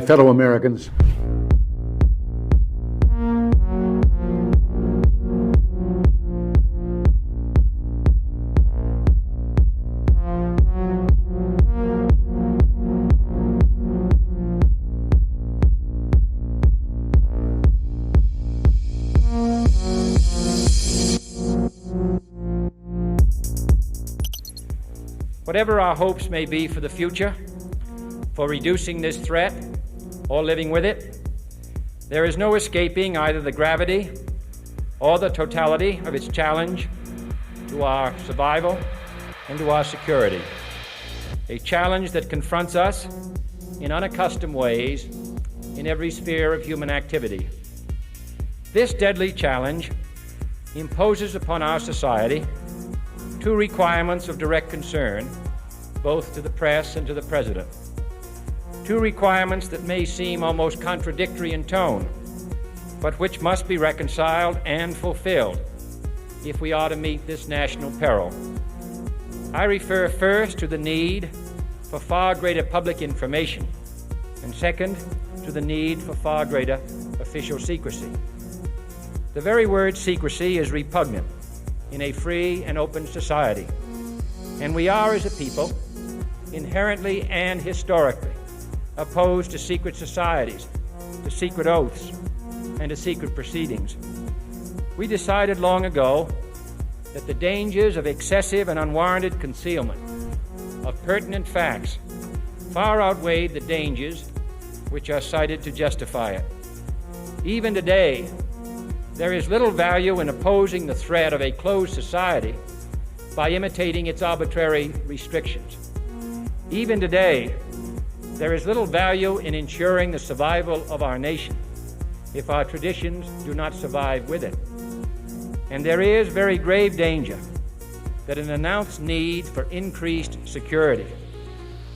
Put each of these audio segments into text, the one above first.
fellow Americans. Whatever our hopes may be for the future, for reducing this threat or living with it, there is no escaping either the gravity or the totality of its challenge to our survival and to our security. A challenge that confronts us in unaccustomed ways in every sphere of human activity. This deadly challenge imposes upon our society two requirements of direct concern, both to the press and to the President. Two requirements that may seem almost contradictory in tone, but which must be reconciled and fulfilled if we are to meet this national peril. I refer first to the need for far greater public information, and second, to the need for far greater official secrecy. The very word secrecy is repugnant in a free and open society, and we are, as a people, inherently and historically opposed to secret societies, to secret oaths, and to secret proceedings. We decided long ago that the dangers of excessive and unwarranted concealment of pertinent facts far outweighed the dangers which are cited to justify it. Even today, there is little value in opposing the threat of a closed society by imitating its arbitrary restrictions. Even today, there is little value in ensuring the survival of our nation if our traditions do not survive with it. And there is very grave danger that an announced need for increased security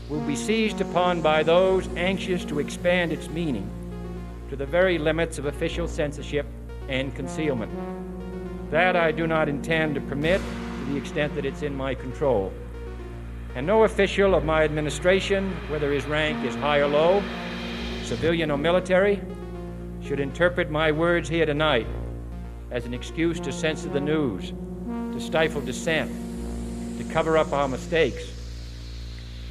will be seized upon by those anxious to expand its meaning to the very limits of official censorship and concealment. That I do not intend to permit to the extent that it's in my control. And no official of my administration, whether his rank is high or low, civilian or military, should interpret my words here tonight as an excuse to censor the news, to stifle dissent, to cover up our mistakes,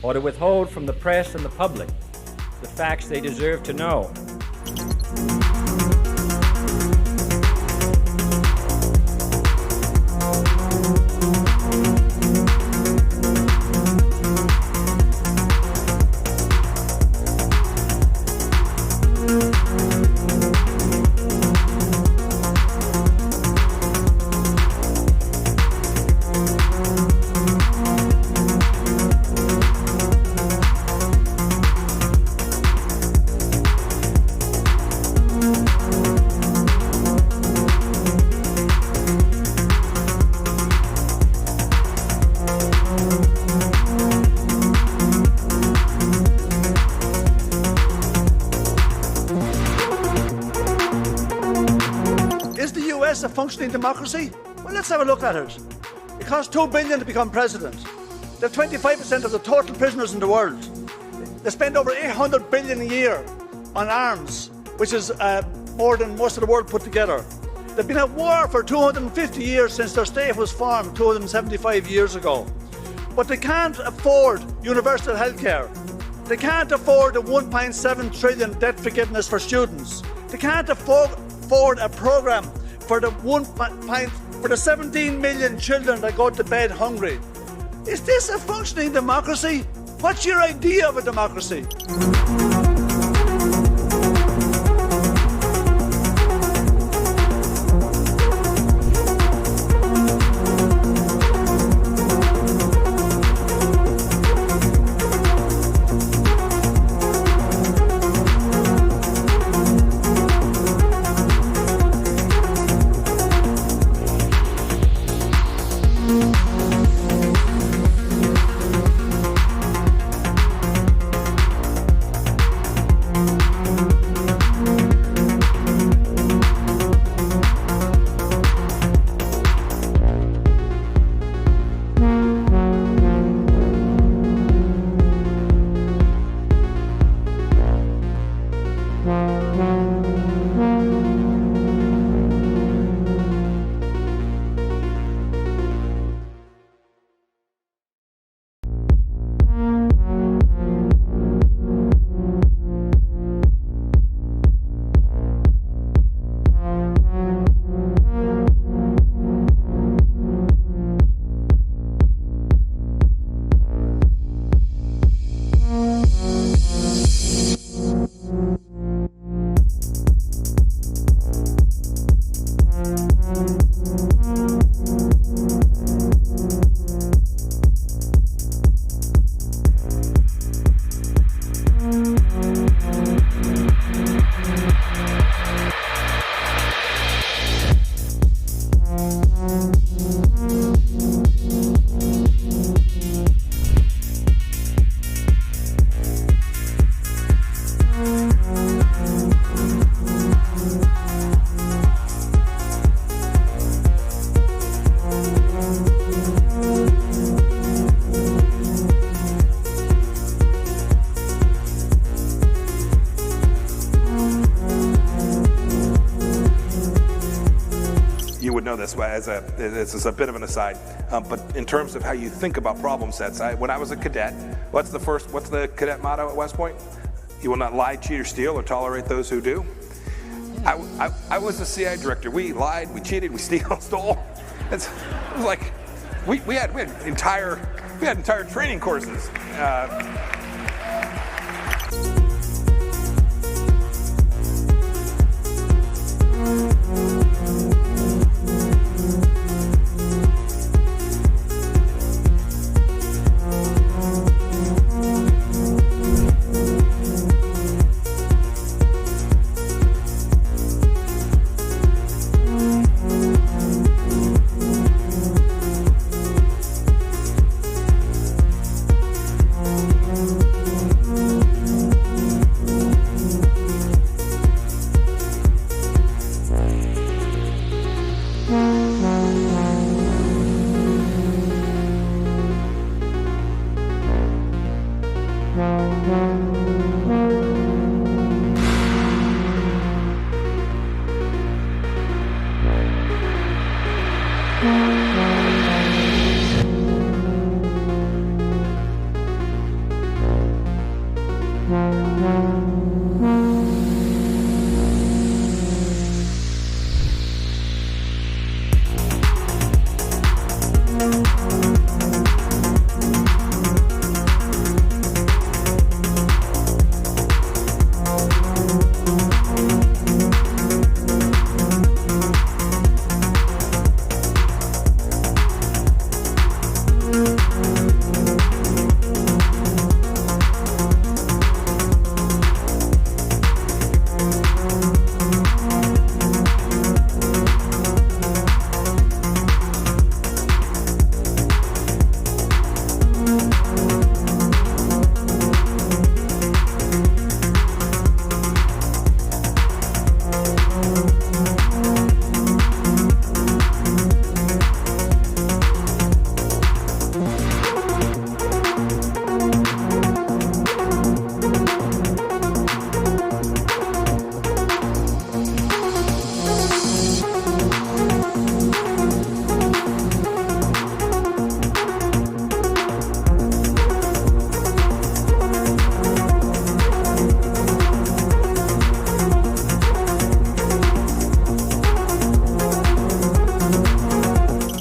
or to withhold from the press and the public the facts they deserve to know. A functioning democracy? Well, let's have a look at it. It costs $2 billion to become president. They're 25% of the total prisoners in the world. They spend over $800 billion a year on arms, which is more than most of the world put together. They've been at war for 250 years since their state was formed 275 years ago. But they can't afford universal health care. They can't afford the $1.7 trillion debt forgiveness for students. They can't afford a program for the 17 million children that go to bed hungry. Is this a functioning democracy? What's your idea of a democracy? would know this this is a bit of an aside, but in terms of how you think about problem sets, when I was a cadet, what's the cadet motto at West Point? You will not lie, cheat, or steal, or tolerate those who do. I was the CI director. We lied, we cheated, we stole. It was like we had entire training courses.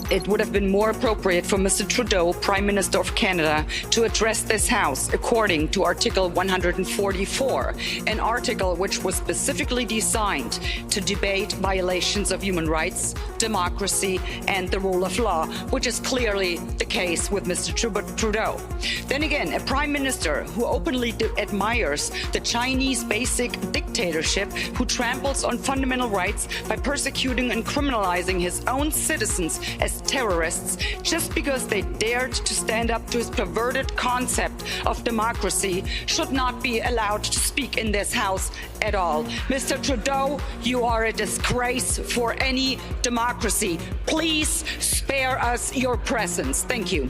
It would have been more appropriate for Mr. Trudeau, Prime Minister of Canada, to address this House according to Article 144, an article which was specifically designed to debate violations of human rights, democracy, and the rule of law, which is clearly the case with Mr. Trudeau. Then again, a Prime Minister who openly admires the Chinese basic dictatorship, who tramples on fundamental rights by persecuting and criminalizing his own citizens as terrorists just because they dared to stand up to his perverted concept of democracy, should not be allowed to speak in this House at all. Mr. Trudeau, you are a disgrace for any democracy. Please spare us your presence. Thank you.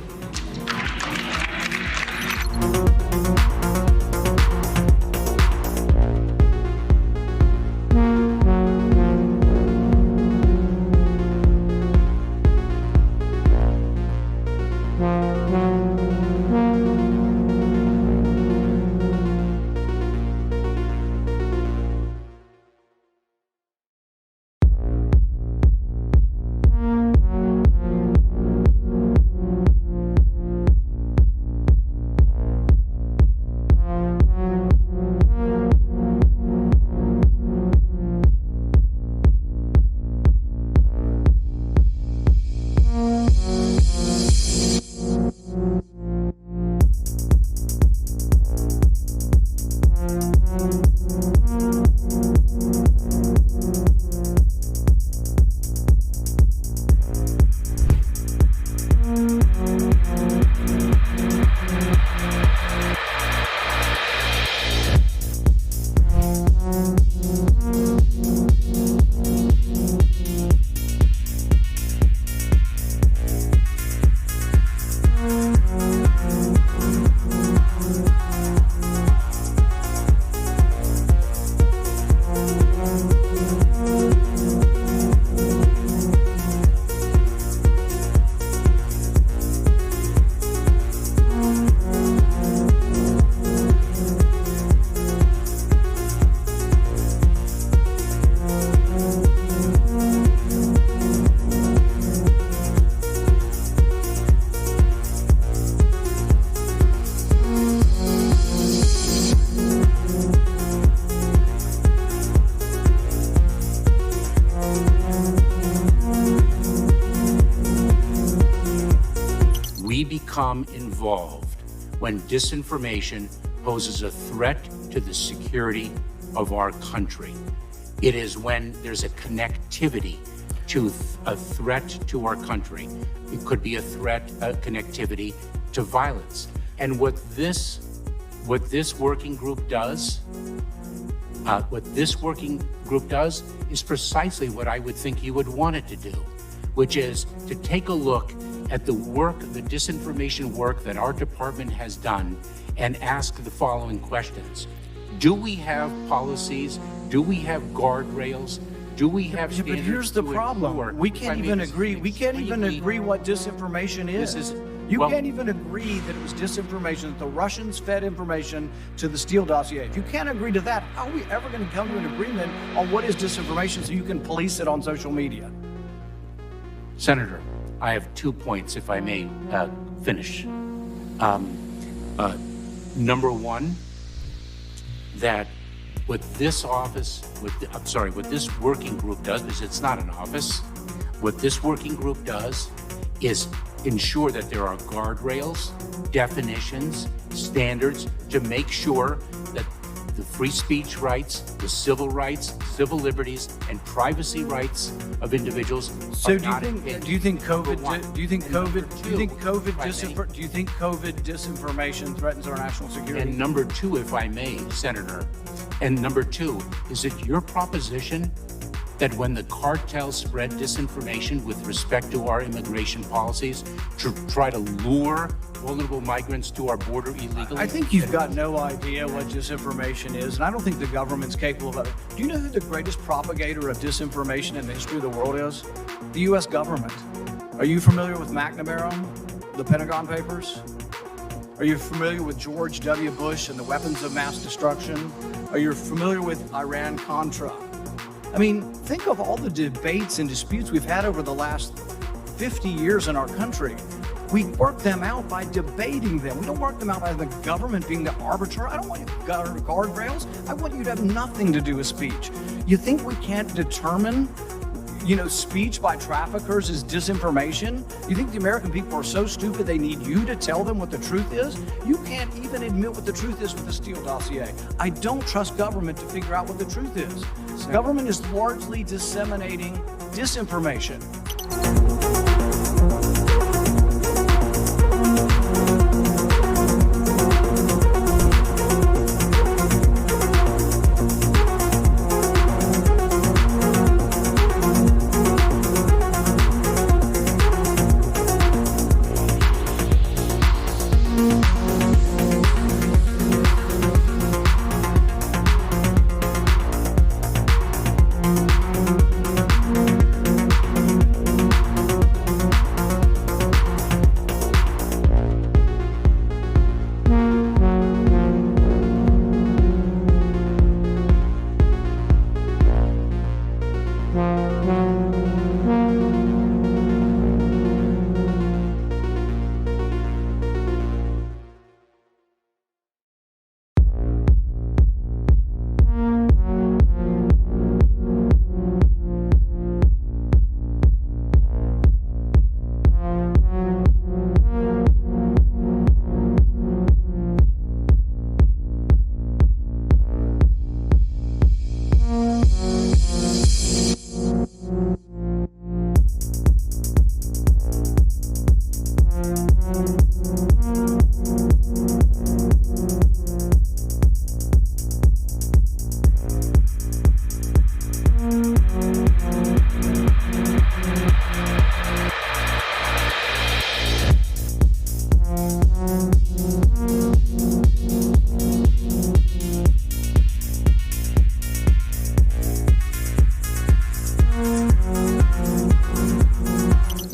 become involved when disinformation poses a threat to the security of our country. It is when there's a connectivity to a threat to our country. It could be a threat, a connectivity to violence. And what this working group does, is precisely what I would think you would want it to do, which is to take a look at the work, the disinformation work that our department has done and ask the following questions. Do we have policies? Do we have guardrails? Do we have standards? But here's the problem. We can't even agree. We can't even agree what disinformation is. You can't even agree that it was disinformation, that the Russians fed information to the Steele dossier. If you can't agree to that, how are we ever going to come to an agreement on what is disinformation so you can police it on social media? Senator, I have 2 points, if I may finish. Number one, that what this office, what this working group does, because it's not an office, what this working group does is ensure that there are guardrails, definitions, standards to make sure that the free speech rights, the civil rights, civil liberties, and privacy rights of individuals. So do you think COVID disinformation threatens our national security? And number two, if I may, Senator, and number two, is it your proposition that when the cartels spread disinformation with respect to our immigration policies to try to lure vulnerable migrants to our border illegally? I think you've got no idea what disinformation is, and I don't think the government's capable of it. Do you know who the greatest propagator of disinformation in the history of the world is? The U.S. government. Are you familiar with McNamara, the Pentagon Papers? Are you familiar with George W. Bush and the weapons of mass destruction? Are you familiar with Iran-Contra? I mean, think of all the debates and disputes we've had over the last 50 years in our country. We work them out by debating them. We don't work them out by the government being the arbiter. I don't want you to guardrails. I want you to have nothing to do with speech. You think we can't determine, speech by traffickers is disinformation? You think the American people are so stupid they need you to tell them what the truth is? You can't even admit what the truth is with the Steele dossier. I don't trust government to figure out what the truth is. Government is largely disseminating disinformation.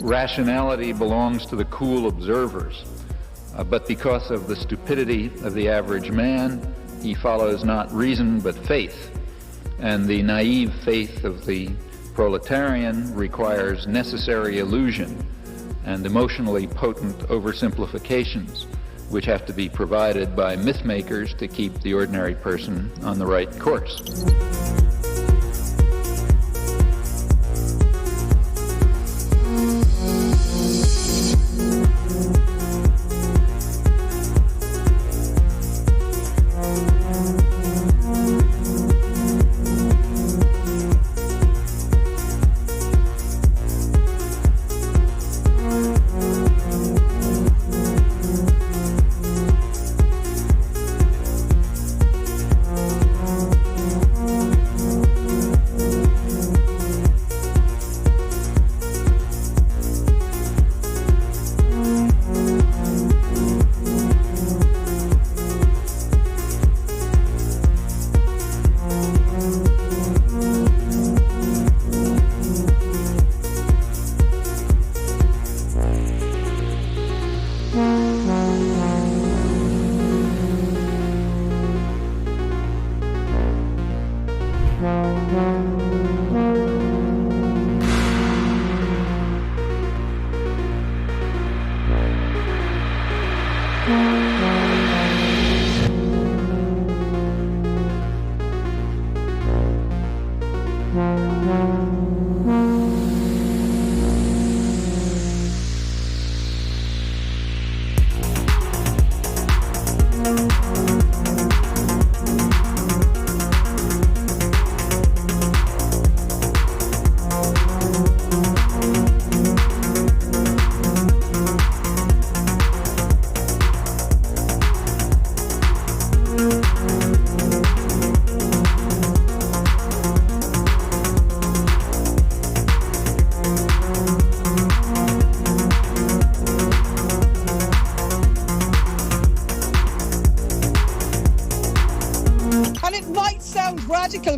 Rationality belongs to the cool observers, but because of the stupidity of the average man, he follows not reason but faith, and the naive faith of the proletarian requires necessary illusion and emotionally potent oversimplifications, which have to be provided by myth makers to keep the ordinary person on the right course.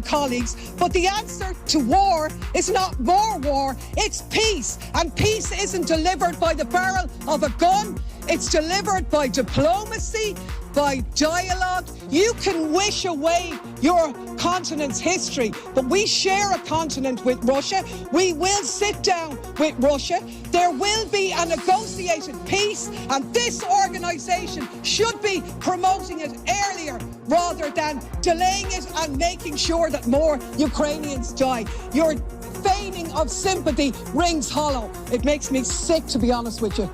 colleagues, but the answer to war is not more war, it's peace. And peace isn't delivered by the barrel of a gun, it's delivered by diplomacy, by dialogue. You can wish away your continent's history, but we share a continent with Russia. We will sit down with Russia. There will be a negotiated peace, and this organisation should be promoting it earlier rather than delaying it and making sure that more Ukrainians die. Your feigning of sympathy rings hollow. It makes me sick, to be honest with you.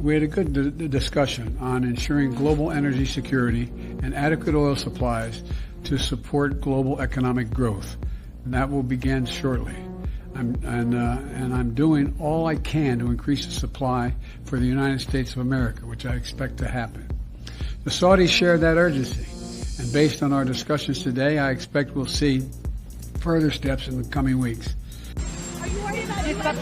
We had a good discussion on ensuring global energy security and adequate oil supplies to support global economic growth, and that will begin shortly. I'm doing all I can to increase the supply for the United States of America, which I expect to happen. The Saudis share that urgency, and based on our discussions today, I expect we'll see further steps in the coming weeks. Are you worried about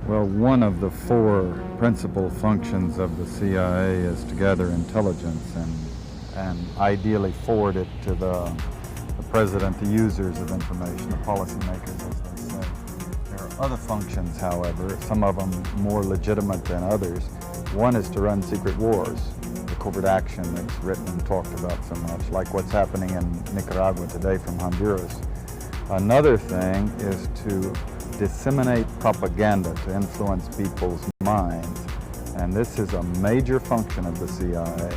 Well, one of the four principal functions of the CIA is to gather intelligence and ideally forward it to the president, the users of information, the policymakers, as they say. There are other functions, however, some of them more legitimate than others. One is to run secret wars, the covert action that's written and talked about so much, like what's happening in Nicaragua today from Honduras. Another thing is to disseminate propaganda to influence people's minds, and this is a major function of the CIA.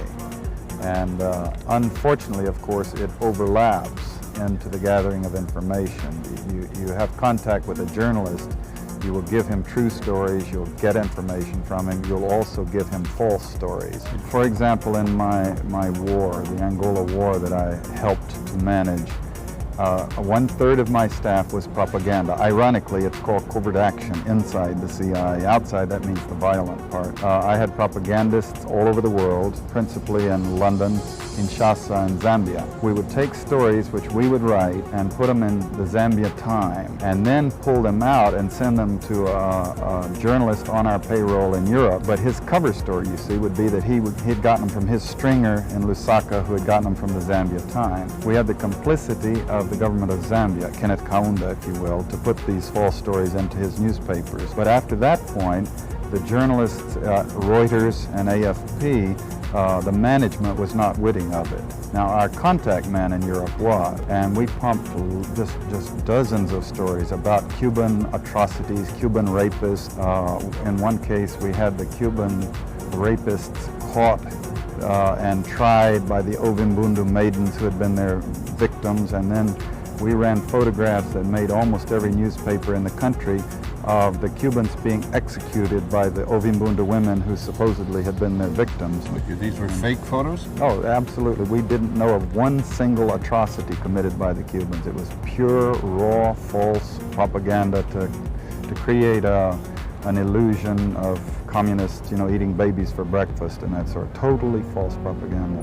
And unfortunately, of course, it overlaps into the gathering of information. You have contact with a journalist, you will give him true stories, you'll get information from him, you'll also give him false stories. For example, in my war, the Angola war that I helped to manage, 1/3 of my staff was propaganda. Ironically, it's called covert action inside the CIA. Outside, that means the violent part. I had propagandists all over the world, principally in London, Kinshasa, and Zambia. We would take stories which we would write and put them in the Zambia Time, and then pull them out and send them to a journalist on our payroll in Europe. But his cover story, you see, would be that he'd gotten them from his stringer in Lusaka, who had gotten them from the Zambia Time. We had the complicity of the government of Zambia, Kenneth Kaunda, if you will, to put these false stories into his newspapers. But after that point, the journalists, Reuters and AFP, the management was not witting of it. Now, our contact man in Europe was, and we pumped just dozens of stories about Cuban atrocities, Cuban rapists. In one case, we had the Cuban rapists caught and tried by the Ovimbundu maidens who had been their victims, and then we ran photographs that made almost every newspaper in the country of the Cubans being executed by the Ovimbundu women who supposedly had been their victims. These were fake photos? Oh, absolutely. We didn't know of one single atrocity committed by the Cubans. It was pure, raw, false propaganda to create an illusion of communists, eating babies for breakfast and that sort. Totally false propaganda.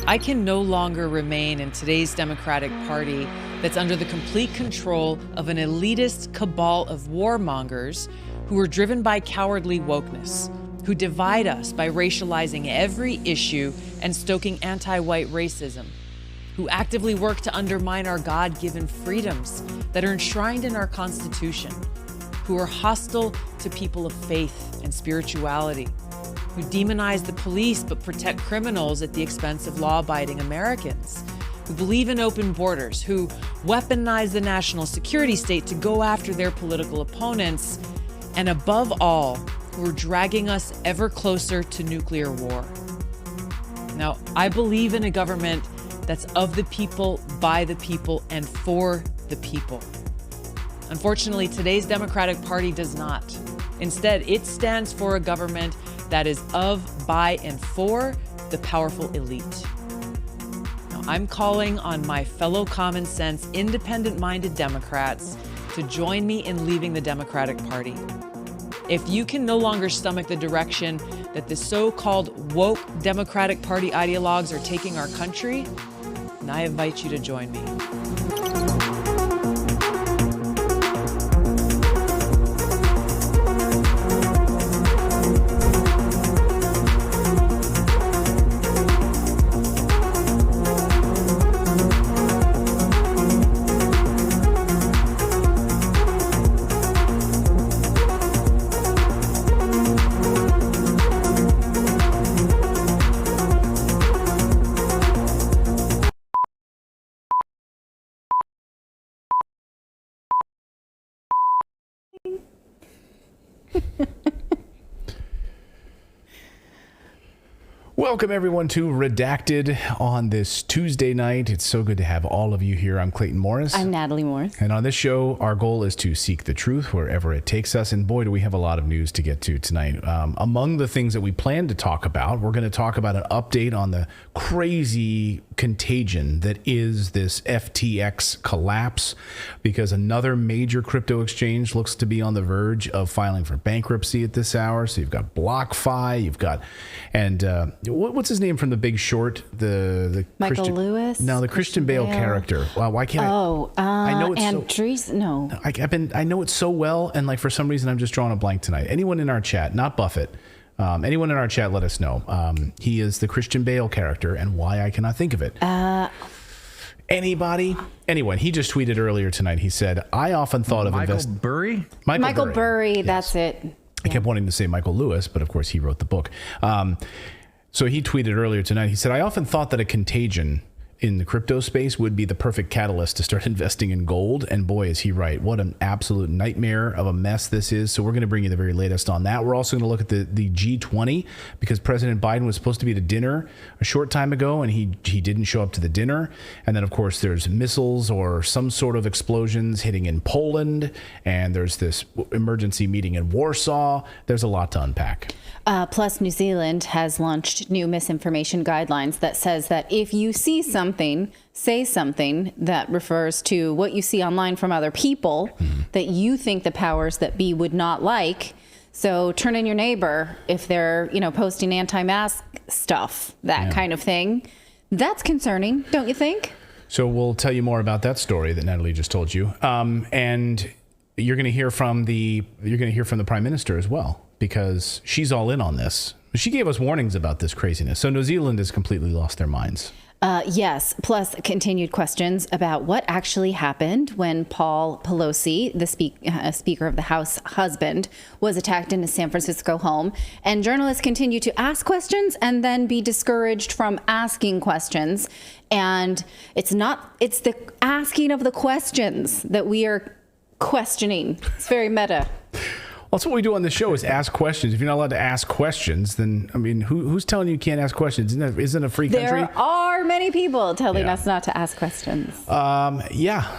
I can no longer remain in today's Democratic Party that's under the complete control of an elitist cabal of warmongers who are driven by cowardly wokeness, who divide us by racializing every issue and stoking anti-white racism, who actively work to undermine our God-given freedoms that are enshrined in our Constitution, who are hostile to people of faith and spirituality, who demonize the police but protect criminals at the expense of law-abiding Americans, who who believe in open borders, who weaponize the national security state to go after their political opponents, and above all, who are dragging us ever closer to nuclear war. Now, I believe in a government that's of the people, by the people, and for the people. Unfortunately, today's Democratic Party does not. Instead, it stands for a government that is of, by, and for the powerful elite. Now, I'm calling on my fellow common sense, independent-minded Democrats to join me in leaving the Democratic Party. If you can no longer stomach the direction that the so-called woke Democratic Party ideologues are taking our country, then I invite you to join me. Welcome, everyone, to Redacted on this Tuesday night. It's so good to have all of you here. I'm Clayton Morris. I'm Natalie Morris. And on this show, our goal is to seek the truth wherever it takes us. And boy, do we have a lot of news to get to tonight. Among the things that we plan to talk about, we're going to talk about an update on the crazy contagion that is this FTX collapse, because another major crypto exchange looks to be on the verge of filing for bankruptcy at this hour. So you've got BlockFi, you've got, and what's his name from The Big Short? The Michael Christian, Lewis? No, the Christian Bale character. Wow, why can't I know it's Andres? No. I know it so well, and like for some reason I'm just drawing a blank tonight. Anyone in our chat, not Buffett, anyone in our chat, let us know. He is the Christian Bale character, and why I cannot think of it. Anybody? Anyway, he just tweeted earlier tonight. He said, "I often thought of Michael Burry. Michael Burry. Yes. That's it. I kept wanting to say Michael Lewis, but of course he wrote the book." So he tweeted earlier tonight. He said, "I often thought that a contagion in the crypto space would be the perfect catalyst to start investing in gold. And boy, is he right. What an absolute nightmare of a mess this is." So we're going to bring you the very latest on that. We're also going to look at the G20, because President Biden was supposed to be at a dinner a short time ago, and he didn't show up to the dinner. And then, of course, there's missiles or some sort of explosions hitting in Poland. And there's this emergency meeting in Warsaw. There's a lot to unpack. Plus, New Zealand has launched new misinformation guidelines that says that if you see something, say something that refers to what you see online from other people that you think the powers that be would not like. So turn in your neighbor if they're, posting anti-mask stuff, that kind of thing. That's concerning, don't you think? So we'll tell you more about that story that Natalie just told you. And you're going to hear from the Prime Minister as well, because she's all in on this. She gave us warnings about this craziness. So New Zealand has completely lost their minds. Yes, plus continued questions about what actually happened when Paul Pelosi, the Speaker of the House husband, was attacked in his San Francisco home. And journalists continue to ask questions and then be discouraged from asking questions. And it's the asking of the questions that we are questioning. It's very meta. Well, that's what we do on the show, is ask questions. If you're not allowed to ask questions, then, I mean, who's telling you can't ask questions? Isn't it a free country? There are many people telling us not to ask questions.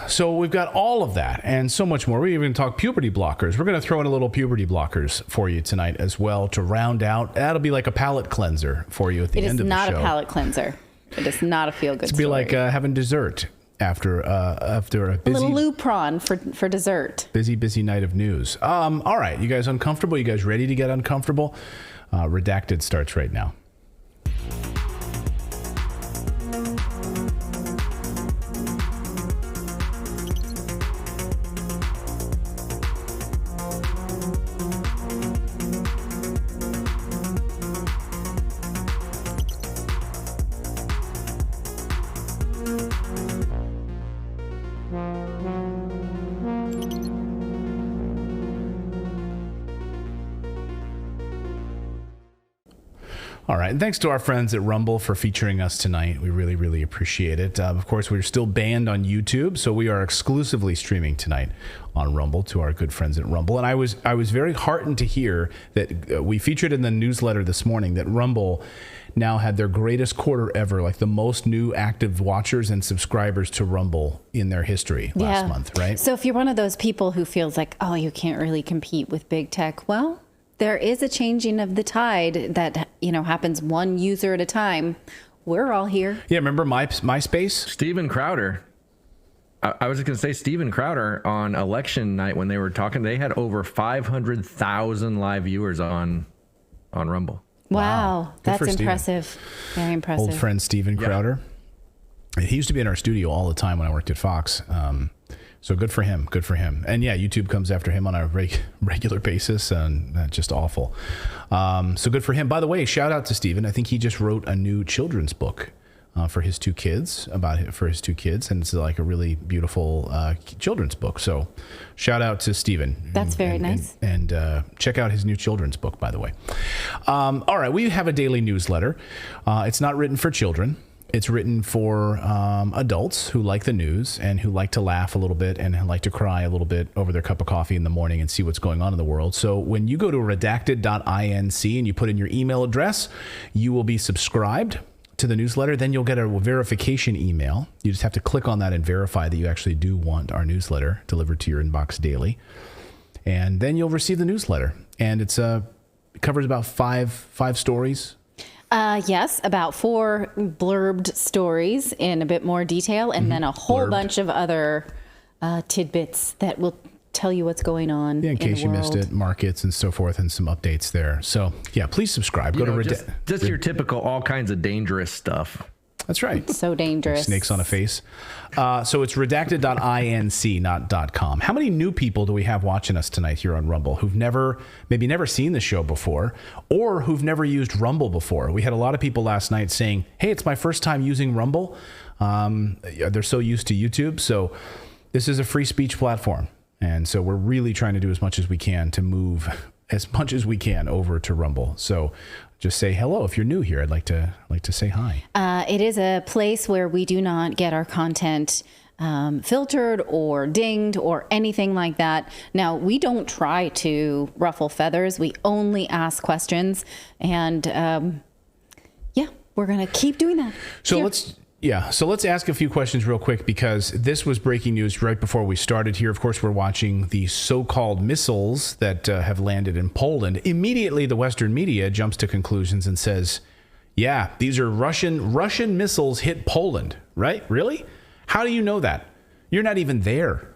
So we've got all of that and so much more. We even talk puberty blockers. We're going to throw in a little puberty blockers for you tonight as well to round out. That'll be like a palate cleanser for you at the end of the show. It is not a palate cleanser. It is not a feel-good story. It's be like having dessert after a busy... A little Lupron for dessert. Busy night of news. All right, you guys uncomfortable? You guys ready to get uncomfortable? Redacted starts right now. All right. And thanks to our friends at Rumble for featuring us tonight. We really, really appreciate it. Of course, we're still banned on YouTube, so we are exclusively streaming tonight on Rumble to our good friends at Rumble. And I was very heartened to hear that we featured in the newsletter this morning that Rumble now had their greatest quarter ever, like the most new active watchers and subscribers to Rumble in their history last month, right? So if you're one of those people who feels like, oh, you can't really compete with big tech, well, there is a changing of the tide that, happens one user at a time. We're all here. Yeah, remember MySpace? Steven Crowder. I was just going to say Steven Crowder on election night when they were talking, they had over 500,000 live viewers on Rumble. Wow. That's impressive. Very impressive. Old friend Steven Crowder. He used to be in our studio all the time when I worked at Fox. So good for him. Good for him. And yeah, YouTube comes after him on a regular basis, and that's just awful. So good for him. By the way, shout out to Steven. I think he just wrote a new children's book for his two kids, and it's like a really beautiful children's book. So shout out to Steven. That's very nice. And check out his new children's book, by the way. All right, we have a daily newsletter. It's not written for children. It's written for adults who like the news and who like to laugh a little bit and like to cry a little bit over their cup of coffee in the morning and see what's going on in the world. So when you go to redacted.inc and you put in your email address, you will be subscribed to the newsletter. Then you'll get a verification email. You just have to click on that and verify that you actually do want our newsletter delivered to your inbox daily. And then you'll receive the newsletter. And it covers about five stories. Yes, about 4 blurbed stories in a bit more detail, and then a whole bunch of other tidbits that will tell you what's going on in case you missed it, markets and so forth, and some updates there. So yeah, please subscribe. Go to just your typical all kinds of dangerous stuff. That's right. So dangerous. Snakes on a face. So it's redacted.inc, not .com. How many new people do we have watching us tonight here on Rumble who've never seen the show before, or who've never used Rumble before? We had a lot of people last night saying, hey, it's my first time using Rumble. They're so used to YouTube. So this is a free speech platform. And so we're really trying to do as much as we can to move as much as we can over to Rumble. So just say hello if you're new here. I'd like to say hi. It is a place where we do not get our content filtered or dinged or anything like that. Now, we don't try to ruffle feathers. We only ask questions. And we're going to keep doing that. So let's ask a few questions real quick, because this was breaking news right before we started here. Of course, we're watching the so-called missiles that have landed in Poland. Immediately, the Western media jumps to conclusions and says, yeah, these are Russian missiles hit Poland, right? Really? How do you know that? You're not even there.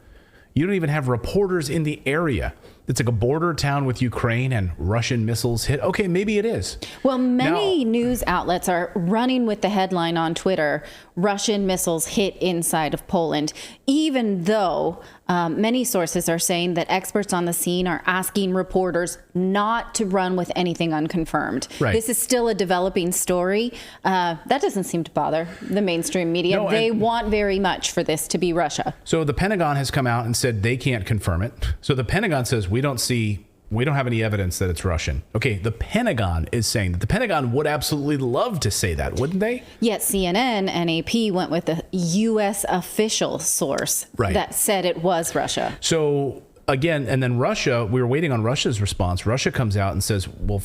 You don't even have reporters in the area. It's like a border town with Ukraine and Russian missiles hit. Okay, maybe it is. Well, many news outlets are running with the headline on Twitter, Russian missiles hit inside of Poland, even though many sources are saying that experts on the scene are asking reporters not to run with anything unconfirmed. Right. This is still a developing story. That doesn't seem to bother the mainstream media. No, they want very much for this to be Russia. So the Pentagon has come out and said they can't confirm it. So the Pentagon says we don't have any evidence that it's Russian. Okay, the Pentagon is saying that. The Pentagon would absolutely love to say that, wouldn't they? Yet CNN and AP went with a U.S. official source that said it was Russia. So again, and then Russia, we were waiting on Russia's response. Russia comes out and says, well,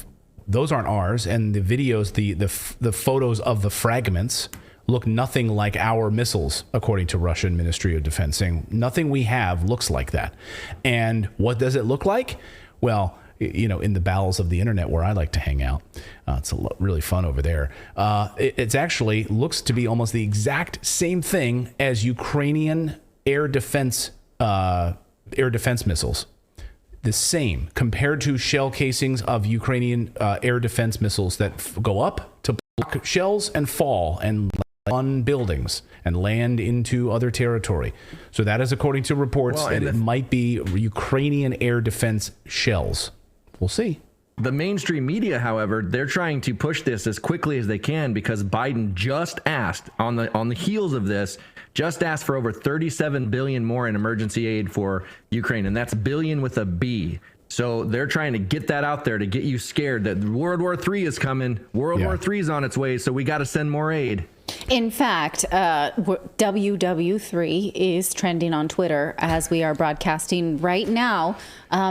those aren't ours. And the videos, the photos of the fragments look nothing like our missiles, according to Russian Ministry of Defense, saying nothing we have looks like that. And what does it look like? Well, in the bowels of the internet where I like to hang out, it's really fun over there. It's actually looks to be almost the exact same thing as Ukrainian air defense missiles. The same compared to shell casings of Ukrainian air defense missiles that go up to block shells and fall and on buildings and land into other territory. So that is according to reports that it might be Ukrainian air defense shells. We'll see. The mainstream media, however, they're trying to push this as quickly as they can because Biden just asked on the heels of this, just asked for over $37 billion more in emergency aid for Ukraine, and that's billion with a B. So they're trying to get that out there to get you scared that World War III is coming. World War III is on its way, so we got to send more aid. In fact, WW3 is trending on Twitter as we are broadcasting right now,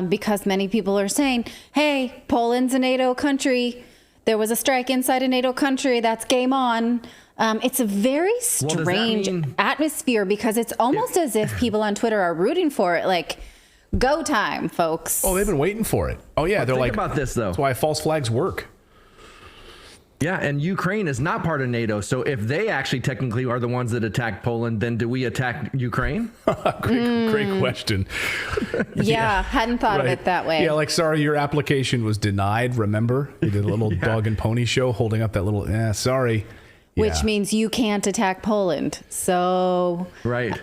because many people are saying, hey, Poland's a NATO country. There was a strike inside a NATO country. That's game on. It's a very strange atmosphere because it's almost as if people on Twitter are rooting for it. Like, go time, folks. Oh, they've been waiting for it. Oh, yeah. They're like, about this, though. That's why false flags work. Yeah, and Ukraine is not part of NATO. So if they actually technically are the ones that attacked Poland, then do we attack Ukraine? Great question. Yeah, hadn't thought of it that way. Yeah, like, sorry, your application was denied, remember? You did a little dog and pony show holding up that little, sorry. Which means you can't attack Poland. So... Right.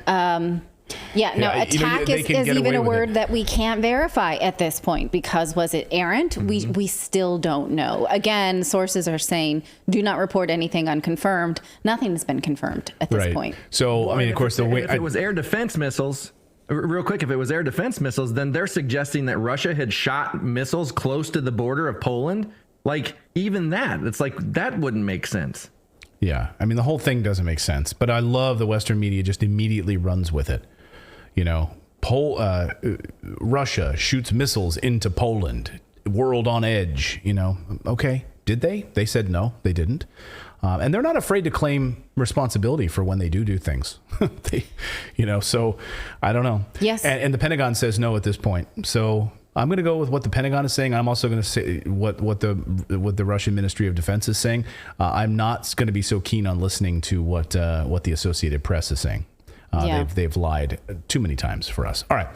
Attack is even a word that we can't verify at this point because was it errant? Mm-hmm. We still don't know. Again, sources are saying do not report anything unconfirmed. Nothing has been confirmed at this point. So, of course, if it was air defense missiles, real quick, if it was air defense missiles, then they're suggesting that Russia had shot missiles close to the border of Poland. Like, even that, it's like, that wouldn't make sense. Yeah, I mean, the whole thing doesn't make sense, but I love the Western media just immediately runs with it. You know, Russia shoots missiles into Poland, world on edge, Okay, did they? They said no, they didn't. And they're not afraid to claim responsibility for when they do things. So I don't know. Yes. And the Pentagon says no at this point. So I'm going to go with what the Pentagon is saying. I'm also going to say what the Russian Ministry of Defense is saying. I'm not going to be so keen on listening to what the Associated Press is saying. They've lied too many times for us. All right,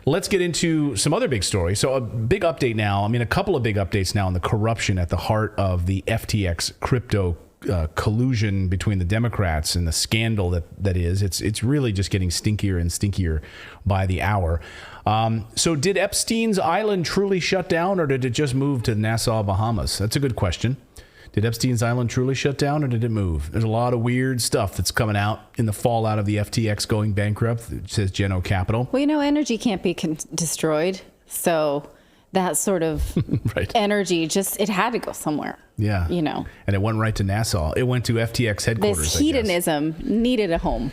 let's get into some other big stories. So a big update now. A couple of big updates now on the corruption at the heart of the FTX crypto collusion between the Democrats and the scandal that is. It's really just getting stinkier and stinkier by the hour. So did Epstein's island truly shut down, or did it just move to Nassau, Bahamas? That's a good question. Did Epstein's island truly shut down, or did it move? There's a lot of weird stuff that's coming out in the fallout of the FTX going bankrupt, says Geno Capital. Well, energy can't be destroyed. So that sort of energy, it had to go somewhere. Yeah. And it went right to Nassau. It went to FTX headquarters. This hedonism needed a home.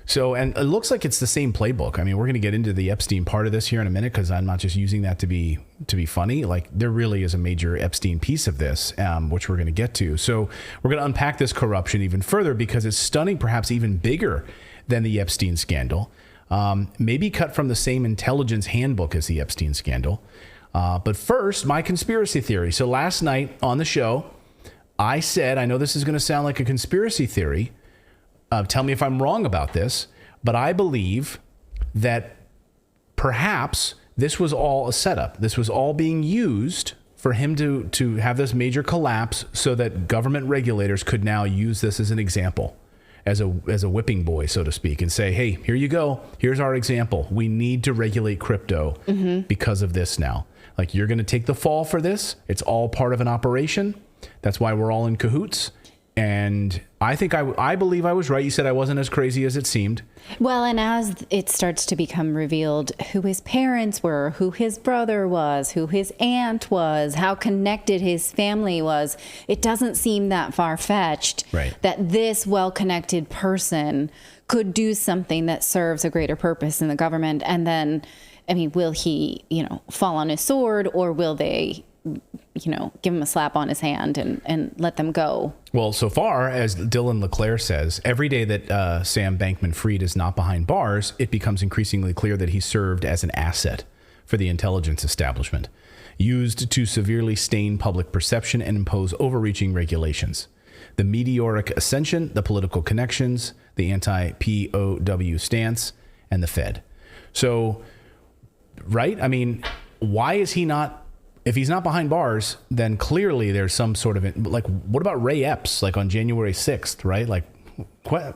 So, and it looks like it's the same playbook. We're going to get into the Epstein part of this here in a minute, because I'm not just using that to be funny. Like, there really is a major Epstein piece of this, which we're going to get to. So we're going to unpack this corruption even further, because it's stunning, perhaps even bigger than the Epstein scandal. Maybe cut from the same intelligence handbook as the Epstein scandal. But first, my conspiracy theory. So last night on the show, I said, I know this is going to sound like a conspiracy theory. Tell me if I'm wrong about this, but I believe that perhaps this was all a setup. This was all being used for him to have this major collapse so that government regulators could now use this as an example, as a whipping boy, so to speak, and say, hey, here you go. Here's our example. We need to regulate crypto because of this now. Like, you're going to take the fall for this. It's all part of an operation. That's why we're all in cahoots. And I think I believe I was right. You said I wasn't as crazy as it seemed. Well, and as it starts to become revealed who his parents were, who his brother was, who his aunt was, how connected his family was, it doesn't seem that far-fetched that this well-connected person could do something that serves a greater purpose in the government. And then, will he, fall on his sword, or will they give him a slap on his hand and let them go? Well, so far, as Dylan LeClaire says, every day that Sam Bankman-Fried is not behind bars, it becomes increasingly clear that he served as an asset for the intelligence establishment, used to severely stain public perception and impose overreaching regulations. The meteoric ascension, the political connections, the anti-POW stance, and the Fed. So, why is he not? If he's not behind bars, then clearly there's some sort of, like, what about Ray Epps, like on January 6th, right? Like,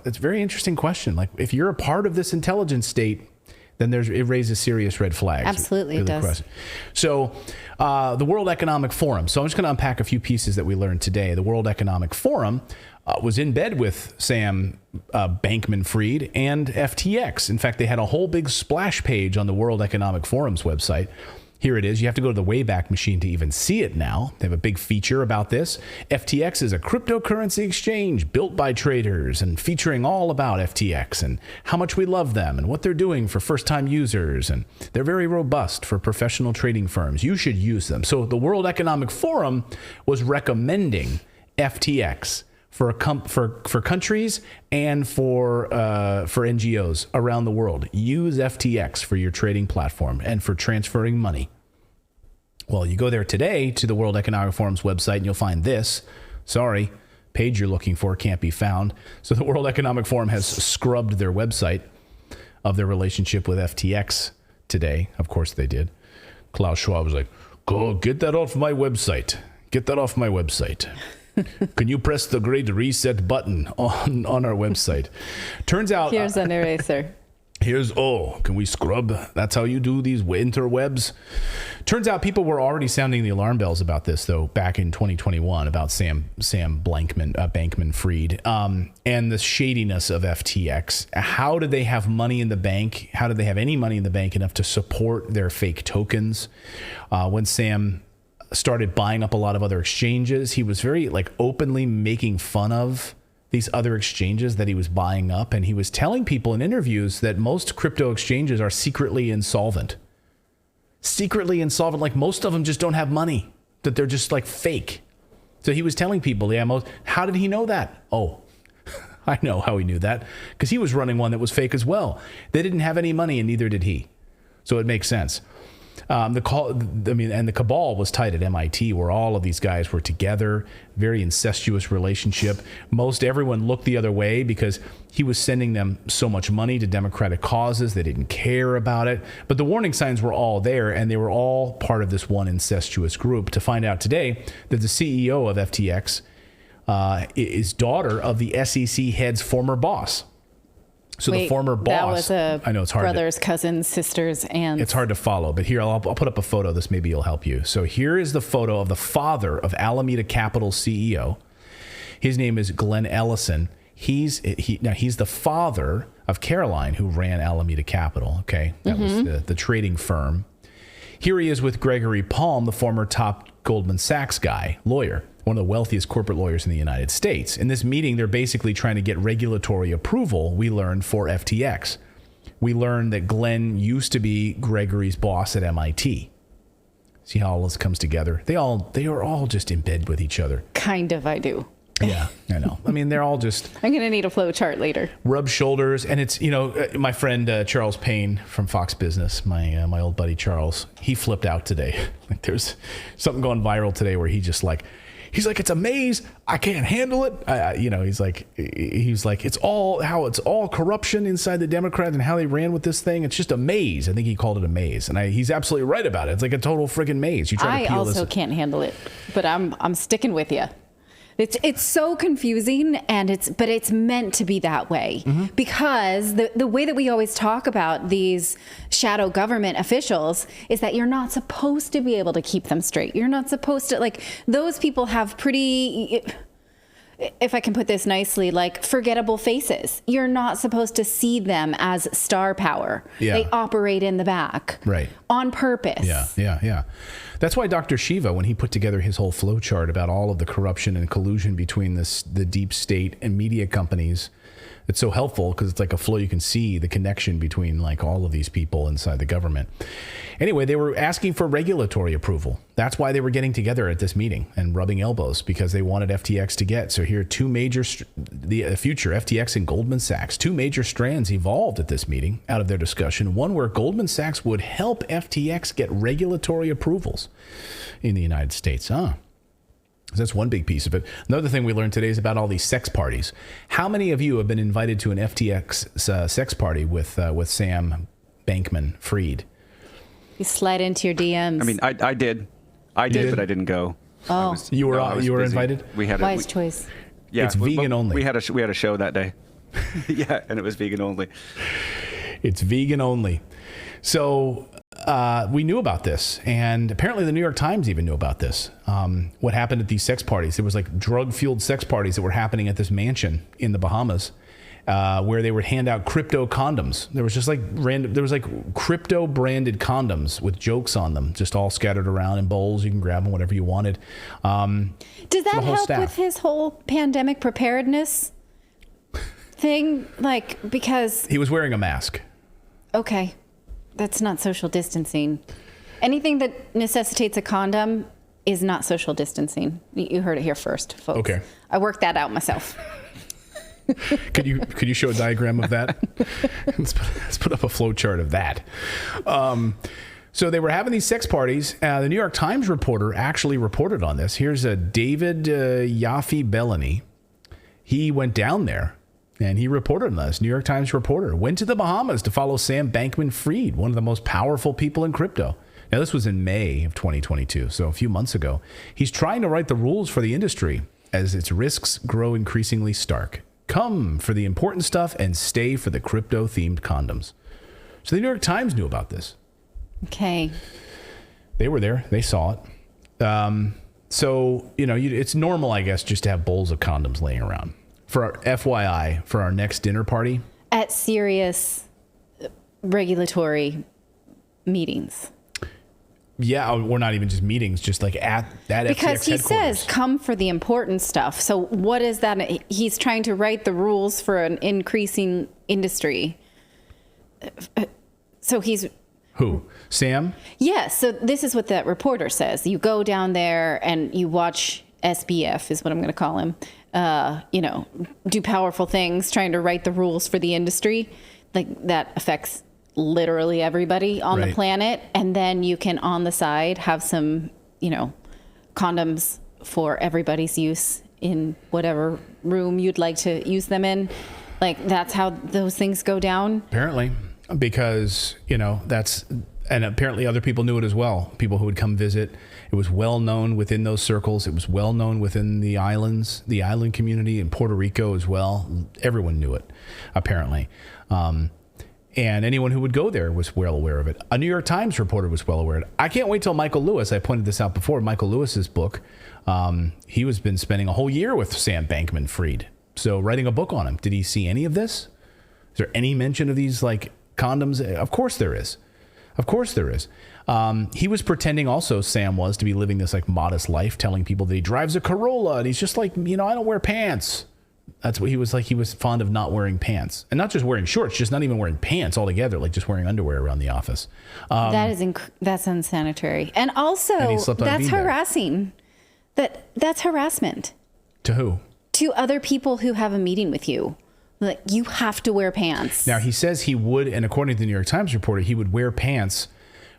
it's a very interesting question. Like, if you're a part of this intelligence state, then it raises serious red flags. Absolutely, it does. So the World Economic Forum. So I'm just going to unpack a few pieces that we learned today. The World Economic Forum was in bed with Sam Bankman-Fried and FTX. In fact, they had a whole big splash page on the World Economic Forum's website Here it is. You have to go to the Wayback Machine to even see it now. They have a big feature about this. FTX is a cryptocurrency exchange built by traders and featuring all about FTX and how much we love them and what they're doing for first-time users. And they're very robust for professional trading firms. You should use them. So the World Economic Forum was recommending FTX for countries and for NGOs around the world. Use FTX for your trading platform and for transferring money. Well, you go there today to the World Economic Forum's website and you'll find this. Sorry, page you're looking for can't be found. So the World Economic Forum has scrubbed their website of their relationship with FTX today. Of course they did. Klaus Schwab was like, go get that off my website. Get that off my website. Can you press the great reset button on our website? Turns out... Here's an eraser. Can we scrub? That's how you do these interwebs. Turns out people were already sounding the alarm bells about this, though, back in 2021, about Sam Bankman-Fried, and the shadiness of FTX. How did they have money in the bank? How did they have any money in the bank enough to support their fake tokens? When Sam started buying up a lot of other exchanges, he was very openly making fun of these other exchanges that he was buying up. And he was telling people in interviews that most crypto exchanges are secretly insolvent. Like most of them just don't have money, that they're just fake. So he was telling people, how did he know that? Oh, I know how he knew that, because he was running one that was fake as well. They didn't have any money and neither did he. So it makes sense. The cabal was tight at MIT, where all of these guys were together. Very incestuous relationship. Most everyone looked the other way because he was sending them so much money to Democratic causes. They didn't care about it. But the warning signs were all there, and they were all part of this one incestuous group. To find out today that the CEO of FTX is daughter of the SEC head's former boss. So the former boss, that was I know it's hard. Brothers, cousins, sisters, and it's hard to follow. But here, I'll put up a photo. This maybe will help you. So here is the photo of the father of Alameda Capital CEO. His name is Glenn Ellison. He's the father of Caroline, who ran Alameda Capital. Okay, that was the trading firm. Here he is with Gregory Palm, the former top Goldman Sachs guy, lawyer. One of the wealthiest corporate lawyers in the United States. In this meeting, they're basically trying to get regulatory approval, we learned, for FTX. We learned that Glenn used to be Gregory's boss at MIT. See how all this comes together? They are all just in bed with each other. Kind of, I do. Yeah, I know. I mean, they're all just... I'm going to need a flow chart later. Rub shoulders. And it's, my friend Charles Payne from Fox Business, my old buddy Charles, he flipped out today. There's something going viral today where he's like, it's a maze. I can't handle it. He's like, it's all corruption inside the Democrats and how they ran with this thing. It's just a maze. I think he called it a maze, and he's absolutely right about it. It's like a total friggin' maze. I also can't handle it, but I'm sticking with you. It's so confusing, but it's meant to be that way, because the way that we always talk about these shadow government officials is that you're not supposed to be able to keep them straight. You're not supposed to, those people have pretty, if I can put this nicely, forgettable faces. You're not supposed to see them as star power. Yeah. They operate in the back. Right. On purpose. Yeah. That's why Dr. Shiva, when he put together his whole flow chart about all of the corruption and collusion between the deep state and media companies, it's so helpful because it's like a flow. You can see the connection between all of these people inside the government. Anyway, they were asking for regulatory approval. That's why they were getting together at this meeting and rubbing elbows, because they wanted FTX to get. So here are two major, the future, FTX and Goldman Sachs, two major strands evolved at this meeting out of their discussion. One where Goldman Sachs would help FTX get regulatory approvals in the United States. That's one big piece of it. Another thing we learned today is about all these sex parties. How many of you have been invited to an FTX sex party with Sam Bankman-Fried? You slide into your DMs. I mean, I did, but I didn't go. Oh, you were invited? We had wise choice. Yeah, it's vegan only. We had a show that day. Yeah, and it was vegan only. It's vegan only. So we knew about this, and apparently the New York Times even knew about this. What happened at these sex parties? There was drug-fueled sex parties that were happening at this mansion in the Bahamas. where they would hand out crypto condoms. There was just like crypto branded condoms with jokes on them, just all scattered around in bowls. You can grab them, whatever you wanted. Does that help with his whole pandemic preparedness thing? Like, because he was wearing a mask. Okay, that's not social distancing. Anything that necessitates a condom is not social distancing. You heard it here first, folks. Okay. I worked that out myself. Could you show a diagram of that? Let's put up a flow chart of that. So they were having these sex parties. The New York Times reporter actually reported on this. Here's a David Yaffe Bellany. He went down there and he reported on this. New York Times reporter went to the Bahamas to follow Sam Bankman-Fried, one of the most powerful people in crypto. Now, this was in May of 2022, so a few months ago. He's trying to write the rules for the industry as its risks grow increasingly stark. Come for the important stuff and stay for the crypto-themed condoms. So the New York Times knew about this. Okay. They were there. They saw it. So, it's normal, I guess, just to have bowls of condoms laying around. For our FYI, for our next dinner party. At serious regulatory meetings. Yeah, we're not even just meetings, just like at that FTX because he headquarters. says come for the important stuff. So what is that? He's trying to write the rules for an increasing industry. So he's... Who? Sam? Yes. So this is what that reporter says. You go down there and you watch SBF is what I'm going to call him, do powerful things, trying to write the rules for the industry. Like that affects literally everybody on the planet. And then you can on the side have some, condoms for everybody's use in whatever room you'd like to use them in. Like that's how those things go down. Apparently, because, and apparently other people knew it as well. People who would come visit. It was well known within those circles. It was well known within the islands, the island community in Puerto Rico as well. Everyone knew it, apparently. And anyone who would go there was well aware of it. A New York Times reporter was well aware of it. I can't wait till Michael Lewis, I pointed this out before, Michael Lewis's book. He was been spending a whole year with Sam Bankman-Fried. So writing a book on him. Did he see any of this? Is there any mention of these like condoms? Of course there is. Of course there is. He was pretending also, Sam was, to be living this like modest life, telling people that he drives a Corolla and he's just like, I don't wear pants. That's what he was like. He was fond of not wearing pants and not just wearing shorts, just not even wearing pants altogether, like just wearing underwear around the office. That's unsanitary. And also that's harassing. That's harassment. To who? To other people who have a meeting with you. Like you have to wear pants. Now he says he would, and according to the New York Times reporter, he would wear pants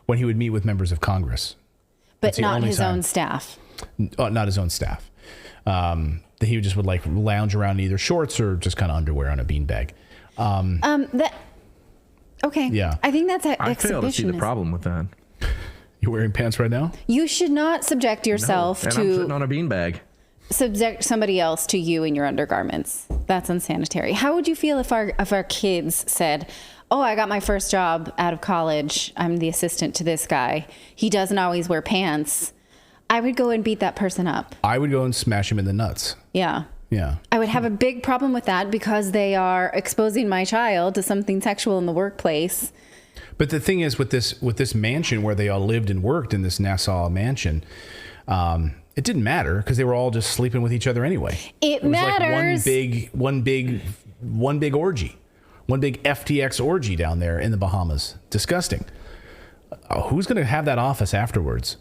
when he would meet with members of Congress. But not his own staff. Not his own staff. That he just would like lounge around in either shorts or just kind of underwear on a beanbag. Okay. Yeah. I think that's I fail to see the problem with that. You wearing pants right now? You should not subject yourself and to I'm sitting on a beanbag. Subject somebody else to you in your undergarments. That's unsanitary. How would you feel if our kids said, "Oh, I got my first job out of college. I'm the assistant to this guy. He doesn't always wear pants." I would go and beat that person up. I would go and smash him in the nuts. Yeah. Yeah. I would have a big problem with that because they are exposing my child to something sexual in the workplace. But the thing is, with this mansion where they all lived and worked in this Nassau mansion, it didn't matter because they were all just sleeping with each other anyway. It matters. Like one big orgy, one big FTX orgy down there in the Bahamas. Disgusting. Who's going to have that office afterwards?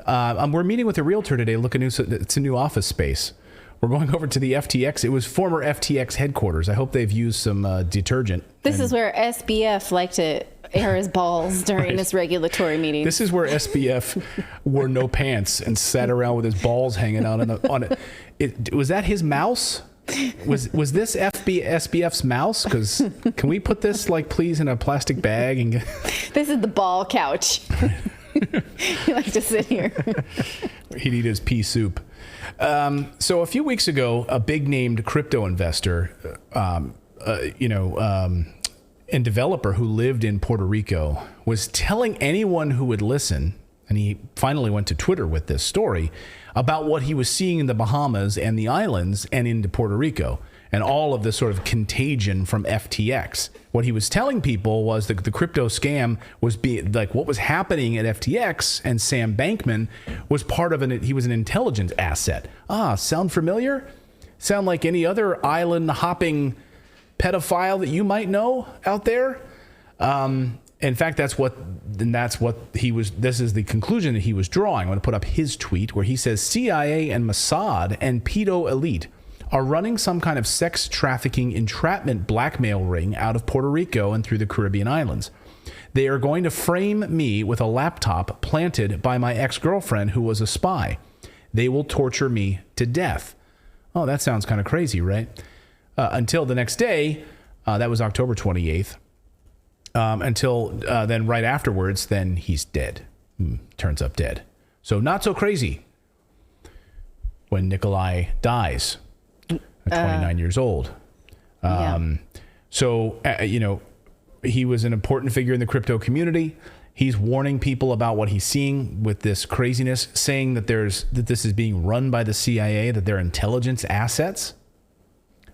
We're meeting with a realtor today. It's a new office space. We're going over to the FTX. It was former FTX headquarters. I hope they've used some detergent. This is where SBF liked to air his balls during his regulatory meeting. This is where SBF wore no pants and sat around with his balls hanging out on it. Was that his mouse? Was this SBF's mouse? Because can we put this please in a plastic bag and get... This is the ball couch. He likes to sit here. He'd eat his pea soup. So a few weeks ago, a big named crypto investor, and developer who lived in Puerto Rico was telling anyone who would listen, and he finally went to Twitter with this story, about what he was seeing in the Bahamas and the islands and into Puerto Rico. and all of this sort of contagion from FTX. What he was telling people was that the crypto scam was what was happening at FTX, and Sam Bankman was part of he was an intelligence asset. Sound familiar? Sound like any other island hopping pedophile that you might know out there? In fact, this is the conclusion that he was drawing. I'm going to put up his tweet where he says CIA and Mossad and pedo elite are running some kind of sex trafficking entrapment blackmail ring out of Puerto Rico and through the Caribbean islands. They are going to frame me with a laptop planted by my ex-girlfriend who was a spy. They will torture me to death. Oh, that sounds kind of crazy, right? Until the next day, that was October 28th. Until then right afterwards, then he's dead. Turns up dead. So not so crazy when Nikolai dies at 29 years old. So, he was an important figure in the crypto community. He's warning people about what he's seeing with this craziness, saying that this is being run by the CIA, that they're intelligence assets.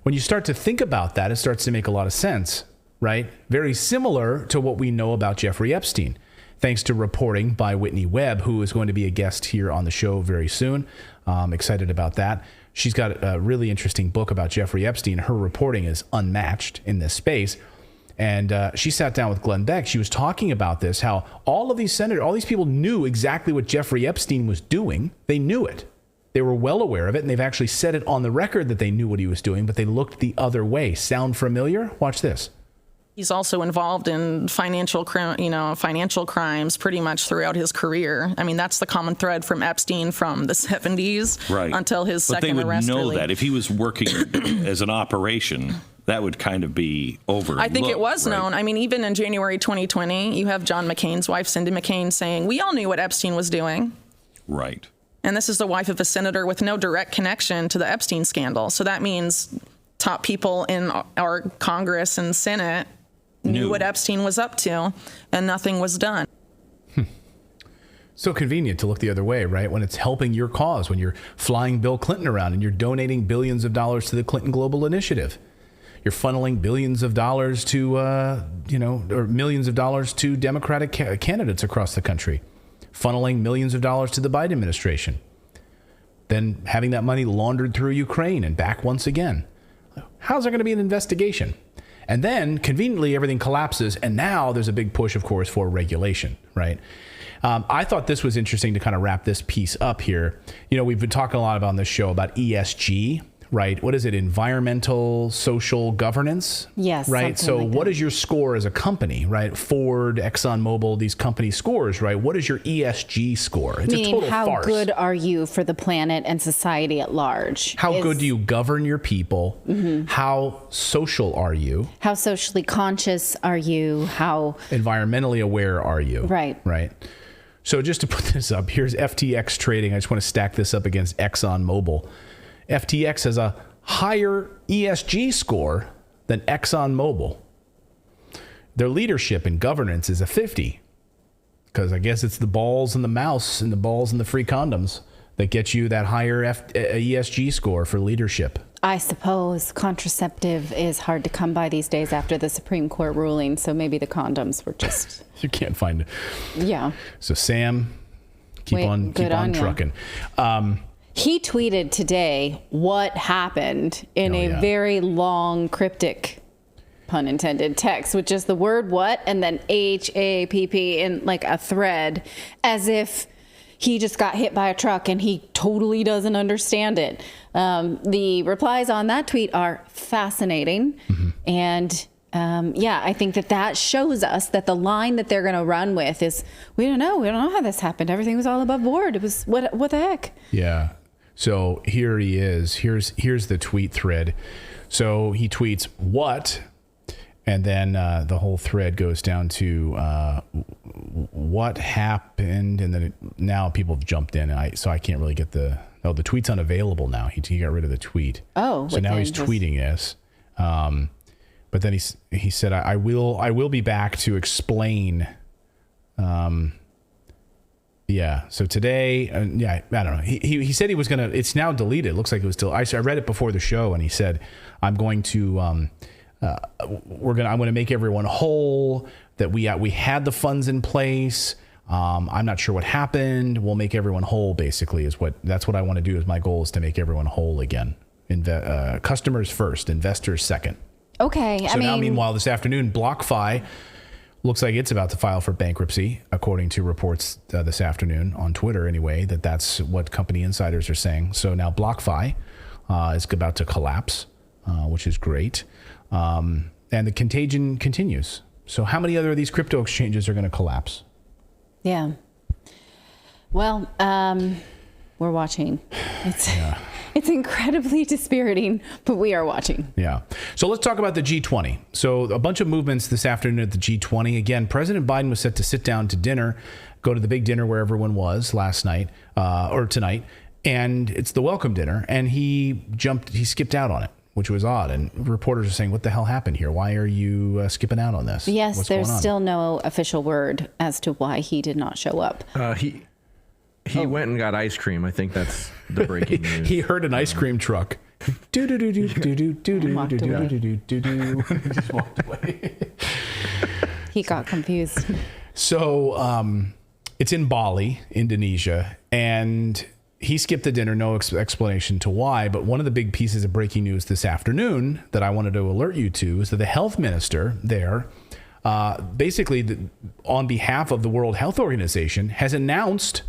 When you start to think about that, it starts to make a lot of sense, right? Very similar to what we know about Jeffrey Epstein, thanks to reporting by Whitney Webb, who is going to be a guest here on the show very soon. Excited about that. She's got a really interesting book about Jeffrey Epstein. Her reporting is unmatched in this space. And she sat down with Glenn Beck. She was talking about this, how all of these senators, all these people knew exactly what Jeffrey Epstein was doing. They knew it. They were well aware of it, and they've actually said it on the record that they knew what he was doing, but they looked the other way. Sound familiar? Watch this. He's also involved in financial crimes pretty much throughout his career. I mean, that's the common thread from Epstein from the 70s until his second arrest. But they would know that if he was working as an operation, that would kind of be overlooked. I think it was known. I mean, even in January 2020, you have John McCain's wife, Cindy McCain, saying, we all knew what Epstein was doing. Right. And this is the wife of a senator with no direct connection to the Epstein scandal. So that means top people in our Congress and Senate knew what Epstein was up to, and nothing was done. So convenient to look the other way, right? When it's helping your cause, when you're flying Bill Clinton around and you're donating billions of dollars to the Clinton Global Initiative. You're funneling billions of dollars to, or millions of dollars to Democratic candidates across the country. Funneling millions of dollars to the Biden administration. Then having that money laundered through Ukraine and back once again. How's there going to be an investigation? And then, conveniently, everything collapses, and now there's a big push, of course, for regulation, right? I thought this was interesting to kind of wrap this piece up here. We've been talking a lot about on this show about ESG, right? What is it? Environmental, social governance? Yes. Right? So what is your score as a company, right? Ford, ExxonMobil, these company scores, right? What is your ESG score? It's a total how farce. good are you for the planet and society at large? How good do you govern your people? Mm-hmm. How social are you? How socially conscious are you? How environmentally aware are you? Right. Right. So just to put this up, here's FTX trading. I just want to stack this up against ExxonMobil. FTX has a higher ESG score than ExxonMobil. Their leadership and governance is a 50, because I guess it's the balls and the mouse and the balls and the free condoms that get you that higher ESG score for leadership. I suppose contraceptive is hard to come by these days after the Supreme Court ruling, so maybe the condoms were just... You can't find it. Yeah. So Sam, keep on trucking. He tweeted today what happened in a very long, cryptic, pun intended, text, which is the word what and then HAPP in like a thread, as if he just got hit by a truck and he totally doesn't understand it. The replies on that tweet are fascinating. Mm-hmm. And I think that shows us that the line that they're going to run with is, we don't know how this happened. Everything was all above board. It was, what the heck? Yeah. So here he is. Here's the tweet thread. So he tweets what, and then the whole thread goes down to what happened, and then now people have jumped in. So I can't really get the tweet's unavailable now. He got rid of the tweet. Oh, so now he's tweeting this. But then he said, I will be back to explain Yeah. So today, I don't know. He said he was going to, it's now deleted. It looks like it was still, I read it before the show and he said, I'm going to, I'm going to make everyone whole, that we had the funds in place. I'm not sure what happened. We'll make everyone whole, basically, that's what I want to do. Is my goal is to make everyone whole again. Customers first, investors second. Okay. So now, meanwhile, this afternoon, BlockFi looks like it's about to file for bankruptcy, according to reports this afternoon on Twitter, anyway, that's what company insiders are saying. So now BlockFi is about to collapse, which is great. And the contagion continues. So how many other of these crypto exchanges are going to collapse? Yeah. Well, we're watching. It's incredibly dispiriting, but we are watching. Yeah. So let's talk about the G20. So a bunch of movements this afternoon at the G20. Again, President Biden was set to sit down to dinner, go to the big dinner where everyone was last night or tonight. And it's the welcome dinner. And he skipped out on it, which was odd. And reporters are saying, what the hell happened here? Why are you skipping out on this? Yes, What's there's going on? still no official word as to why he did not show up. He went and got ice cream. I think that's the breaking news. He heard an ice cream truck. Do do do do do do do do do do do do. Just walked away. He got confused. So it's in Bali, Indonesia, and he skipped the dinner. No explanation to why. But one of the big pieces of breaking news this afternoon that I wanted to alert you to is that the health minister there, basically on behalf of the World Health Organization, has announced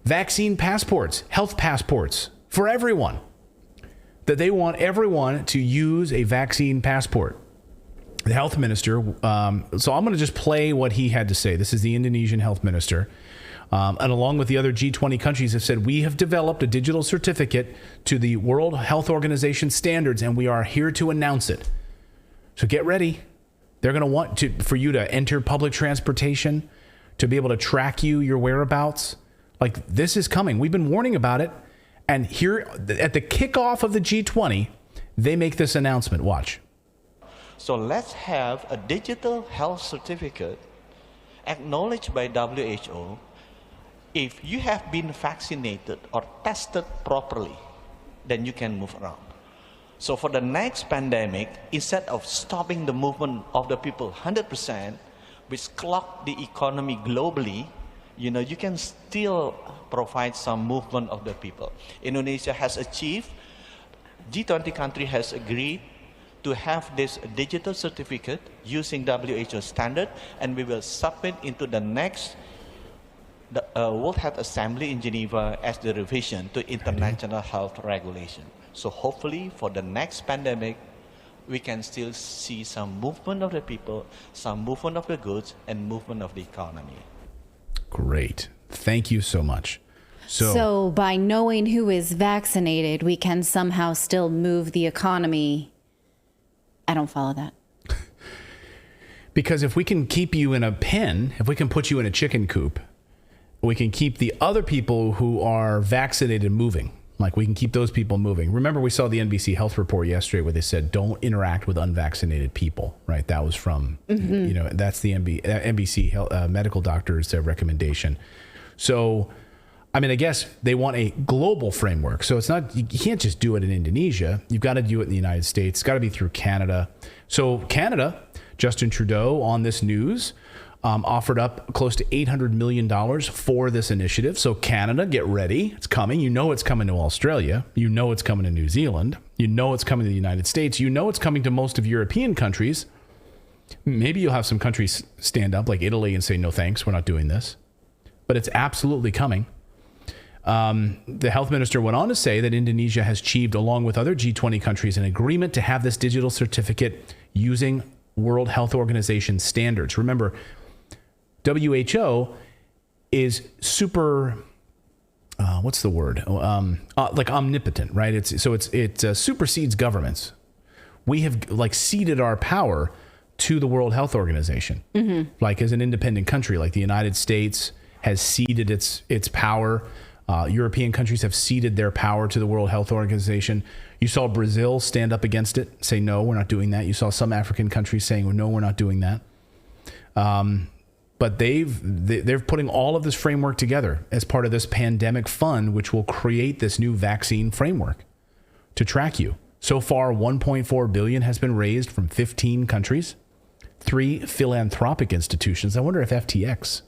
vaccine passports, health passports for everyone. That they want everyone to use a vaccine passport. The health minister, so I'm going to just play what he had to say. This is the Indonesian health minister. And along with the other G20 countries have said, we have developed a digital certificate to the World Health Organization standards, and we are here to announce it. So get ready. They're going to want for you to enter public transportation, to be able to track your whereabouts. Like, this is coming. We've been warning about it. And here at the kickoff of the G20, they make this announcement. Watch. So let's have a digital health certificate acknowledged by WHO. If you have been vaccinated or tested properly, then you can move around. So for the next pandemic, instead of stopping the movement of the people 100%, which clogged the economy globally, you can still provide some movement of the people. Indonesia has achieved, G20 country has agreed to have this digital certificate using WHO standard, and we will submit into the next World Health Assembly in Geneva as the revision to international health regulation. So hopefully for the next pandemic, we can still see some movement of the people, some movement of the goods, and movement of the economy. Great. Thank you so much. So by knowing who is vaccinated, we can somehow still move the economy. I don't follow that. Because if we can keep you in a pen, if we can put you in a chicken coop, we can keep the other people who are vaccinated moving. Like, we can keep those people moving. Remember, we saw the NBC Health report yesterday where they said, don't interact with unvaccinated people, right? That was from, that's the NBC Health, medical doctor's recommendation. So, I mean, I guess they want a global framework. So it's not, you can't just do it in Indonesia. You've got to do it in the United States. It's got to be through Canada. So Canada, Justin Trudeau on this news, offered up close to $800 million for this initiative. So Canada, get ready. It's coming. You know it's coming to Australia. You know it's coming to New Zealand. You know it's coming to the United States. You know it's coming to most of European countries. Maybe you'll have some countries stand up like Italy and say, no thanks, we're not doing this. But it's absolutely coming. The health minister went on to say that Indonesia has achieved, along with other G20 countries, an agreement to have this digital certificate using World Health Organization standards. Remember, WHO is super, what's the word? Like omnipotent, right? It supersedes governments. We have ceded our power to the World Health Organization. Mm-hmm. Like, as an independent country, like the United States has ceded its power. European countries have ceded their power to the World Health Organization. You saw Brazil stand up against it, say, no, we're not doing that. You saw some African countries saying, no, we're not doing that. But they're putting all of this framework together as part of this pandemic fund, which will create this new vaccine framework to track you. So far, $1.4 billion has been raised from 15 countries, 3 philanthropic institutions. I wonder if FTX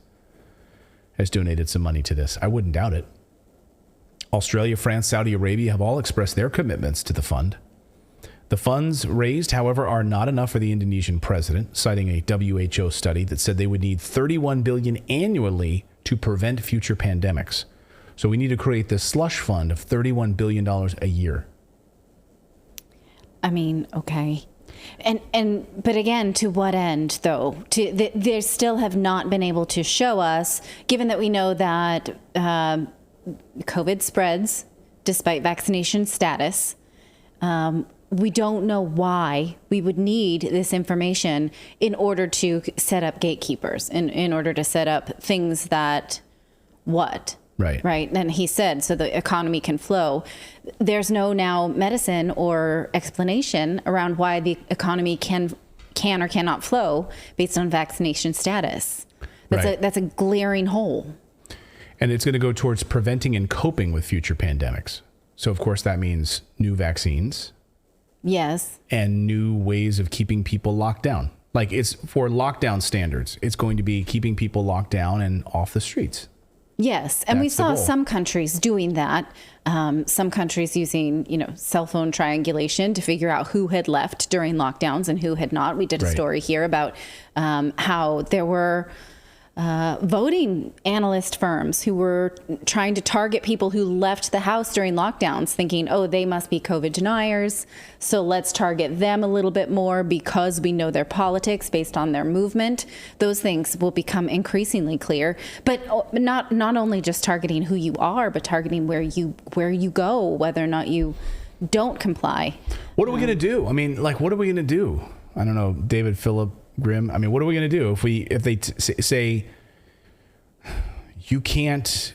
has donated some money to this. I wouldn't doubt it. Australia, France, Saudi Arabia have all expressed their commitments to the fund. The funds raised, however, are not enough for the Indonesian president, citing a WHO study that said they would need $31 billion annually to prevent future pandemics. So we need to create this slush fund of $31 billion a year. I mean, okay. But again, to what end, though? They still have not been able to show us, given that we know that COVID spreads despite vaccination status. We don't know why we would need this information in order to set up gatekeepers, in order to set up things that what? Right. And he said, so the economy can flow. There's no now medicine or explanation around why the economy can or cannot flow based on vaccination status. That's a glaring hole. And it's going to go towards preventing and coping with future pandemics. So, of course, that means new vaccines. Yes. And new ways of keeping people locked down. Like, it's for lockdown standards. It's going to be keeping people locked down and off the streets. Yes. And we saw some countries doing that. Some countries using, cell phone triangulation to figure out who had left during lockdowns and who had not. We did a story here about how there were voting analyst firms who were trying to target people who left the house during lockdowns, thinking, oh, they must be COVID deniers, so let's target them a little bit more because we know their politics based on their movement. Those things will become increasingly clear, but not only just targeting who you are, but targeting where you go, whether or not you don't comply. What are we going to do? I mean, what are we going to do? I don't know, David Philip Grimm. I mean, what are we going to do if they say you can't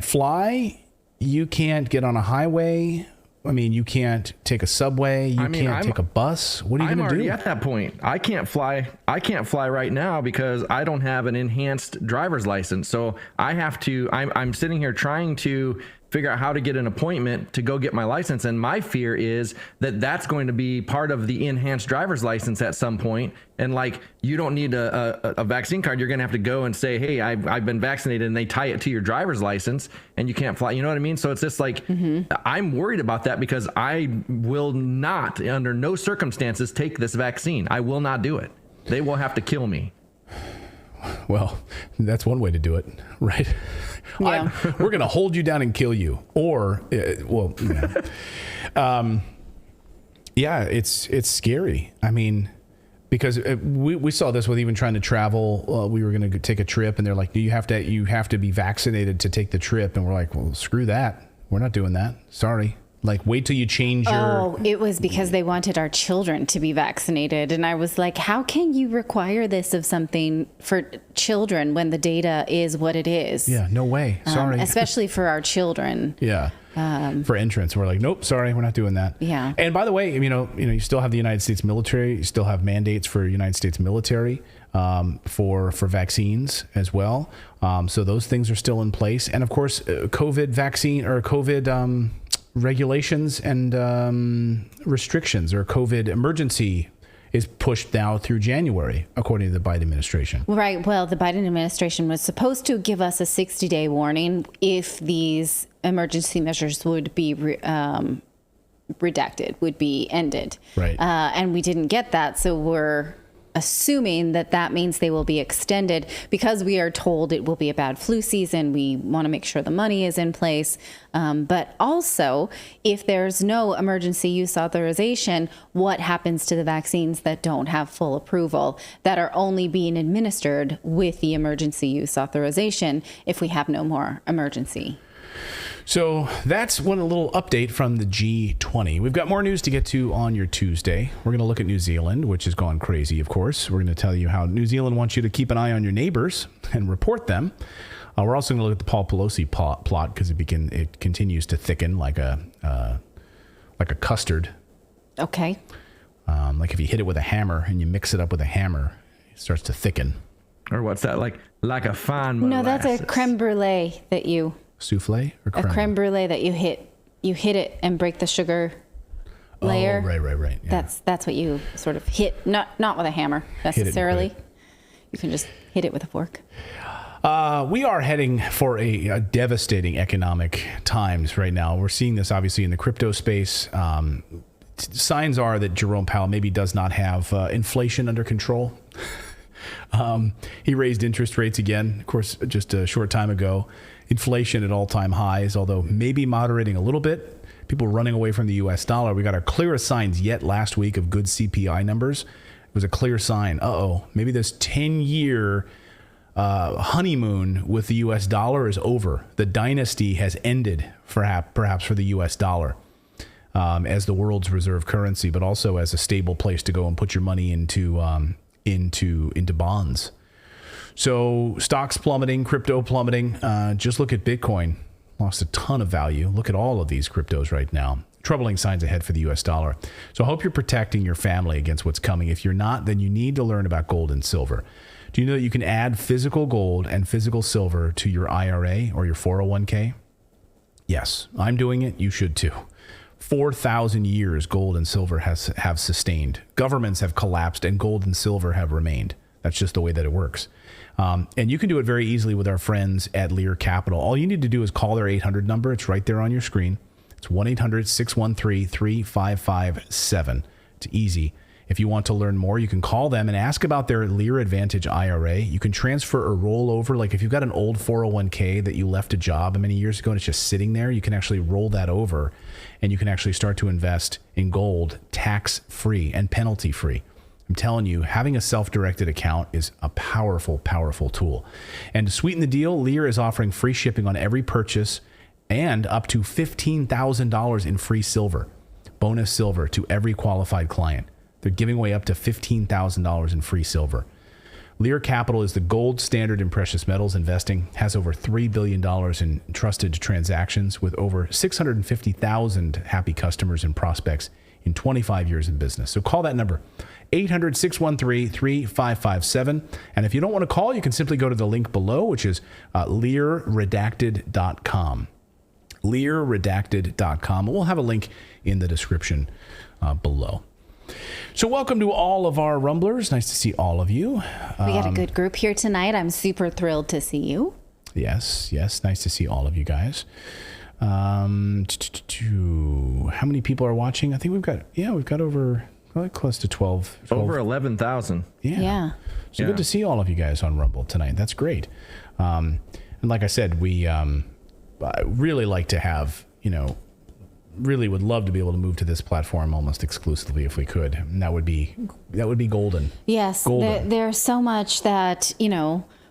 fly, you can't get on a highway? I mean, you can't take a subway, you can't take a bus. What are you going to do? I'm already at that point. I can't fly right now because I don't have an enhanced driver's license. So I have to. I'm sitting here trying to figure out how to get an appointment to go get my license. And my fear is that that's going to be part of the enhanced driver's license at some point. And you don't need a vaccine card. You're going to have to go and say, hey, I've been vaccinated, and they tie it to your driver's license and you can't fly. You know what I mean? So it's just I'm worried about that because I will not, under no circumstances, take this vaccine. I will not do it. They will have to kill me. Well, that's one way to do it, right? Yeah. We're going to hold you down and kill you. Or, it's scary. I mean, because we saw this with even trying to travel. We were going to take a trip, and they're like, you have to be vaccinated to take the trip. And we're like, well, screw that. We're not doing that. Sorry. Wait till you change your... Oh, it was because they wanted our children to be vaccinated. And I was like, how can you require this of something for children when the data is what it is? Yeah, no way. Sorry. Especially for our children. Yeah. For entrance, we're like, nope, sorry, we're not doing that. Yeah. And by the way, you still have the United States military. You still have mandates for United States military for vaccines as well. So those things are still in place. And of course, COVID vaccine or COVID... regulations and restrictions or COVID emergency is pushed now through January, according to the Biden administration. Right. Well, the Biden administration was supposed to give us a 60-day warning if these emergency measures would be redacted, would be ended. Right. And we didn't get that. So we're assuming that means they will be extended because we are told it will be a bad flu season. We want to make sure the money is in place. But also, if there's no emergency use authorization, what happens to the vaccines that don't have full approval, that are only being administered with the emergency use authorization if we have no more emergency? So that's one little update from the G20. We've got more news to get to on your Tuesday. We're going to look at New Zealand, which has gone crazy, of course. We're going to tell you how New Zealand wants you to keep an eye on your neighbors and report them. We're also going to look at the Paul Pelosi plot because it continues to thicken like a custard. Okay. Like if you hit it with a hammer and you mix it up with a hammer, it starts to thicken. Or what's that, like a fine molasses? No, that's a creme brulee that you... Souffle or creme? A creme brulee that you hit it and break the sugar layer. Oh, right. Yeah. That's what you sort of hit, not with a hammer necessarily. You can just hit it with a fork. We are heading for a devastating economic times right now. We're seeing this obviously in the crypto space. Signs are that Jerome Powell maybe does not have inflation under control. He raised interest rates again, of course, just a short time ago. Inflation at all-time highs, although maybe moderating a little bit. People running away from the U.S. dollar. We got our clearest signs yet last week of good CPI numbers. It was a clear sign. Maybe this 10-year honeymoon with the U.S. dollar is over. The dynasty has ended, perhaps for the U.S. dollar as the world's reserve currency, but also as a stable place to go and put your money into bonds. So stocks plummeting, crypto plummeting. Just look at Bitcoin. Lost a ton of value. Look at all of these cryptos right now. Troubling signs ahead for the U.S. dollar. So I hope you're protecting your family against what's coming. If you're not, then you need to learn about gold and silver. Do you know that you can add physical gold and physical silver to your IRA or your 401k? Yes, I'm doing it. You should too. 4,000 years gold and silver have sustained. Governments have collapsed and gold and silver have remained. That's just the way that it works. And you can do it very easily with our friends at Lear Capital. All you need to do is call their 800 number. It's right there on your screen. It's 1-800-613-3557. It's easy. If you want to learn more, you can call them and ask about their Lear Advantage IRA. You can transfer or roll over. Like if you've got an old 401k that you left a job many years ago and it's just sitting there, you can actually roll that over and you can actually start to invest in gold tax-free and penalty-free. I'm telling you, having a self-directed account is a powerful, powerful tool. And to sweeten the deal, Lear is offering free shipping on every purchase and up to $15,000 in free silver, bonus silver to every qualified client. They're giving away up to $15,000 in free silver. Lear Capital is the gold standard in precious metals investing, has over $3 billion in trusted transactions with over 650,000 happy customers and prospects in 25 years in business. So call that number, 800-613-3557. And if you don't want to call, you can simply go to the link below, which is LearRedacted.com. LearRedacted.com. We'll have a link in the description below. So welcome to all of our Rumblers. Nice to see all of you. We got a good group here tonight. I'm super thrilled to see you. Yes. Nice to see all of you guys. How many people are watching? I think we've got over close to 12. Over 11,000. Yeah. So good to see all of you guys on Rumble tonight. That's great. And like I said, we really like to have, really would love to be able to move to this platform almost exclusively if we could. And that would be golden. Yes. Golden. There's so much that,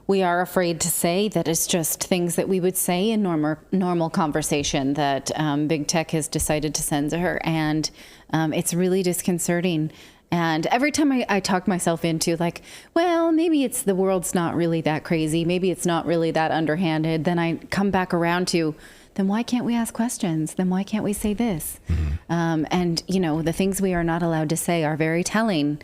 we are afraid to say that it's just things that we would say in normal conversation that big tech has decided to censor. And it's really disconcerting. And every time I talk myself into like, well, maybe it's the world's not really that crazy. Maybe it's not really that underhanded. Then I come back around to, then why can't we ask questions? Then why can't we say this? Mm-hmm. And, the things we are not allowed to say are very telling.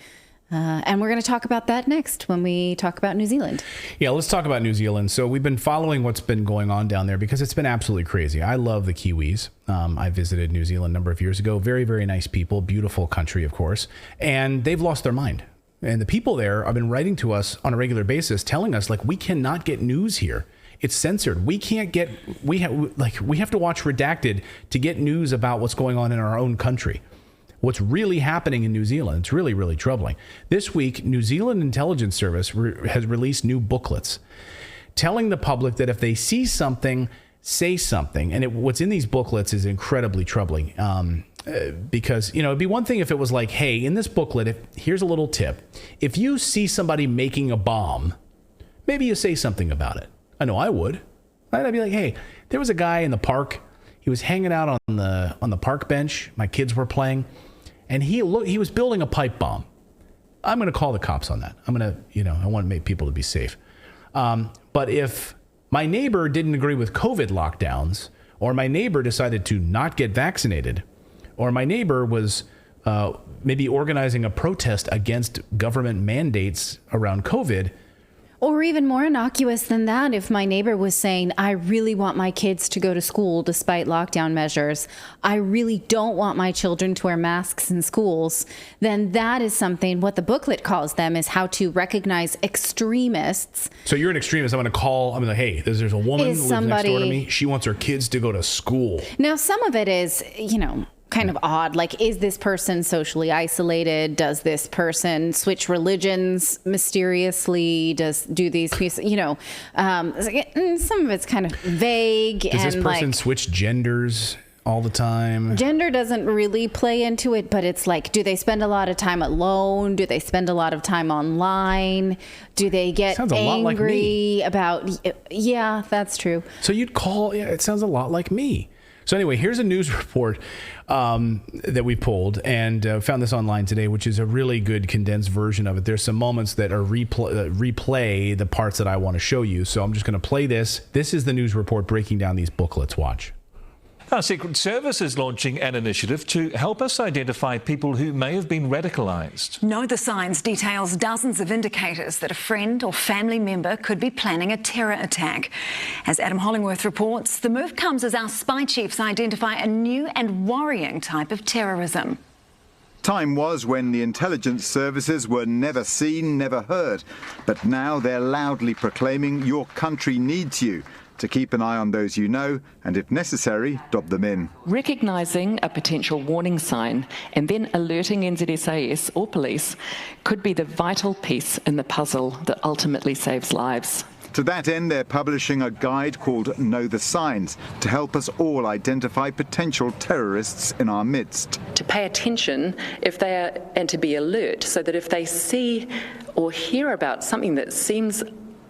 And we're going to talk about that next when we talk about New Zealand. Yeah, let's talk about New Zealand. So we've been following what's been going on down there because it's been absolutely crazy. I love the Kiwis. I visited New Zealand a number of years ago. Very, very nice people. Beautiful country, of course. And they've lost their mind. And the people there have been writing to us on a regular basis telling us, we cannot get news here. It's censored. We have to watch Redacted to get news about what's going on in our own country. What's really happening in New Zealand. It's really, really troubling. This week, New Zealand Intelligence Service has released new booklets telling the public that if they see something, say something. And what's in these booklets is incredibly troubling because, it'd be one thing if it was like, hey, in this booklet, here's a little tip. If you see somebody making a bomb, maybe you say something about it. I know I would. I'd be like, hey, there was a guy in the park. He was hanging out on the park bench. My kids were playing. And he was building a pipe bomb. I'm going to call the cops on that. I want to make people to be safe. But if my neighbor didn't agree with COVID lockdowns, or my neighbor decided to not get vaccinated, or my neighbor was maybe organizing a protest against government mandates around COVID, Or even more innocuous than that, if my neighbor was saying, I really want my kids to go to school despite lockdown measures, I really don't want my children to wear masks in schools, then that is something, what the booklet calls them, is how to recognize extremists. So you're an extremist. I'm going to call, I'm like, hey, there's a woman who lives next door to me. She wants her kids to go to school. Now, some of it is, kind of odd. Like, is this person socially isolated? Does this person switch religions mysteriously? Do these pieces, some of it's kind of vague. Does this person switch genders all the time? Gender doesn't really play into it, but it's like, do they spend a lot of time alone? Do they spend a lot of time online? Do they get angry about? Yeah, that's true. So you'd call, it sounds a lot like me. So anyway, here's a news report that we pulled and found this online today, which is a really good condensed version of it. There's some moments that are replay the parts that I want to show you. So I'm just going to play this. This is the news report breaking down these booklets. Watch. Our Secret Service is launching an initiative to help us identify people who may have been radicalised. Know the Signs details dozens of indicators that a friend or family member could be planning a terror attack. As Adam Hollingworth reports, the move comes as our spy chiefs identify a new and worrying type of terrorism. Time was when the intelligence services were never seen, never heard. But now they're loudly proclaiming your country needs you. To keep an eye on those you know, and if necessary, dob them in. Recognising a potential warning sign and then alerting NZSAS or police could be the vital piece in the puzzle that ultimately saves lives. To that end, they're publishing a guide called Know the Signs to help us all identify potential terrorists in our midst. To pay attention and to be alert so that if they see or hear about something that seems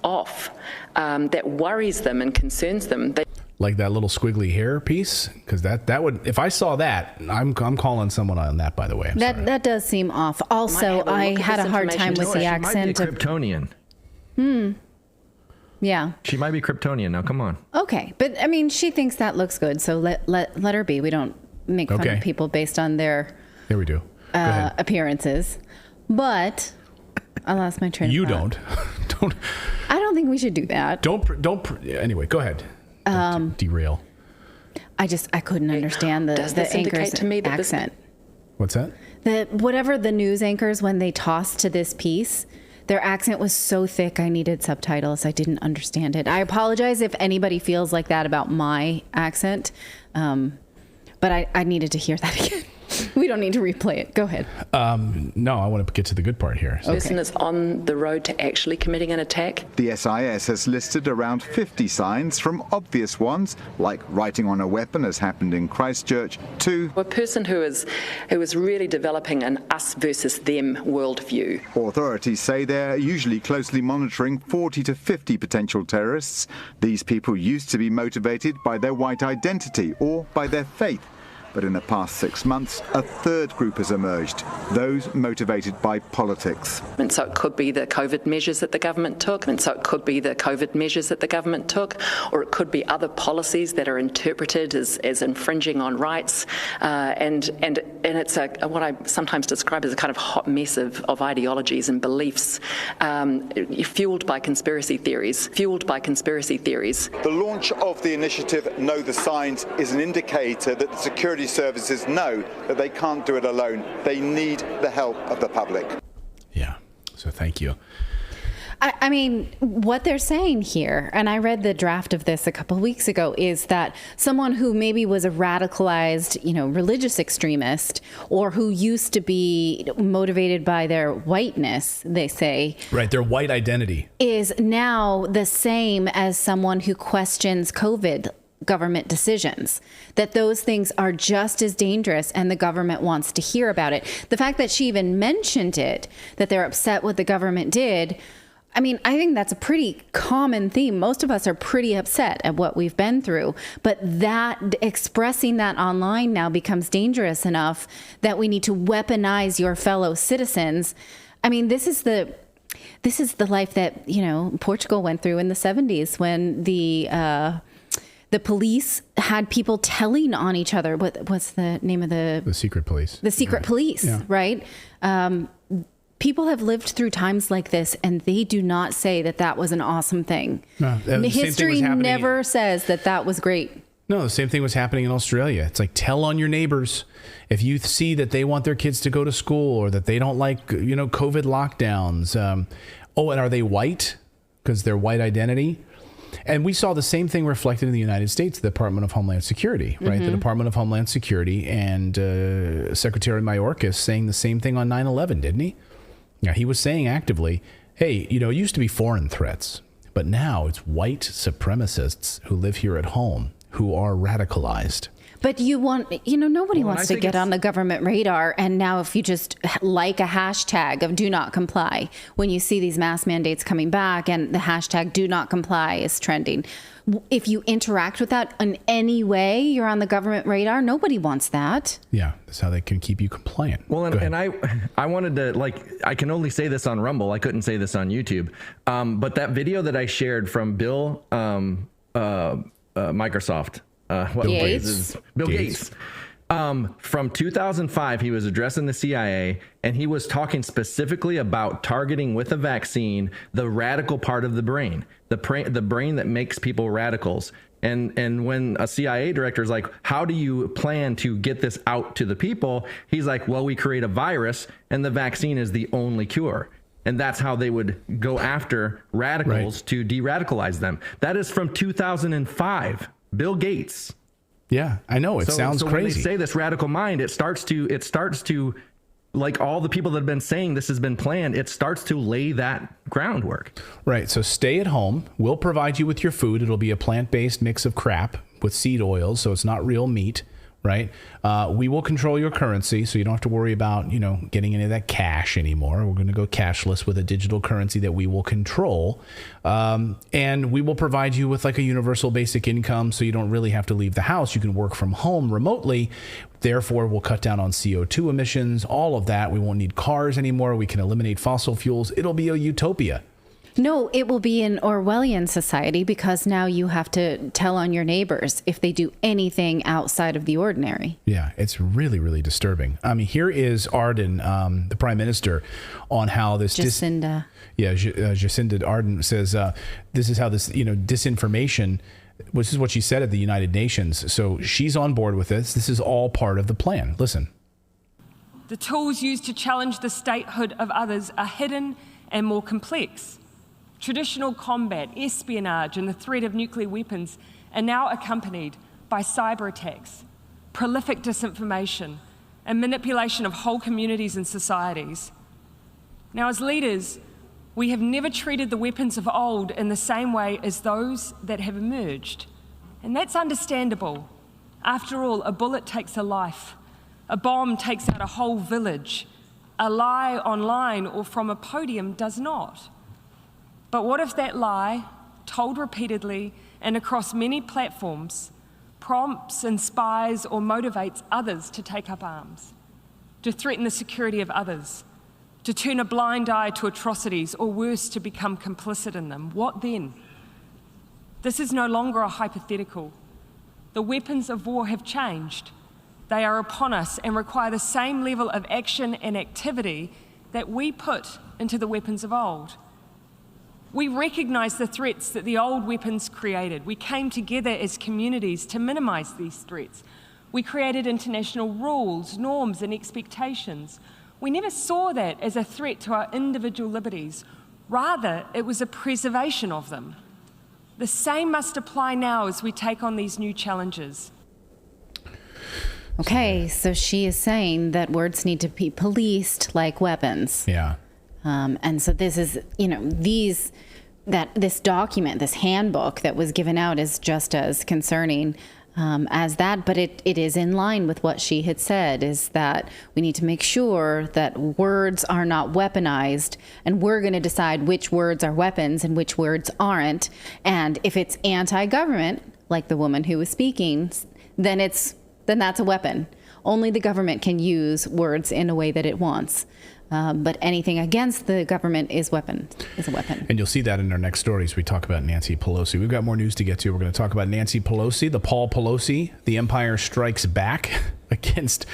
off, that worries them and concerns them. Like that little squiggly hair piece, because that would, if I saw that, I'm calling someone on that. By the way, that does seem off. Also, I had a hard time with the accent. She might be Kryptonian. Yeah. She might be Kryptonian. Now, come on. Okay, but I mean, she thinks that looks good, so let her be. We don't make fun of people based on their appearances. But I lost my train of thought. You don't. I don't think we should do that. Anyway, go ahead. Don't derail. I couldn't understand the anchor's accent. What's that? Whatever the news anchors, when they tossed to this piece, their accent was so thick I needed subtitles. I didn't understand it. I apologize if anybody feels like that about my accent, but I needed to hear that again. We don't need to replay it. Go ahead. No, I want to get to the good part here. The person is on the road to actually committing an attack. The SIS has listed around 50 signs, from obvious ones, like writing on a weapon, as happened in Christchurch, to a person who is really developing an us versus them worldview. Authorities say they're usually closely monitoring 40 to 50 potential terrorists. These people used to be motivated by their white identity or by their faith. But in the past 6 months, a third group has emerged, those motivated by politics. And so it could be the COVID measures that the government took, or it could be other policies that are interpreted as infringing on rights. And it's what I sometimes describe as a kind of hot mess of ideologies and beliefs, fueled by conspiracy theories. The launch of the initiative Know the Signs is an indicator that the security services know that they can't do it alone. They need the help of the public. Yeah, so thank you. I mean, what they're saying here, and I read the draft of this a couple of weeks ago, is that someone who maybe was a radicalized, religious extremist, or who used to be motivated by their whiteness, they say. Right, their white identity. Is now the same as someone who questions COVID government decisions, that those things are just as dangerous and the government wants to hear about it. The fact that she even mentioned it, that they're upset what the government did, I mean, I think that's a pretty common theme. Most of us are pretty upset at what we've been through, but that expressing that online now becomes dangerous enough that we need to weaponize your fellow citizens. I mean, this is the life that, Portugal went through in the 70s when the police had people telling on each other. What's the name of the secret police? The secret police, yeah. Right? people have lived through times like this, and they do not say that that was an awesome thing. No, the same thing was History happening- never says that that was great. No, the same thing was happening in Australia. It's like, tell on your neighbors. If you see that they want their kids to go to school or that they don't like, COVID lockdowns. And are they white? Because their white identity. And we saw the same thing reflected in the United States, the Department of Homeland Security, right? The Department of Homeland Security and Secretary Mayorkas saying the same thing on 9/11, didn't he? Yeah, he was saying actively, hey, it used to be foreign threats, but now it's white supremacists who live here at home who are radicalized. But nobody wants to get on the government radar. And now if you just like a hashtag of do not comply, when you see these mask mandates coming back and the hashtag do not comply is trending, if you interact with that in any way, you're on the government radar. Nobody wants that. Yeah, that's how they can keep you compliant. Well, and I wanted to, I can only say this on Rumble. I couldn't say this on YouTube. But that video that I shared from Bill, Microsoft, Bill Gates. From 2005, he was addressing the CIA, and he was talking specifically about targeting with a vaccine the radical part of the brain, the brain that makes people radicals. And when a CIA director is like, how do you plan to get this out to the people? He's like, well, we create a virus, and the vaccine is the only cure. And that's how they would go after radicals to de-radicalize them. That is from 2005. Bill Gates. Yeah, I know. It sounds crazy. When they say this radical mind, it starts to, like all the people that have been saying this has been planned, it starts to lay that groundwork. Right. So stay at home. We'll provide you with your food. It'll be a plant-based mix of crap with seed oils, so it's not real meat. Right. We will control your currency, so you don't have to worry about, getting any of that cash anymore. We're going to go cashless with a digital currency that we will control. And we will provide you with like a universal basic income, so you don't really have to leave the house. You can work from home remotely. Therefore, we'll cut down on CO2 emissions, all of that. We won't need cars anymore. We can eliminate fossil fuels. It'll be a utopia. No, it will be an Orwellian society because now you have to tell on your neighbors if they do anything outside of the ordinary. Yeah, it's really, really disturbing. I mean, here is Ardern, the prime minister, on how this... Jacinda. Jacinda Ardern says this is how this, disinformation... This is what she said at the United Nations. So she's on board with this. This is all part of the plan. Listen. The tools used to challenge the statehood of others are hidden and more complex. Traditional combat, espionage, and the threat of nuclear weapons are now accompanied by cyber attacks, prolific disinformation, and manipulation of whole communities and societies. Now, as leaders, we have never treated the weapons of old in the same way as those that have emerged. And that's understandable. After all, a bullet takes a life. A bomb takes out a whole village. A lie online or from a podium does not. But what if that lie, told repeatedly and across many platforms, prompts, inspires, or motivates others to take up arms, to threaten the security of others, to turn a blind eye to atrocities, or worse, to become complicit in them? What then? This is no longer a hypothetical. The weapons of war have changed. They are upon us and require the same level of action and activity that we put into the weapons of old. We recognize the threats that the old weapons created. We came together as communities to minimize these threats. We created international rules, norms, and expectations. We never saw that as a threat to our individual liberties. Rather, it was a preservation of them. The same must apply now as we take on these new challenges. Okay, so she is saying that words need to be policed like weapons. Yeah. And so this is, this document, this handbook that was given out is just as concerning as that, but it is in line with what she had said, is that we need to make sure that words are not weaponized, and we're going to decide which words are weapons and which words aren't. And if it's anti-government, like the woman who was speaking, then that's a weapon. Only the government can use words in a way that it wants. But anything against the government is a weapon. And you'll see that in our next stories. We talk about Nancy Pelosi. We've got more news to get to. We're going to talk about Nancy Pelosi, the Paul Pelosi, the Empire Strikes Back against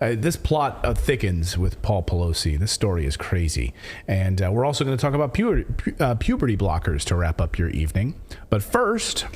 This plot thickens with Paul Pelosi. This story is crazy. And we're also going to talk about puberty blockers to wrap up your evening. But first,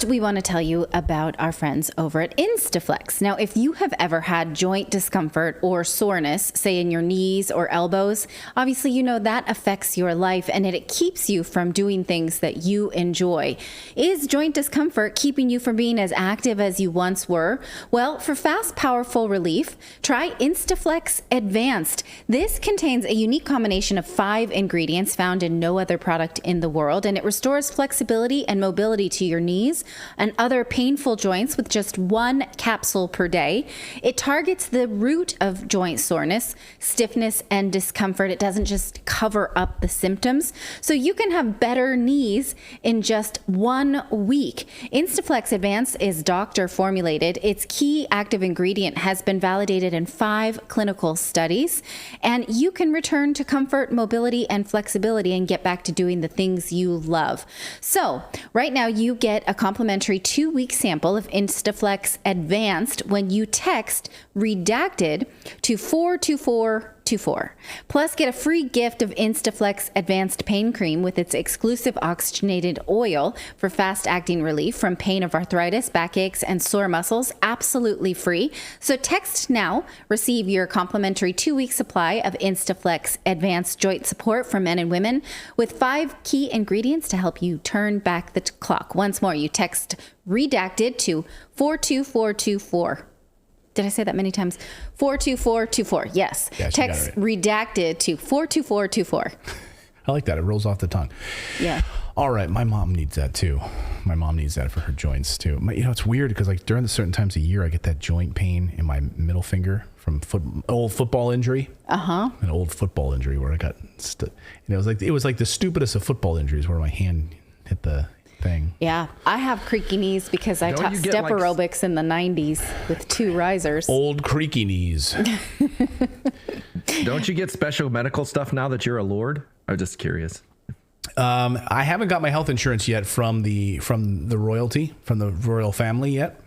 we want to tell you about our friends over at Instaflex. Now, if you have ever had joint discomfort or soreness, say in your knees or elbows, obviously you know that affects your life and it keeps you from doing things that you enjoy. Is joint discomfort keeping you from being as active as you once were? Well, for fast, powerful relief, try Instaflex Advanced. This contains a unique combination of 5 ingredients found in no other product in the world, and it restores flexibility and mobility to your knees and other painful joints with just 1 capsule per day. It targets the root of joint soreness, stiffness, and discomfort. It doesn't just cover up the symptoms. So you can have better knees in just 1 week. Instaflex Advanced is doctor formulated. Its key active ingredient has been validated in 5 clinical studies, and you can return to comfort, mobility, and flexibility and get back to doing the things you love. So right now you get a complimentary 2-week sample of Instaflex Advanced when you text Redacted to 42424. Plus, get a free gift of Instaflex Advanced Pain Cream with its exclusive oxygenated oil for fast-acting relief from pain of arthritis, backaches, and sore muscles, absolutely free. So text now, receive your complimentary 2-week supply of Instaflex Advanced Joint Support for men and women with 5 key ingredients to help you turn back the clock. Once more, you text Redacted to 42424. Did I say that many times? 42424. Yes. Text Redacted to 42424. I like that. It rolls off the tongue. Yeah. All right. My mom needs that too. My mom needs that for her joints too. It's weird because like during the certain times of year, I get that joint pain in my middle finger from old football injury. An old football injury where I got, it was like the stupidest of football injuries where my hand hit the thing. Yeah, I have creaky knees because I taught step aerobics in the 90s with 2 risers. Old creaky knees. Don't you get special medical stuff now that you're a lord? I'm just curious. I haven't got my health insurance yet from the royalty, from the royal family yet.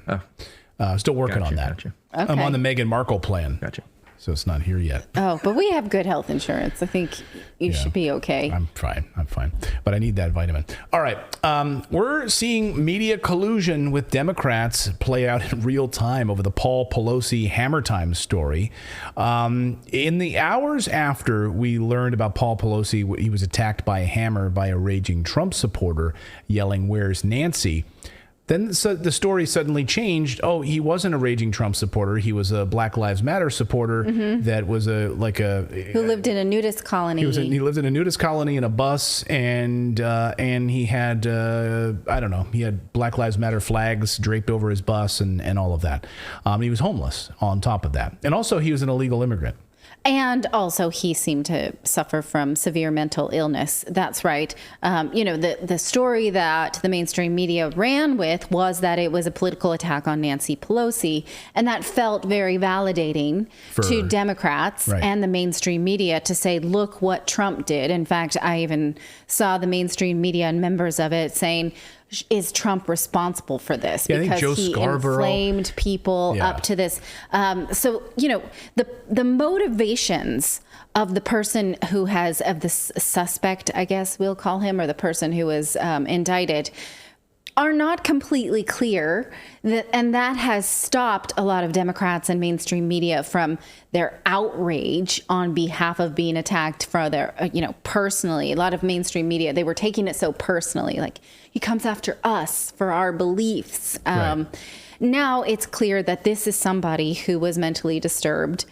Still working on that. Okay. I'm on the Meghan Markle plan. Gotcha. So it's not here yet. Oh, but we have good health insurance. I think you should be okay. I'm fine. But I need that vitamin. All right. We're seeing media collusion with Democrats play out in real time over the Paul Pelosi hammer time story. In the hours after we learned about Paul Pelosi, he was attacked by a hammer by a raging Trump supporter yelling, "Where's Nancy?" Then the story suddenly changed. Oh, he wasn't a raging Trump supporter. He was a Black Lives Matter supporter that was who lived in a nudist colony. He lived in a nudist colony in a bus, and he had he had Black Lives Matter flags draped over his bus and all of that. He was homeless on top of that, and also he was an illegal immigrant. And also, he seemed to suffer from severe mental illness. That's right. The story that the mainstream media ran with was that it was a political attack on Nancy Pelosi. And that felt very validating to Democrats and the mainstream media to say, look what Trump did. In fact, I even saw the mainstream media and members of it saying, is Trump responsible for this? Because he inflamed people up to this. So, the motivations of the person of the suspect, I guess we'll call him, or the person who was indicted, are not completely clear, and that has stopped a lot of Democrats and mainstream media from their outrage on behalf of being attacked for their, personally. A lot of mainstream media, they were taking it so personally, like, he comes after us for our beliefs. Now it's clear that this is somebody who was mentally disturbed,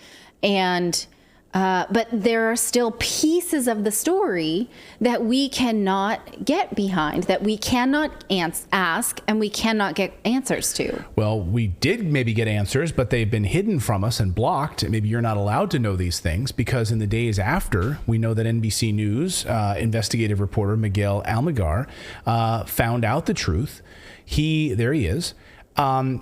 and but there are still pieces of the story that we cannot get behind, that we cannot ask, and we cannot get answers to. Well, we did maybe get answers, but they've been hidden from us and blocked. Maybe you're not allowed to know these things because in the days after, we know that NBC News investigative reporter Miguel Almaguer found out the truth. There he is.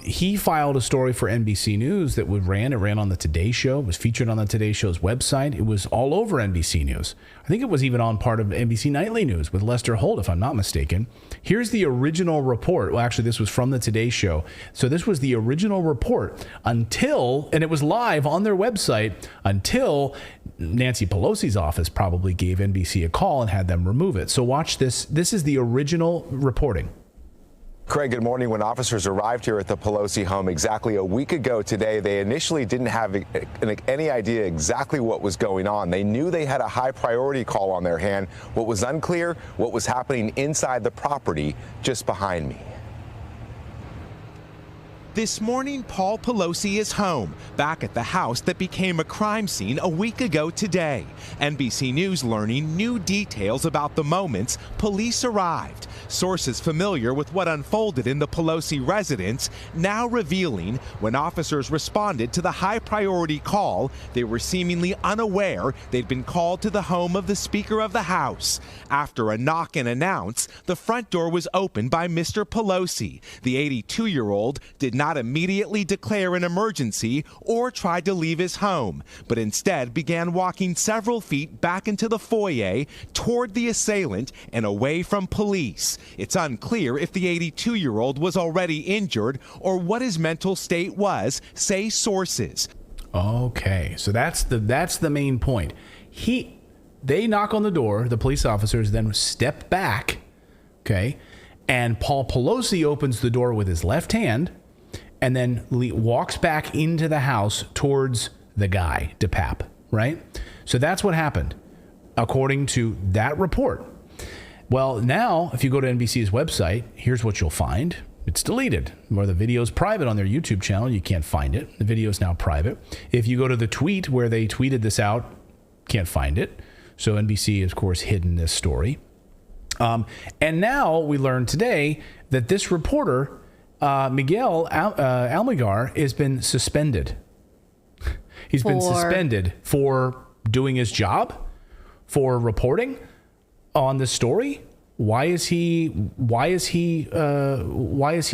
He filed a story for NBC News that it ran on the Today Show. It was featured on the Today Show's website. It was all over NBC News. I think it was even on part of NBC Nightly News with Lester Holt, if I'm not mistaken. Here's the original report. Well, actually, this was from the Today Show. So this was the original report until, and it was live on their website until Nancy Pelosi's office probably gave NBC a call and had them remove it. So watch this. This is the original reporting. Craig, good morning. When officers arrived here at the Pelosi home exactly a week ago today, they initially didn't have any idea exactly what was going on. They knew they had a high priority call on their hand. What was unclear, what was happening inside the property just behind me. This morning, Paul Pelosi is home, back at the house that became a crime scene a week ago today. NBC News learning new details about the moments police arrived. Sources familiar with what unfolded in the Pelosi residence now revealing when officers responded to the high priority call, they were seemingly unaware they'd been called to the home of the Speaker of the House. After a knock and announce, the front door was opened by Mr. Pelosi. The 82-year-old did not immediately declare an emergency or try to leave his home, but instead began walking several feet back into the foyer toward the assailant and away from police. It's unclear if the 82-year-old was already injured or what his mental state was, say sources. Okay, so that's the main point. They knock on the door, the police officers then step back, okay, and Paul Pelosi opens the door with his left hand and then walks back into the house towards the guy, DePape, right? So that's what happened, according to that report. Well, now, if you go to NBC's website, here's what you'll find. It's deleted, or the video's private on their YouTube channel. You can't find it. The video's now private. If you go to the tweet where they tweeted this out, can't find it. So NBC, of course, hidden this story. And now we learned today that this reporter, Miguel Almaguer, has been suspended. He's been suspended for doing his job, for reporting on the story. Why is he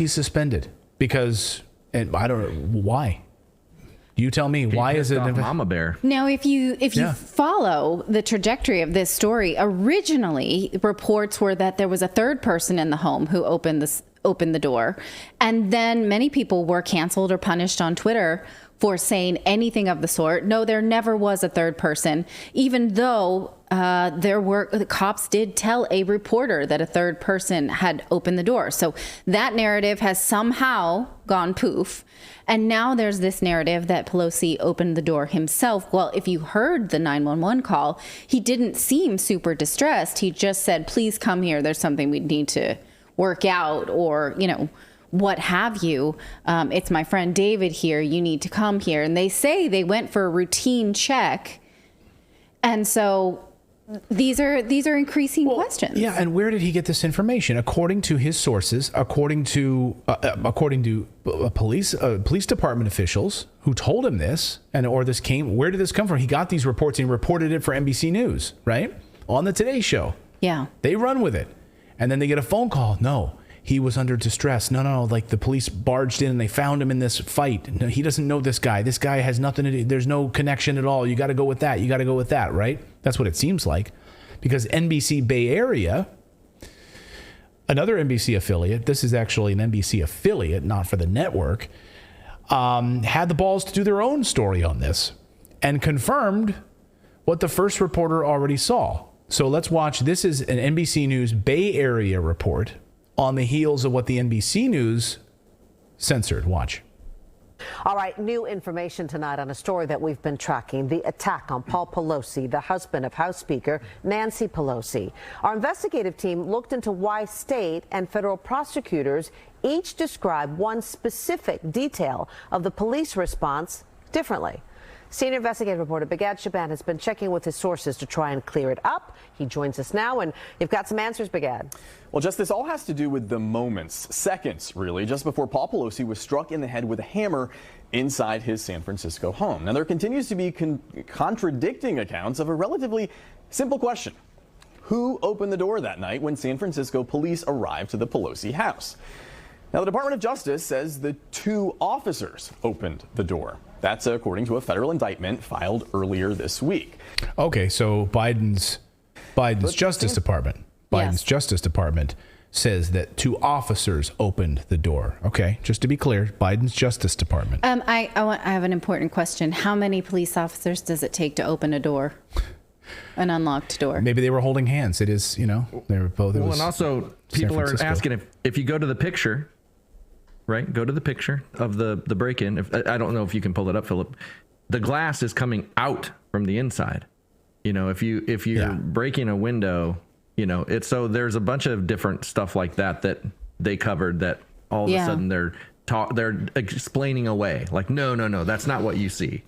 suspended? Because, and I don't know why. You tell me, why is it Mama Bear? Now, if you follow the trajectory of this story, originally reports were that there was a third person in the home who opened the door, and then many people were canceled or punished on Twitter for saying anything of the sort. No, there never was a third person, even though the cops did tell a reporter that a third person had opened the door. So that narrative has somehow gone poof. And now there's this narrative that Pelosi opened the door himself. Well, if you heard the 911 call, he didn't seem super distressed. He just said, please come here. There's something we need to work out, or, what have you. It's my friend David here. You need to come here. And they say they went for a routine check. And so these are increasing questions. Yeah, and where did he get this information? According to his sources, according to police department officials who told him this, where did this come from? He got these reports and reported it for NBC News, right? On the Today Show. Yeah. They run with it. And then they get a phone call. No, he was under distress. No, like the police barged in and they found him in this fight. No, he doesn't know this guy. This guy has nothing to do. There's no connection at all. You got to go with that. You got to go with that, right? That's what it seems like. Because NBC Bay Area, another NBC affiliate, this is actually an NBC affiliate, not for the network, had the balls to do their own story on this and confirmed what the first reporter already saw. So let's watch. This is an NBC News Bay Area report on the heels of what the NBC News censored. Watch. All right, new information tonight on a story that we've been tracking, the attack on Paul Pelosi, the husband of House Speaker Nancy Pelosi. Our investigative team looked into why state and federal prosecutors each describe one specific detail of the police response differently. Senior investigative reporter Begad Shaban has been checking with his sources to try and clear it up. He joins us now, and you've got some answers, Begad. Well, Jess, this all has to do with the moments, seconds, really, just before Paul Pelosi was struck in the head with a hammer inside his San Francisco home. Now, there continues to be contradicting accounts of a relatively simple question. Who opened the door that night when San Francisco police arrived to the Pelosi house? Now, the Department of Justice says the 2 officers opened the door. That's according to a federal indictment filed earlier this week. Okay, so Biden's Justice Department. Biden's Justice Department says that 2 officers opened the door. Okay, just to be clear, Biden's Justice Department. I have an important question. How many police officers does it take to open a door? An unlocked door. Maybe they were holding hands. It is, they were both. Well, and also people are asking if you go to the picture, right? Go to the picture of the break-in. I don't know if you can pull it up, Philip. The glass is coming out from the inside. If you're breaking a window, it's so there's a bunch of different stuff like that they covered that all of a sudden they're explaining away. Like, no, that's not what you see.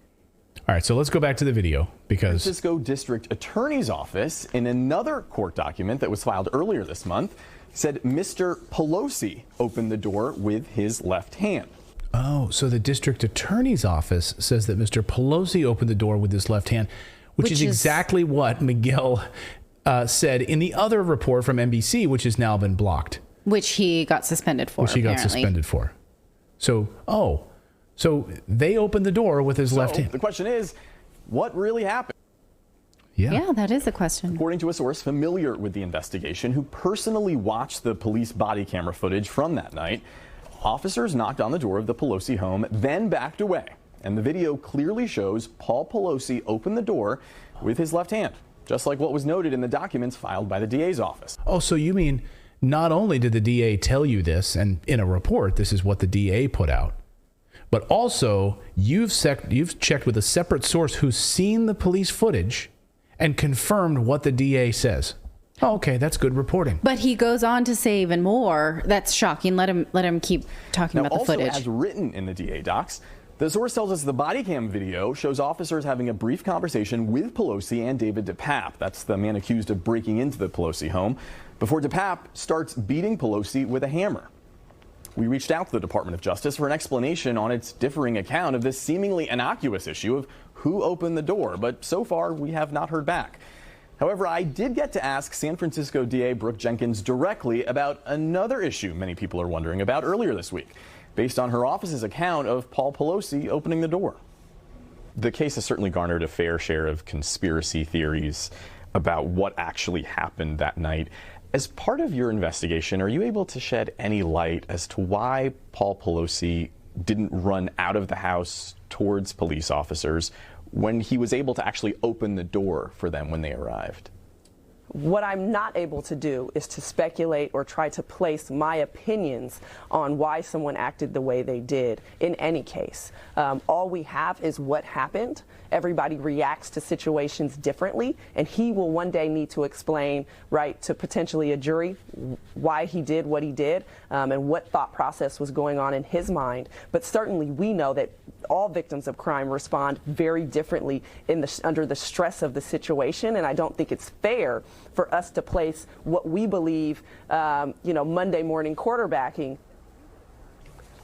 All right, so let's go back to the video because San Francisco District Attorney's Office, in another court document that was filed earlier this month, said Mr. Pelosi opened the door with his left hand. Oh, so the District Attorney's Office says that Mr. Pelosi opened the door with his left hand, which is exactly what Miguel said in the other report from NBC, which has now been blocked. Which he got suspended for, So they opened the door with his left hand. The question is, what really happened? Yeah, that is a question. According to a source familiar with the investigation who personally watched the police body camera footage from that night, officers knocked on the door of the Pelosi home, then backed away. And the video clearly shows Paul Pelosi open the door with his left hand, just like what was noted in the documents filed by the DA's office. Oh, so you mean not only did the DA tell you this, and in a report, this is what the DA put out, but also you've checked with a separate source who's seen the police footage and confirmed what the DA says. Oh, okay, that's good reporting. But he goes on to say even more. That's shocking. Let him keep talking about the footage. Also, as written in the DA docs, the source tells us the body cam video shows officers having a brief conversation with Pelosi and David DePape. That's the man accused of breaking into the Pelosi home, before DePape starts beating Pelosi with a hammer. We reached out to the Department of Justice for an explanation on its differing account of this seemingly innocuous issue of who opened the door, but so far we have not heard back. However, I did get to ask San Francisco DA Brooke Jenkins directly about another issue many people are wondering about earlier this week, based on her office's account of Paul Pelosi opening the door. The case has certainly garnered a fair share of conspiracy theories about what actually happened that night. As part of your investigation, are you able to shed any light as to why Paul Pelosi didn't run out of the house towards police officers when he was able to actually open the door for them when they arrived? What I'm not able to do is to speculate or try to place my opinions on why someone acted the way they did in any case. All we have is what happened. Everybody reacts to situations differently, and he will one day need to explain, right, to potentially a jury why he did what he did and what thought process was going on in his mind. But certainly we know that all victims of crime respond very differently under the stress of the situation, and I don't think it's fair for us to place what we believe, Monday morning quarterbacking.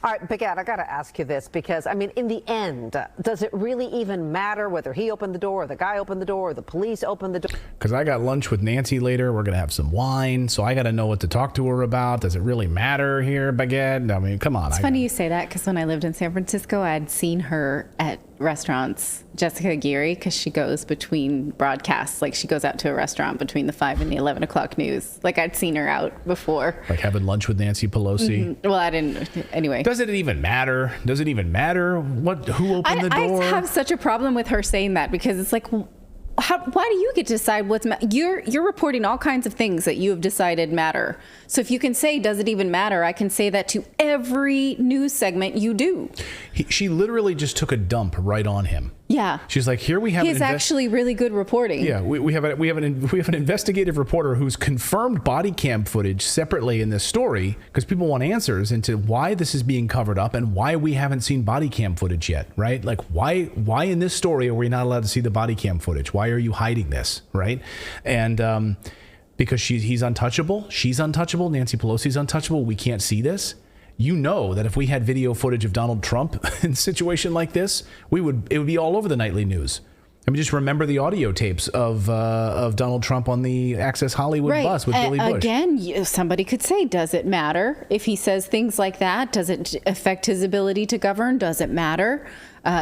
All right, Baguette, I got to ask you this because, I mean, in the end, does it really even matter whether he opened the door or the guy opened the door or the police opened the door? Because I got lunch with Nancy later. We're going to have some wine, so I got to know what to talk to her about. Does it really matter here, Baguette? I mean, come on. It's funny you say that because when I lived in San Francisco, I'd seen her at restaurants, Jessica Aguirre, because she goes between broadcasts. Like she goes out to a restaurant between the 5 and the 11 o'clock news. Like I'd seen her out before. Like having lunch with Nancy Pelosi. Mm-hmm. Well, I didn't. Anyway. Does it even matter? Does it even matter who opened the door? I have such a problem with her saying that because it's like, why do you get to decide what's you're reporting all kinds of things that you have decided matter. So if you can say, does it even matter? I can say that to every news segment you do. She literally just took a dump right on him. Yeah. She's like, here we have. He's actually really good reporting. Yeah, we have an investigative reporter who's confirmed body cam footage separately in this story because people want answers into why this is being covered up and why we haven't seen body cam footage yet, right? Like why in this story are we not allowed to see the body cam footage? Why are you hiding this, right? And because he's untouchable, she's untouchable, Nancy Pelosi's untouchable. We can't see this. You know that if we had video footage of Donald Trump in a situation like this, it would be all over the nightly news. I mean, just remember the audio tapes of Donald Trump on the Access Hollywood bus with Billy Bush. Again, somebody could say, does it matter if he says things like that? Does it affect his ability to govern? Does it matter?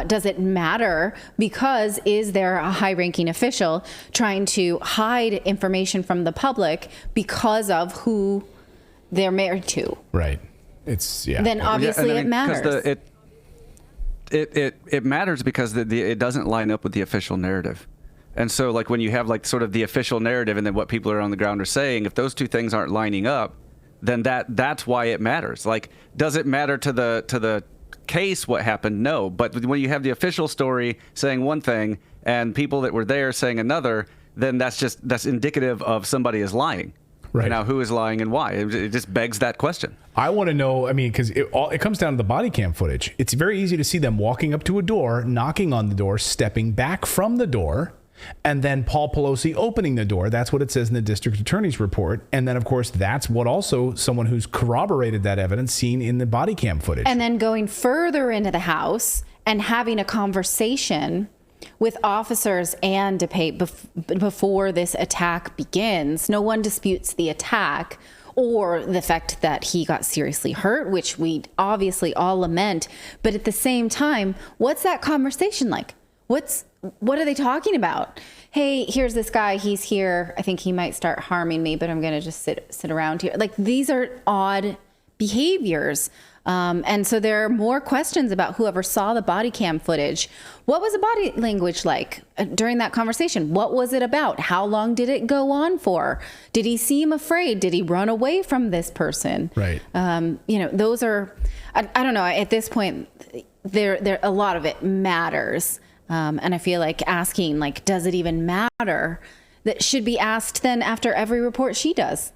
Does it matter because is there a high-ranking official trying to hide information from the public because of who they're married to? Right. It's Then obviously it matters. It matters because it doesn't line up with the official narrative. And so like when you have like sort of the official narrative and then what people are on the ground are saying, if those two things aren't lining up, then that's why it matters. Like, does it matter to the case what happened? No. But when you have the official story saying one thing and people that were there saying another, then that's indicative of somebody is lying. Right. Now, who is lying and why? It just begs that question. I want to know, I mean, because it comes down to the body cam footage. It's very easy to see them walking up to a door, knocking on the door, stepping back from the door, and then Paul Pelosi opening the door. That's what it says in the district attorney's report. And then, of course, that's what also someone who's corroborated that evidence seen in the body cam footage. And then going further into the house and having a conversation with officers and DePape before this attack begins. No one disputes the attack or the fact that he got seriously hurt, which we obviously all lament. But at the same time, what's that conversation like? What are they talking about? Hey, here's this guy. He's here. I think he might start harming me, but I'm going to just sit around here. Like, these are odd behaviors. And so there are more questions about whoever saw the body cam footage. What was the body language like during that conversation? What was it about? How long did it go on for? Did he seem afraid? Did he run away from this person? Right. Those are, I don't know. At this point, there a lot of it matters. And I feel like asking, like, does it even matter? That should be asked then after every report she does.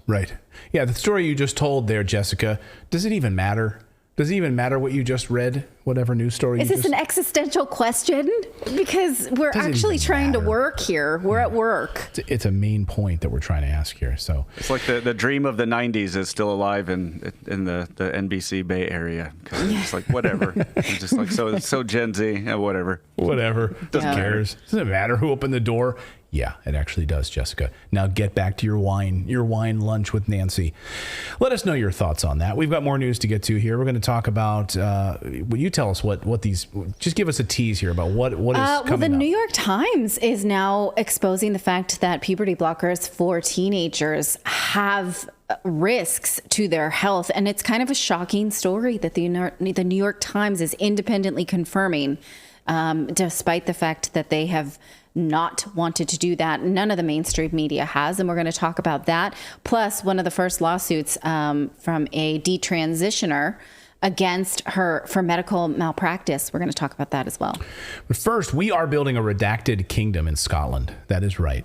Right. Yeah, the story you just told there, Jessica, does it even matter? Does it even matter what you just read? Whatever news story Is this an existential question? Because we're actually trying to work here. We're at work. It's a main point that we're trying to ask here. So it's like the dream of the 90s is still alive in the NBC Bay Area. It's like, whatever. It's just like, so Gen Z, whatever. Whatever. Doesn't cares. Doesn't it matter who opened the door? Yeah, it actually does, Jessica. Now get back to your wine lunch with Nancy. Let us know your thoughts on that. We've got more news to get to here. We're going to talk about, will you tell us what these, just give us a tease here about what is coming up. Well, the New York Times is now exposing the fact that puberty blockers for teenagers have risks to their health. And it's kind of a shocking story that the New York Times is independently confirming, despite the fact that they have not wanted to do that. None of the mainstream media has, and we're going to talk about that. Plus, one of the first lawsuits from a detransitioner against her for medical malpractice. We're going to talk about that as well. But first, we are building a redacted kingdom in Scotland. That is right.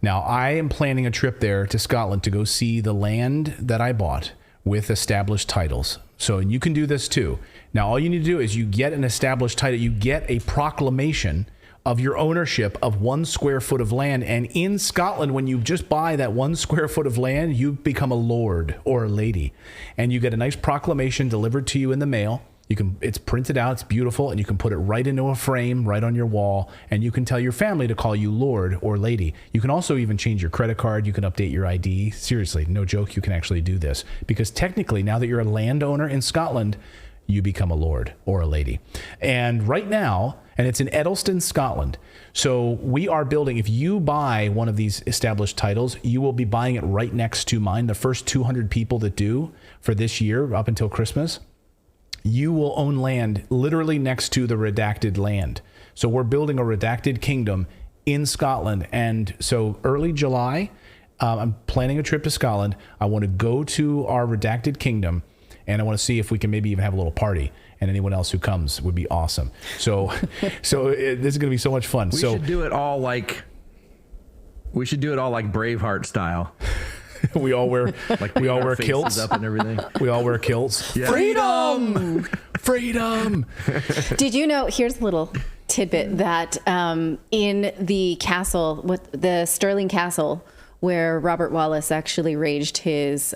Now, I am planning a trip there to Scotland to go see the land that I bought with established titles. So you can do this too. Now, all you need to do is you get an established title. You get a proclamation of your ownership of 1 square foot of land. And in Scotland, when you just buy that 1 square foot of land, you become a lord or a lady. And you get a nice proclamation delivered to you in the mail. It's printed out, it's beautiful, and you can put it right into a frame, right on your wall, and you can tell your family to call you lord or lady. You can also even change your credit card, you can update your ID. Seriously, no joke, you can actually do this. Because technically, now that you're a landowner in Scotland, you become a lord or a lady. And right now, and it's in Edelston, Scotland. So we are building, if you buy one of these established titles, you will be buying it right next to mine. The first 200 people that do for this year up until Christmas, you will own land literally next to the redacted land. So we're building a redacted kingdom in Scotland. And so early July, I'm planning a trip to Scotland. I want to go to our redacted kingdom, and I want to see if we can maybe even have a little party. And anyone else who comes would be awesome. So this is going to be so much fun. We should do it all like Braveheart style. we all wear kilts up and everything. We all wear kilts. Yeah. Freedom. Did you know? Here's a little tidbit that in the castle, the Stirling Castle, where Robert Wallace actually raged his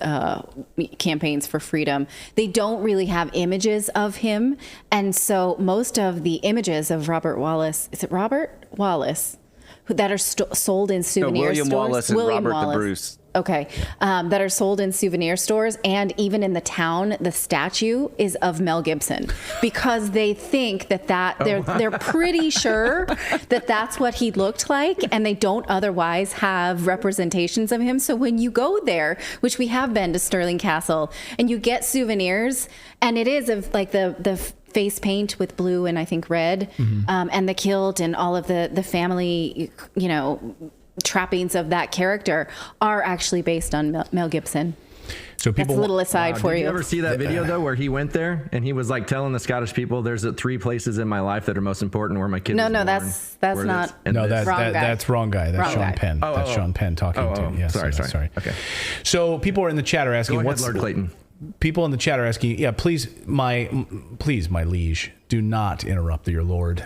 campaigns for freedom. They don't really have images of him. And so most of the images of Robert Wallace, is it Robert Wallace, that are sold in souvenir stores? William Wallace and Robert the Bruce. Okay, that are sold in souvenir stores, and even in the town, the statue is of Mel Gibson, because they think that they're pretty sure that that's what he looked like, and they don't otherwise have representations of him. So when you go there, which we have been to Stirling Castle, and you get souvenirs, and it is of like the face paint with blue and I think red, and the kilt and all of the family, trappings of that character are actually based on Mel Gibson. So people, that's a little aside for Did you. you ever see that video though, where he went there and he was like telling the Scottish people, "There's 3 places in my life that are most important where my kids." No, that's not. That's wrong guy. That's Wrong Sean guy. Penn. That's Sean Penn talking to. Yes, sorry. Okay. So people are in the chat are asking, Go ahead, "What's Lord Clayton?" People in the chat are asking, "Yeah, please, my liege, do not interrupt your lord."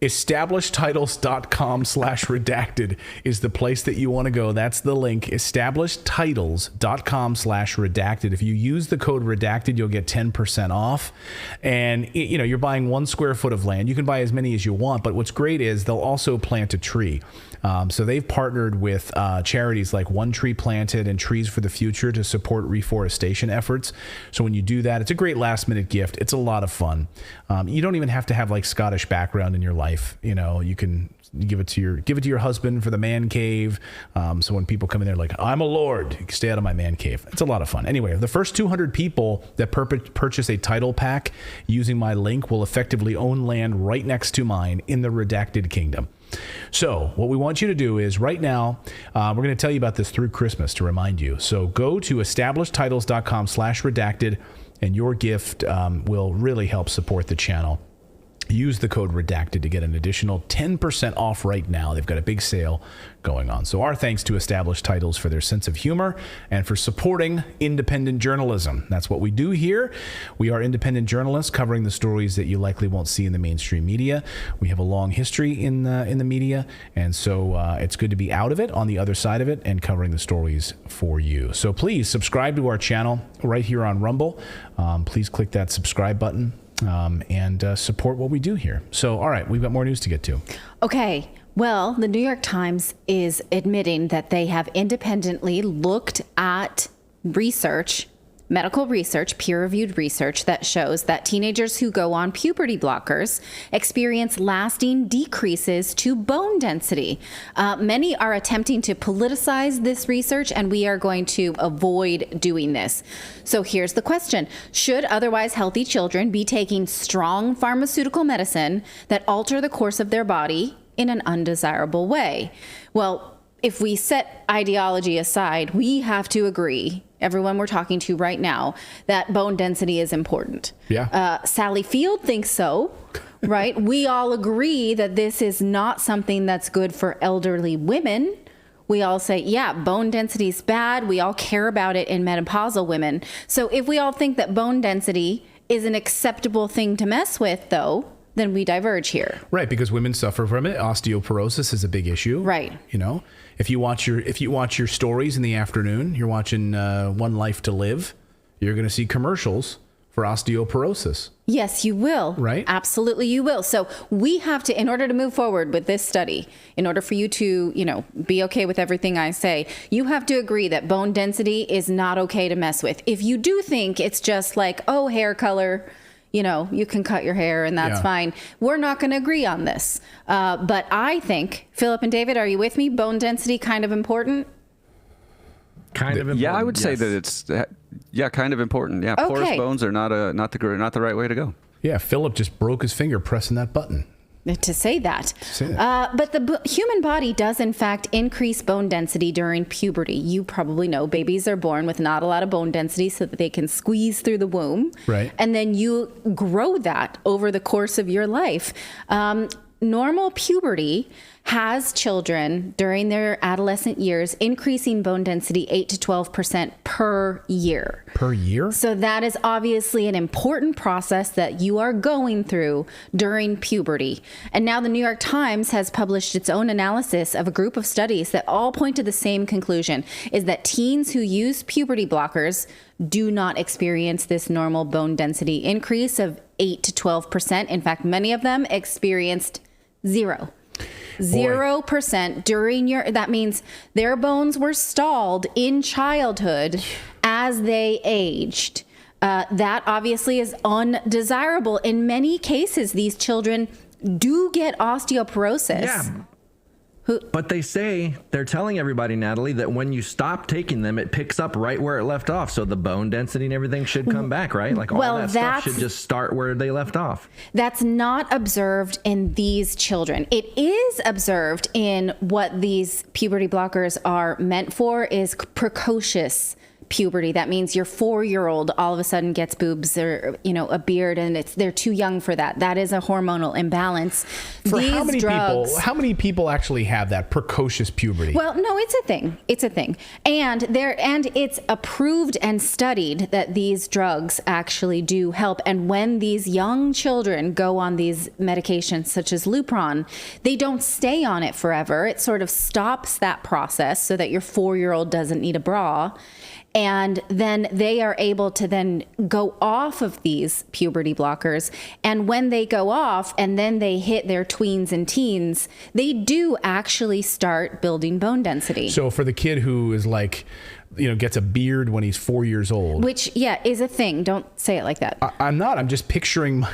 Establishedtitles.com/redacted is the place that you want to go. That's the link, establishedtitles.com/redacted. If you use the code redacted, you'll get 10% off. And you're buying 1 square foot of land. You can buy as many as you want, but what's great is they'll also plant a tree. So they've partnered with charities like One Tree Planted and Trees for the Future to support reforestation efforts. So when you do that, it's a great last minute gift. It's a lot of fun. You don't even have to have like Scottish background in your life. You can give it to your husband for the man cave. So when people come in there like, "I'm a lord," you can stay out of my man cave. It's a lot of fun. Anyway, the first 200 people that purchase a title pack using my link will effectively own land right next to mine in the Redacted Kingdom. So what we want you to do is right now, we're going to tell you about this through Christmas to remind you. So go to establishedtitles.com/redacted, and your gift will really help support the channel. Use the code redacted to get an additional 10% off right now. They've got a big sale going on. So our thanks to Established Titles for their sense of humor and for supporting independent journalism. That's what we do here. We are independent journalists covering the stories that you likely won't see in the mainstream media. We have a long history in the media, and so it's good to be out of it, on the other side of it, and covering the stories for you. So please subscribe to our channel right here on Rumble. Please click that subscribe button. And support what we do here. So, all right, we've got more news to get to. Okay. Well, the New York Times is admitting that they have independently looked at research, medical research, peer-reviewed research that shows that teenagers who go on puberty blockers experience lasting decreases to bone density. Many are attempting to politicize this research, and we are going to avoid doing this. So here's the question. Should otherwise healthy children be taking strong pharmaceutical medicine that alter the course of their body in an undesirable way? Well, if we set ideology aside, we have to agree, everyone we're talking to right now, that bone density is important. Yeah. Sally Field thinks so, right? We all agree that this is not something that's good for elderly women. We all say, yeah, bone density is bad. We all care about it in menopausal women. So if we all think that bone density is an acceptable thing to mess with, though, then we diverge here. Right, because women suffer from it. Osteoporosis is a big issue. Right. If you watch your stories in the afternoon, you're watching One Life to Live, you're going to see commercials for osteoporosis. Yes, you will. Right? Absolutely, you will. So we have to, in order to move forward with this study, in order for you to, be okay with everything I say, you have to agree that bone density is not okay to mess with. If you do think it's just like, oh, hair color, you can cut your hair and that's fine. We're not going to agree on this. But I think, Philip and David, are you with me? Bone density kind of important? Kind of important. Yeah, I would say that it's kind of important. Yeah, porous bones are not the right way to go. Yeah, Philip just broke his finger pressing that button. To say that. But the human body does, in fact, increase bone density during puberty. You probably know babies are born with not a lot of bone density so that they can squeeze through the womb. Right. And then you grow that over the course of your life. Normal puberty has children during their adolescent years increasing bone density 8 to 12% per year. Per year? So that is obviously an important process that you are going through during puberty. And now the New York Times has published its own analysis of a group of studies that all point to the same conclusion, is that teens who use puberty blockers do not experience this normal bone density increase of 8 to 12%. In fact, many of them experienced 0% during that means their bones were stalled in childhood as they aged. That obviously is undesirable. In many cases, these children do get osteoporosis. Yeah. But they're telling everybody, Natalie, that when you stop taking them, it picks up right where it left off. So the bone density and everything should come back, right? Like all that stuff should just start where they left off. That's not observed in these children. It is observed in what these puberty blockers are meant for, is precocious puberty. That means your 4-year-old all of a sudden gets boobs or, a beard, and they're too young for that. That is a hormonal imbalance. For how many people actually have that precocious puberty? Well, no, it's a thing. It's a thing. And it's approved and studied that these drugs actually do help. And when these young children go on these medications such as Lupron, they don't stay on it forever. It sort of stops that process so that your 4-year-old doesn't need a bra. And then they are able to then go off of these puberty blockers. And when they go off and then they hit their tweens and teens, they do actually start building bone density. So for the kid who is like, gets a beard when he's 4 years old. Which, is a thing. Don't say it like that. I'm not. I'm just picturing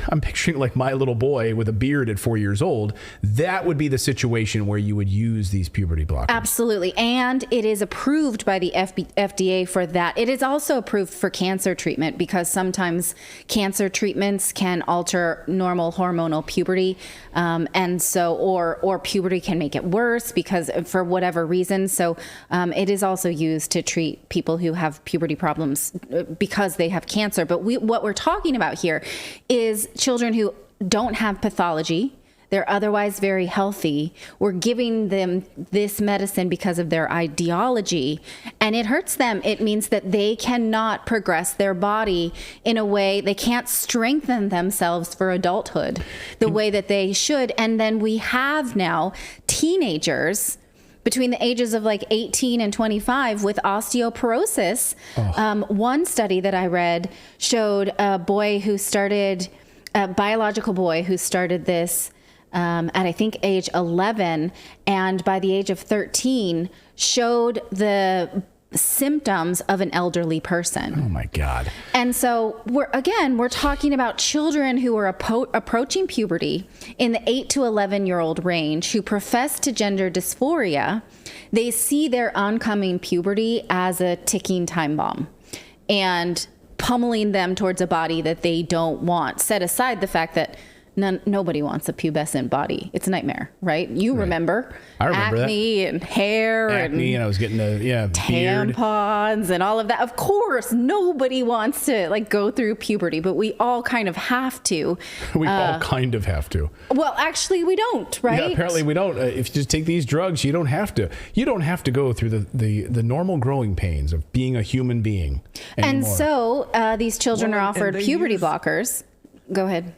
like my little boy with a beard at 4 years old. That would be the situation where you would use these puberty blockers. Absolutely. And it is approved by the FDA for that. It is also approved for cancer treatment because sometimes cancer treatments can alter normal hormonal puberty. And so, or puberty can make it worse because for whatever reason. So it is also used to treat people who have puberty problems because they have cancer. But what we're talking about here is children who don't have pathology. They're otherwise very healthy. We're giving them this medicine because of their ideology, and it hurts them. It means that they cannot progress their body in a way, they can't strengthen themselves for adulthood the way that they should. And then we have now teenagers between the ages of like 18 and 25 with osteoporosis. One study that I read showed a biological boy who started this at I think age 11, and by the age of 13 showed the symptoms of an elderly person. Oh my God. And so we're talking about children who are approaching puberty in the 8 to 11-year-old range who profess to gender dysphoria. They see their oncoming puberty as a ticking time bomb and pummeling them towards a body that they don't want. Set aside the fact that nobody wants a pubescent body. It's a nightmare, right? You remember. I remember acne that. And hair and I was getting tampons and all of that. Of course, nobody wants to go through puberty, but we all kind of have to. We all kind of have to. Well, actually, we don't, right? Yeah, apparently we don't. If you just take these drugs, you don't have to. You don't have to go through the normal growing pains of being a human being anymore. And so these children are offered puberty blockers. Go ahead.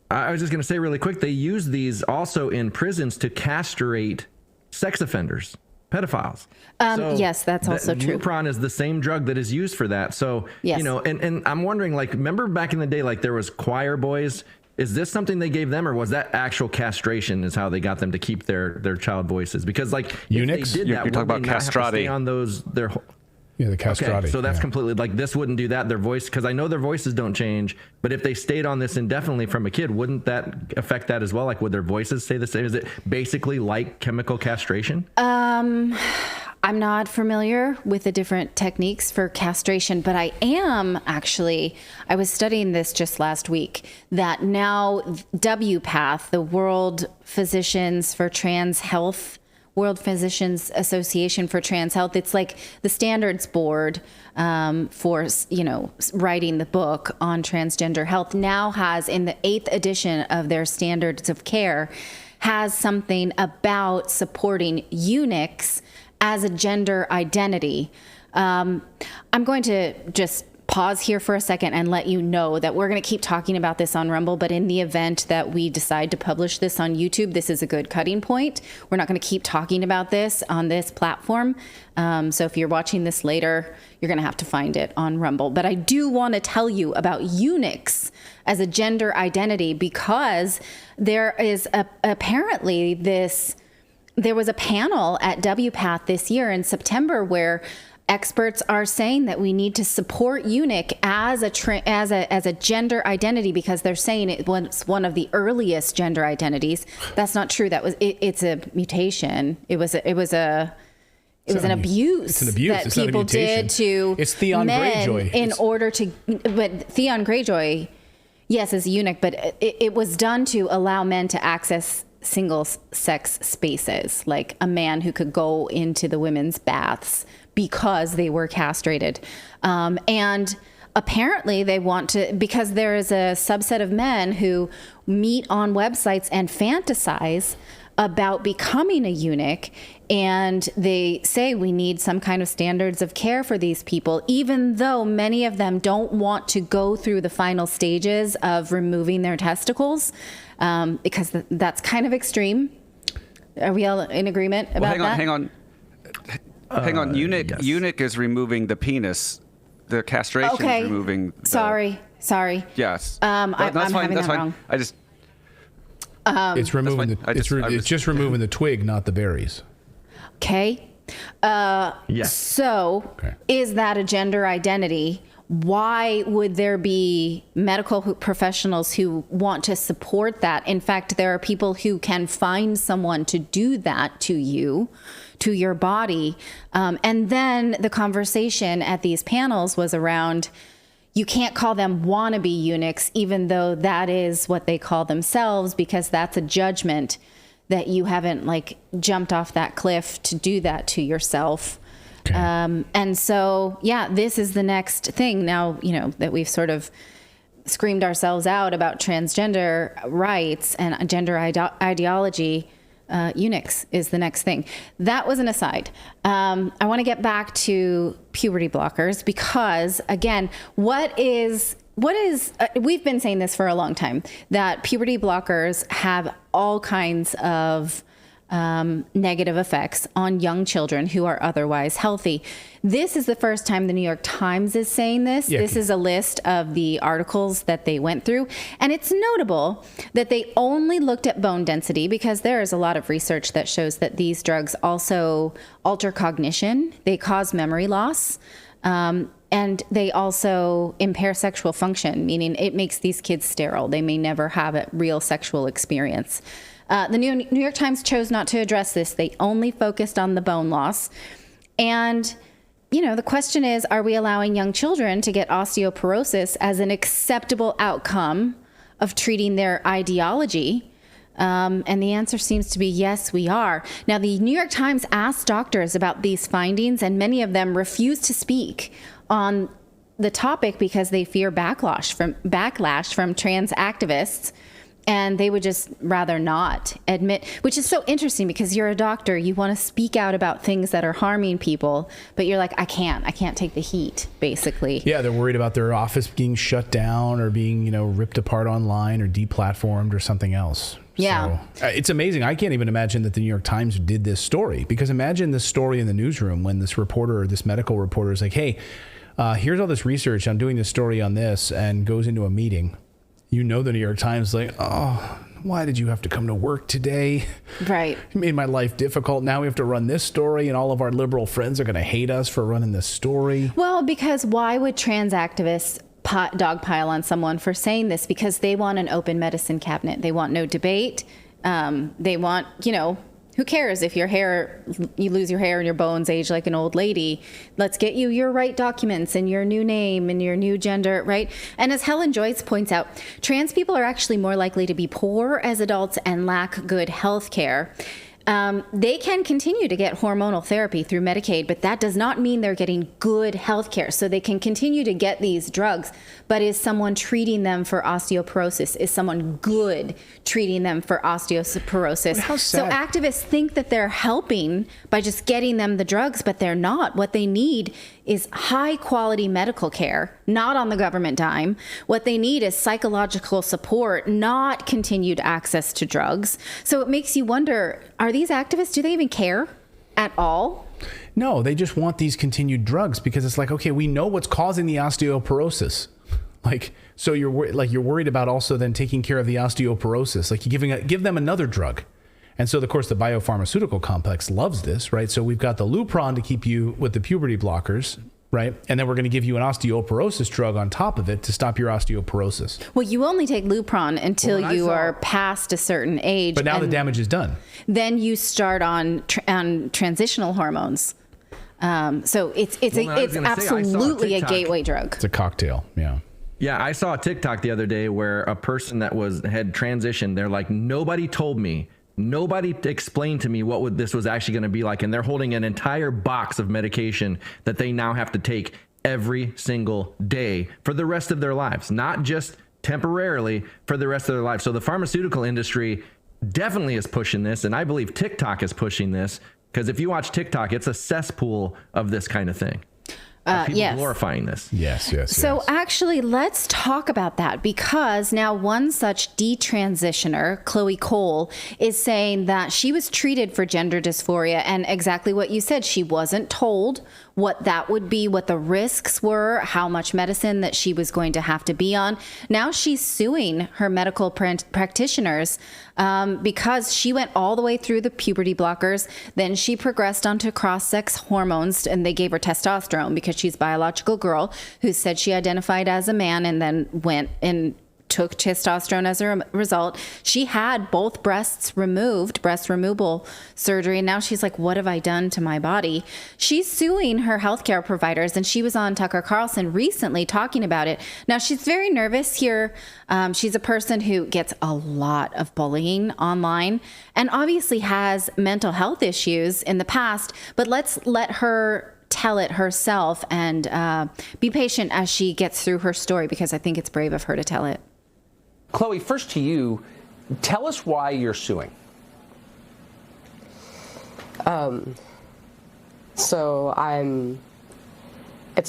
I was just going to say really quick, they use these also in prisons to castrate sex offenders, pedophiles. Yes, that's also true. Lupron is the same drug that is used for that. So, yes. And I'm wondering, remember back in the day, there was choir boys. Is this something they gave them, or was that actual castration is how they got them to keep their child voices? Because eunuchs? If they did that, you're talking about castrati. On those, the castrati. Okay, so that's completely this wouldn't do that. Their voice, because I know their voices don't change, but if they stayed on this indefinitely from a kid, wouldn't that affect that as well? Would their voices stay the same? Is it basically like chemical castration? I'm not familiar with the different techniques for castration, but I was studying this just last week, that now WPATH, the World Physicians Association for Trans Health. It's like the standards board for, writing the book on transgender health, now has, in the 8th edition of their standards of care, has something about supporting eunuchs as a gender identity. I'm going to just pause here for a second and let you know that we're going to keep talking about this on Rumble, but in the event that we decide to publish this on YouTube, this is a good cutting point. We're not going to keep talking about this on this platform. So if you're watching this later, you're going to have to find it on Rumble. But I do want to tell you about eunuchs as a gender identity, because there is apparently there was a panel at WPATH this year in September where experts are saying that we need to support eunuch as a gender identity, because they're saying it was one of the earliest gender identities. That's not true. It's a mutation. It was an abuse. It's an abuse. That it's people not a mutation. did to it's Theon men Greyjoy. But Theon Greyjoy, yes, is a eunuch, but it was done to allow men to access single-sex spaces, like a man who could go into the women's baths because they were castrated. And apparently they want to, because there is a subset of men who meet on websites and fantasize about becoming a eunuch, and they say we need some kind of standards of care for these people, even though many of them don't want to go through the final stages of removing their testicles, because that's kind of extreme. Are we all in agreement about that? Hang on. Eunuch is removing the penis. The castration is removing. Sorry. Yes. I'm having that wrong. I just. It's removing it's just removing the twig, not the berries. Okay. Yes. So, is that a gender identity? Why would there be medical professionals who want to support that? In fact, there are people who can find someone to do that to you, to your body. And then the conversation at these panels was around, you can't call them wannabe eunuchs, even though that is what they call themselves, because that's a judgment that you haven't jumped off that cliff to do that to yourself. Okay. And so, this is the next thing now, that we've sort of screamed ourselves out about transgender rights and gender ideology. Eunuchs is the next thing. That was an aside. I want to get back to puberty blockers, because again, we've been saying this for a long time, that puberty blockers have all kinds of negative effects on young children who are otherwise healthy. This is the first time the New York Times is saying this. Yeah. This is a list of the articles that they went through. And it's notable that they only looked at bone density, because there is a lot of research that shows that these drugs also alter cognition. They cause memory loss. And they also impair sexual function, meaning it makes these kids sterile. They may never have a real sexual experience. The New York Times chose not to address this. They only focused on the bone loss. And, the question is, are we allowing young children to get osteoporosis as an acceptable outcome of treating their ideology? And the answer seems to be yes, we are. Now, the New York Times asked doctors about these findings, and many of them refused to speak on the topic because they fear backlash from trans activists. And they would just rather not admit, which is so interesting, because you're a doctor, you want to speak out about things that are harming people, but you're like, I can't take the heat, basically. Yeah, they're worried about their office being shut down or being, ripped apart online or deplatformed or something else. Yeah. So, it's amazing. I can't even imagine that the New York Times did this story, because imagine this story in the newsroom when this reporter or this medical reporter is like, hey, here's all this research. I'm doing this story on this, and goes into a meeting. The New York Times is like, oh, why did you have to come to work today? Right. You made my life difficult. Now we have to run this story, and all of our liberal friends are going to hate us for running this story. Well, because why would trans activists dogpile on someone for saying this? Because they want an open medicine cabinet. They want no debate. They want, who cares if you lose your hair and your bones age like an old lady? Let's get you your right documents and your new name and your new gender, right? And as Helen Joyce points out, trans people are actually more likely to be poor as adults and lack good health care. they can continue to get hormonal therapy through Medicaid, but that does not mean they're getting good health care. So they can continue to get these drugs, but is someone treating them for osteoporosis? Is someone good treating them for osteoporosis? So activists think that they're helping by just getting them the drugs, but they're not. What they need is high quality medical care, not on the government dime. What they need is psychological support, not continued access to drugs. So it makes you wonder, are these activists, do they even care at all? No, they just want these continued drugs because it's like, okay, we know what's causing the osteoporosis. Like, so you're worried about also then taking care of the osteoporosis. Like you give them another drug. And so, of course, the biopharmaceutical complex loves this, right? So we've got the Lupron to keep you with the puberty blockers, right? And then we're going to give you an osteoporosis drug on top of it to stop your osteoporosis. Well, you only take Lupron until you are past a certain age. But now the damage is done. Then you start on transitional hormones. So it's absolutely a gateway drug. It's a cocktail, yeah. Yeah, I saw a TikTok the other day where a person that had transitioned, they're like, nobody told me. Nobody explained to me what this was actually going to be like. And they're holding an entire box of medication that they now have to take every single day for the rest of their lives, not just temporarily, for the rest of their lives. So the pharmaceutical industry definitely is pushing this. And I believe TikTok is pushing this because if you watch TikTok, it's a cesspool of this kind of thing. People glorifying this. Yes. So actually, let's talk about that because now one such detransitioner, Chloe Cole, is saying that she was treated for gender dysphoria and exactly what you said. She wasn't told what that would be, what the risks were, how much medicine that she was going to have to be on. Now she's suing her medical practitioners because she went all the way through the puberty blockers. Then she progressed onto cross-sex hormones and they gave her testosterone because she's a biological girl who said she identified as a man and then went and took testosterone as a result. She had both breasts removed, breast removal surgery, and now she's like, what have I done to my body? She's suing her healthcare providers, and she was on Tucker Carlson recently talking about it. Now, she's very nervous here. She's a person who gets a lot of bullying online and obviously has mental health issues in the past, but let's let her tell it herself and be patient as she gets through her story because I think it's brave of her to tell it. Chloe, first to you, tell us why you're suing. It's a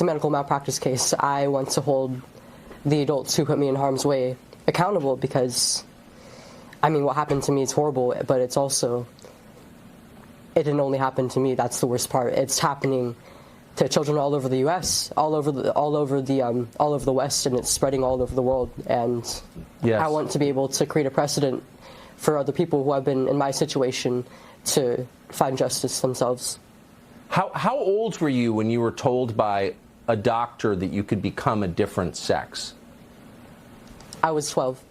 medical malpractice case. I want to hold the adults who put me in harm's way accountable because, I mean, what happened to me is horrible, but it's also, it didn't only happen to me. That's the worst part. It's happening to children all over the U.S., all over the West, and it's spreading all over the world. And yes. I want to be able to create a precedent for other people who have been in my situation to find justice themselves. How old were you when you were told by a doctor that you could become a different sex? I was 12.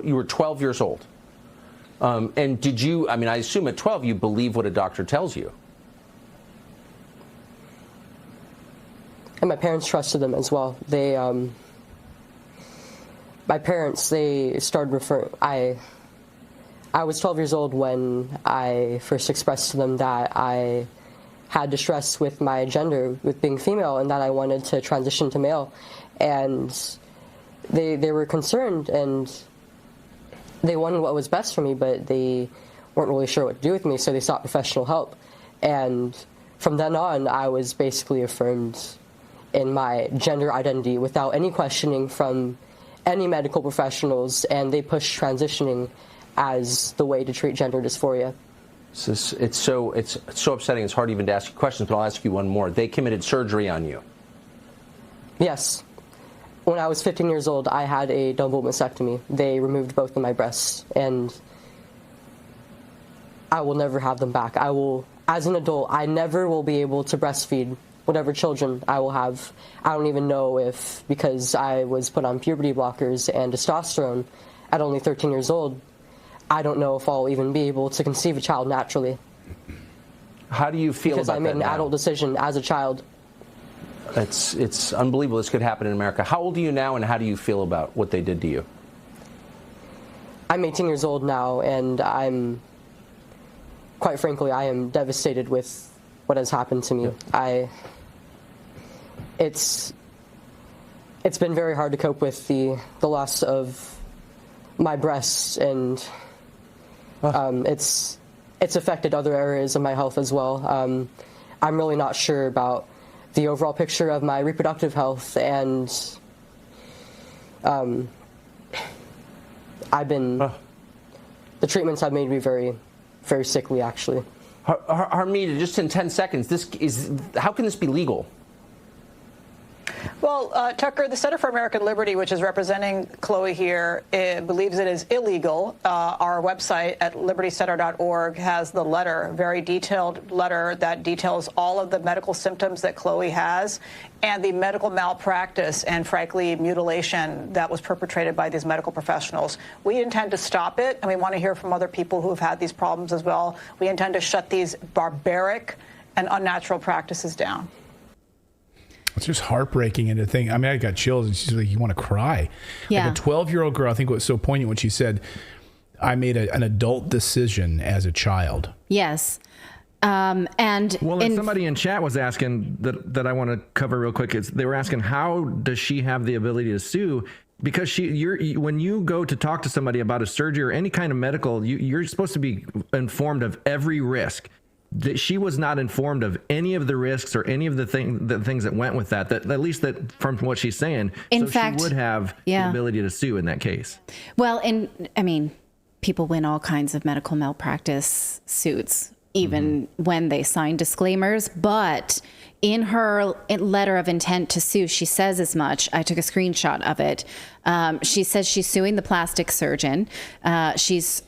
You were 12 years old. And did you, I mean, I assume at 12 you believe what a doctor tells you. And my parents trusted them as well. My parents, they started referring, I was 12 years old when I first expressed to them that I had distress with my gender, with being female, and that I wanted to transition to male. And they were concerned, and they wanted what was best for me, but they weren't really sure what to do with me, so they sought professional help. And from then on, I was basically affirmed in my gender identity without any questioning from any medical professionals, and they push transitioning as the way to treat gender dysphoria. It's so upsetting. It's hard even to ask you questions, but I'll ask you one more. They committed surgery on you. Yes. When I was 15 years old, I had a double mastectomy. They removed both of my breasts, and I will never have them back. I will, as an adult, I never will be able to breastfeed whatever children I will have. I don't even know if, because I was put on puberty blockers and testosterone at only 13 years old, I don't know if I'll even be able to conceive a child naturally. How do you feel about that now? Because I made an adult decision as a child. It's unbelievable this could happen in America. How old are you now, and how do you feel about what they did to you? I'm 18 years old now, and quite frankly, I am devastated with what has happened to me. It's been very hard to cope with the loss of my breasts, and it's affected other areas of my health as well. I'm really not sure about the overall picture of my reproductive health, and the treatments have made me very, very sickly, actually. Harmeeda, just in 10 seconds, how can this be legal? Well, Tucker, the Center for American Liberty, which is representing Chloe here, believes it is illegal. Our website at libertycenter.org has the letter, very detailed letter that details all of the medical symptoms that Chloe has and the medical malpractice and, frankly, mutilation that was perpetrated by these medical professionals. We intend to stop it, and we want to hear from other people who have had these problems as well. We intend to shut these barbaric and unnatural practices down. It's just heartbreaking, and to think, I mean, I got chills, and she's like, you want to cry. Yeah. Like a 12-year-old girl, I think what was so poignant when she said, I made an adult decision as a child. Yes. And somebody in chat was asking that I want to cover real quick. They were asking, how does she have the ability to sue? Because when you go to talk to somebody about a surgery or any kind of medical, you're supposed to be informed of every risk. That she was not informed of any of the risks or any of the things that went with that at least that from what she's saying. In fact, she would have the ability to sue in that case. Well, I mean, people win all kinds of medical malpractice suits, even when they sign disclaimers. But in her letter of intent to sue, she says as much. I took a screenshot of it. She says she's suing the plastic surgeon. She's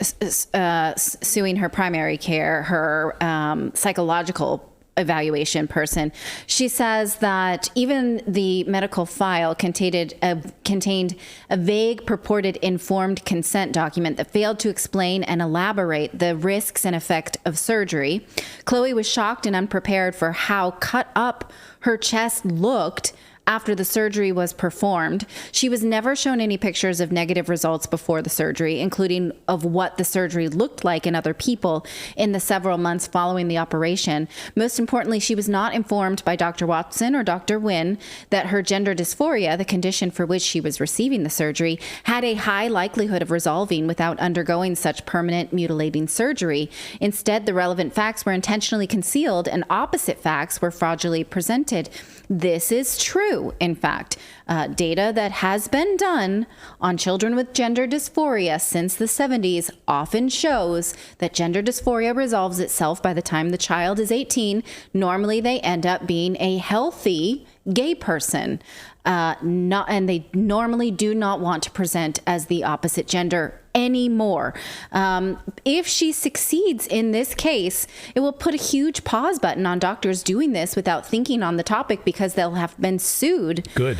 suing her primary care, her psychological evaluation person. She says that even the medical file contained a vague purported informed consent document that failed to explain and elaborate the risks and effect of surgery. Chloe was shocked and unprepared for how cut up her chest looked after the surgery was performed. She was never shown any pictures of negative results before the surgery, including of what the surgery looked like in other people in the several months following the operation. Most importantly, she was not informed by Dr. Watson or Dr. Wynn that her gender dysphoria, the condition for which she was receiving the surgery, had a high likelihood of resolving without undergoing such permanent mutilating surgery. Instead, the relevant facts were intentionally concealed and opposite facts were fraudulently presented. This is true, in fact. Data that has been done on children with gender dysphoria since the 70s often shows that gender dysphoria resolves itself by the time the child is 18. Normally, they end up being a healthy gay person, and they normally do not want to present as the opposite gender anymore. If she succeeds in this case, it will put a huge pause button on doctors doing this without thinking on the topic because they'll have been sued. Good.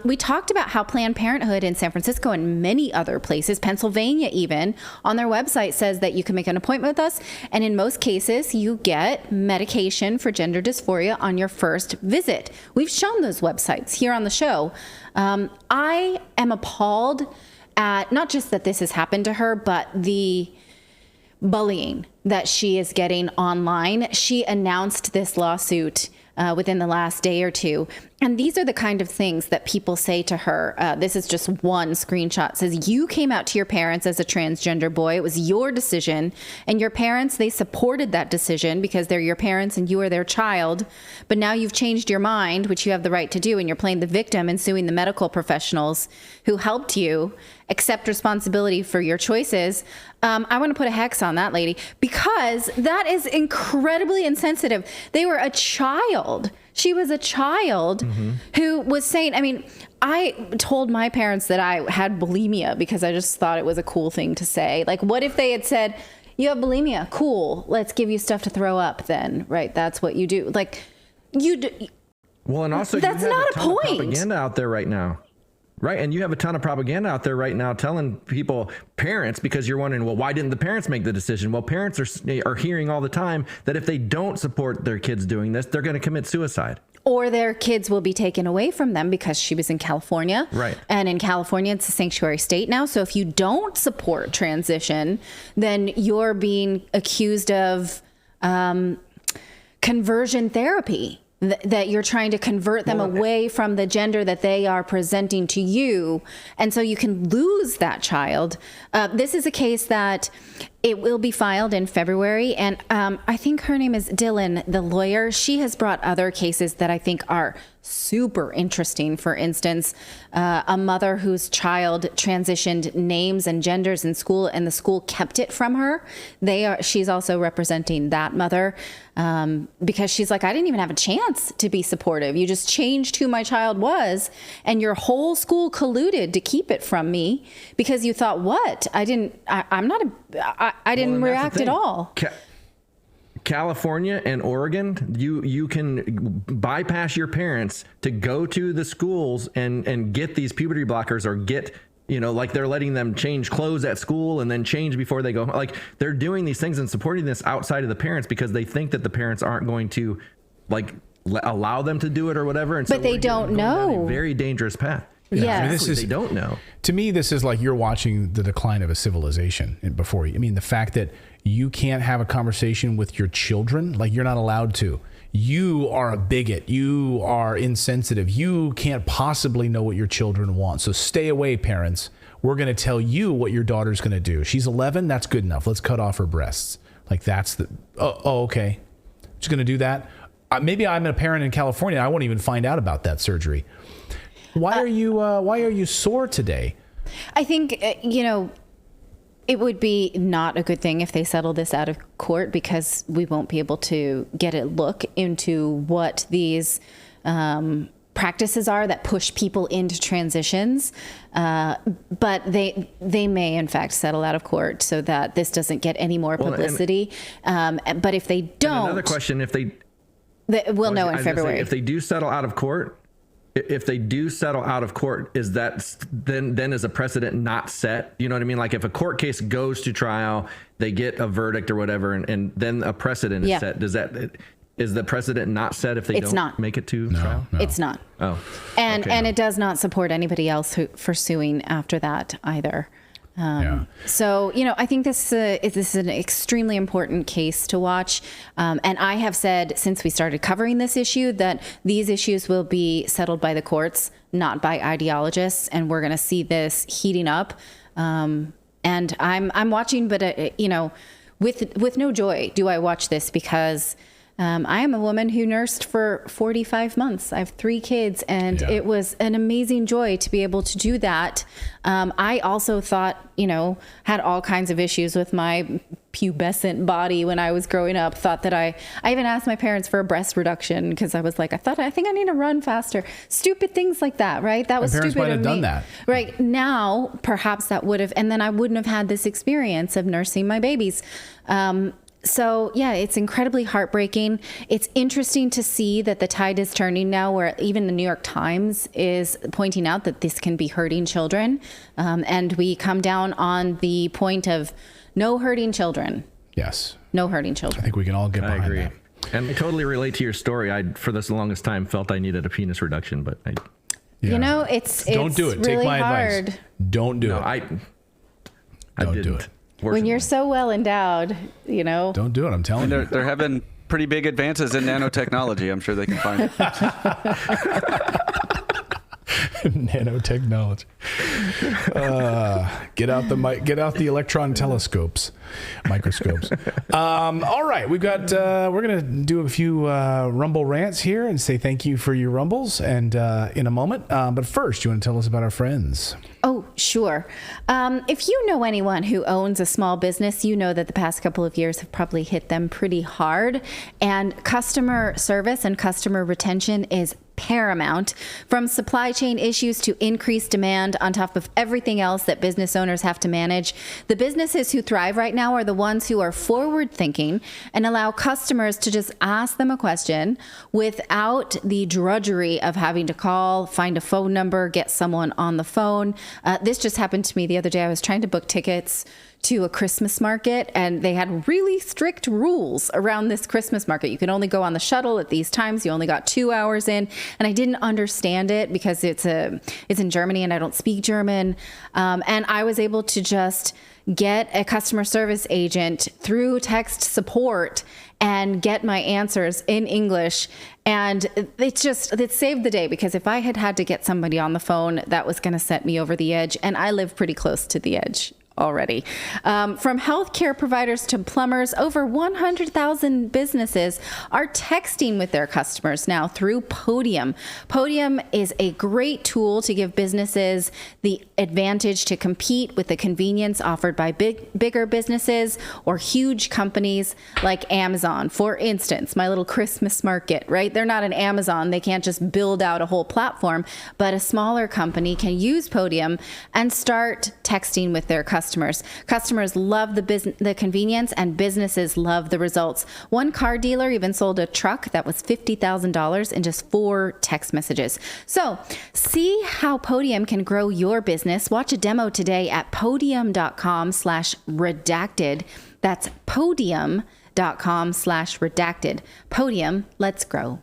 We talked about how Planned Parenthood in San Francisco and many other places, Pennsylvania even, on their website says that you can make an appointment with us, and in most cases, you get medication for gender dysphoria on your first visit. We've shown those websites here on the show. I am appalled at not just that this has happened to her, but the bullying that she is getting online. She announced this lawsuit within the last day or two. And these are the kind of things that people say to her. This is just one screenshot. It says, you came out to your parents as a transgender boy. It was your decision. And your parents, they supported that decision because they're your parents and you are their child. But now you've changed your mind, which you have the right to do. And you're playing the victim and suing the medical professionals who helped you accept responsibility for your choices. I want to put a hex on that lady because that is incredibly insensitive. They were a child. She was a child who was saying, I mean, I told my parents that I had bulimia because I just thought it was a cool thing to say. Like, what if they had said, you have bulimia? Cool. Let's give you stuff to throw up then, right? That's what you do. Like, you do. Well, and also, that's you have not a ton a of point. Propaganda out there right now. Right. And you have a ton of propaganda out there right now telling people, parents, because you're wondering, well, why didn't the parents make the decision? Well, parents are hearing all the time that if they don't support their kids doing this, they're going to commit suicide. Or their kids will be taken away from them because she was in California. Right. And in California, it's a sanctuary state now. So if you don't support transition, then you're being accused of conversion therapy, that you're trying to convert them away from the gender that they are presenting to you. And so you can lose that child. This is a case that it will be filed in February. And I think her name is Dylan, the lawyer. She has brought other cases that I think are super interesting. For instance, a mother whose child transitioned names and genders in school, and the school kept it from her. She's also representing that mother because she's like, I didn't even have a chance to be supportive. You just changed who my child was, and your whole school colluded to keep it from me because you thought, what? I didn't react at all. California and Oregon, you can bypass your parents to go to the schools and get these puberty blockers, or get, like they're letting them change clothes at school and then change before they go. Like, they're doing these things and supporting this outside of the parents because they think that the parents aren't going to allow them to do it or whatever. And so but they don't know. Down a very dangerous path. Yeah. I mean, they don't know. To me, this is like you're watching the decline of a civilization before you. I mean, the fact that you can't have a conversation with your children, like you're not allowed to. You are a bigot. You are insensitive. You can't possibly know what your children want. So stay away, parents. We're going to tell you what your daughter's going to do. She's 11. That's good enough. Let's cut off her breasts. Like, that's the, okay. She's going to do that. Maybe I'm a parent in California. I won't even find out about that surgery. Why are you sore today? I think, it would be not a good thing if they settle this out of court, because we won't be able to get a look into what these practices are that push people into transitions. But they may, in fact, settle out of court so that this doesn't get any more publicity. But if they don't... Another question, if they... We'll know in February. If they do settle out of court... If they do settle out of court, is that then is a precedent not set? You know what I mean? Like, if a court case goes to trial, they get a verdict or whatever, and then a pursuit is set. Is the precedent not set if they don't make it to trial? No. It's not. Oh, and it does not support anybody else for suing after that either. So, I think this is an extremely important case to watch. And I have said since we started covering this issue that these issues will be settled by the courts, not by ideologists. And we're going to see this heating up. And I'm watching, but, with no joy do I watch this, because I am a woman who nursed for 45 months. I have 3 kids, and it was an amazing joy to be able to do that. I also thought, had all kinds of issues with my pubescent body when I was growing up. Thought that I even asked my parents for a breast reduction because I was like, I think I need to run faster. Stupid things like that, right? That was stupid of me. Parents might have done that. Right now, perhaps that would have, and then I wouldn't have had this experience of nursing my babies. So, it's incredibly heartbreaking. It's interesting to see that the tide is turning now, where even the New York Times is pointing out that this can be hurting children. And we come down on the point of no hurting children. Yes. No hurting children. I think we can all get behind that. And I totally relate to your story. I, for the longest time, felt I needed a penis reduction, but it's don't do it. Really Take my hard. advice. Don't do it. I don't do it. When you're so well endowed, Don't do it, I'm telling you. They're having pretty big advances in nanotechnology. I'm sure they can find it. Nanotechnology. Get out the electron telescopes, microscopes. All right, we're gonna do a few Rumble rants here and say thank you for your Rumbles, and in a moment. But first, you want to tell us about our friends? Oh, sure. If you know anyone who owns a small business, you know that the past couple of years have probably hit them pretty hard. And customer service and customer retention is paramount. From supply chain issues to increased demand on top of everything else that business owners have to manage, the businesses who thrive right now are the ones who are forward thinking and allow customers to just ask them a question without the drudgery of having to call, find a phone number, get someone on the phone. This just happened to me the other day. I was trying to book tickets to a Christmas market, and they had really strict rules around this Christmas market. You can only go on the shuttle at these times. You only got 2 hours in, and I didn't understand it because it's in Germany and I don't speak German. And I was able to just get a customer service agent through text support and get my answers in English. And it saved the day, because if I had to get somebody on the phone, that was going to set me over the edge. And I live pretty close to the edge already. From healthcare providers to plumbers, over 100,000 businesses are texting with their customers now through Podium. Podium is a great tool to give businesses the advantage to compete with the convenience offered by bigger businesses or huge companies like Amazon. For instance, my little Christmas market, right? They're not an Amazon. They can't just build out a whole platform, but a smaller company can use Podium and start texting with their customers. Customers love the convenience, and businesses love the results. One car dealer even sold a truck that was $50,000 in just 4 text messages. So see how Podium can grow your business. Watch a demo today at podium.com/redacted. That's podium.com/redacted. Podium, let's grow.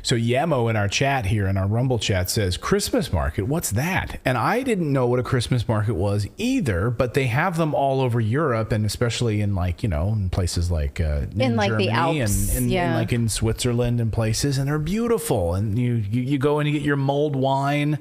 So Yamo in our chat here, in our Rumble chat, says, Christmas market, what's that? And I didn't know what a Christmas market was either, but they have them all over Europe, and especially in in places like in Germany, the Alps, and like in Switzerland and places, and they're beautiful. And you go and you get your mulled wine,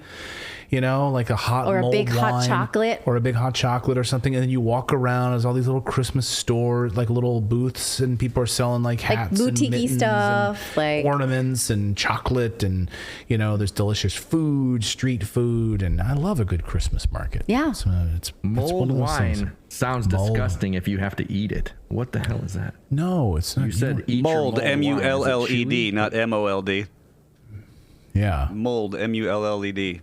like a hot or a mulled big wine, hot chocolate, or a big hot chocolate or something, and then you walk around. There's all these little Christmas stores, like little booths, and people are selling like hats, like and boutique-y stuff, and like ornaments and chocolate, and there's delicious food, street food, and I love a good Christmas market. Yeah, so it's mulled wine sounds disgusting if you have to eat it. What the hell is that? No, it's not. You said eat mold, your M-U-L-L-E-D, not M-O-L-D. Yeah, mold, M-U-L-L-E-D.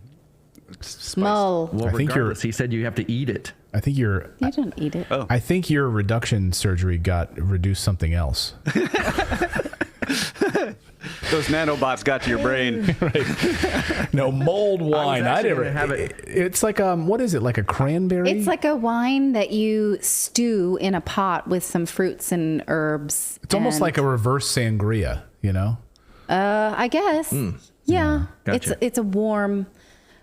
Mull. Well, regardless, he said you have to eat it. I think you don't eat it. Oh. I think your reduction surgery got reduced something else. Those nanobots got to your brain. Right. No, mulled wine. I never have it. It's like what is it? Like a cranberry? It's like a wine that you stew in a pot with some fruits and herbs. It's almost like a reverse sangria, I guess. Yeah. Gotcha. It's a warm.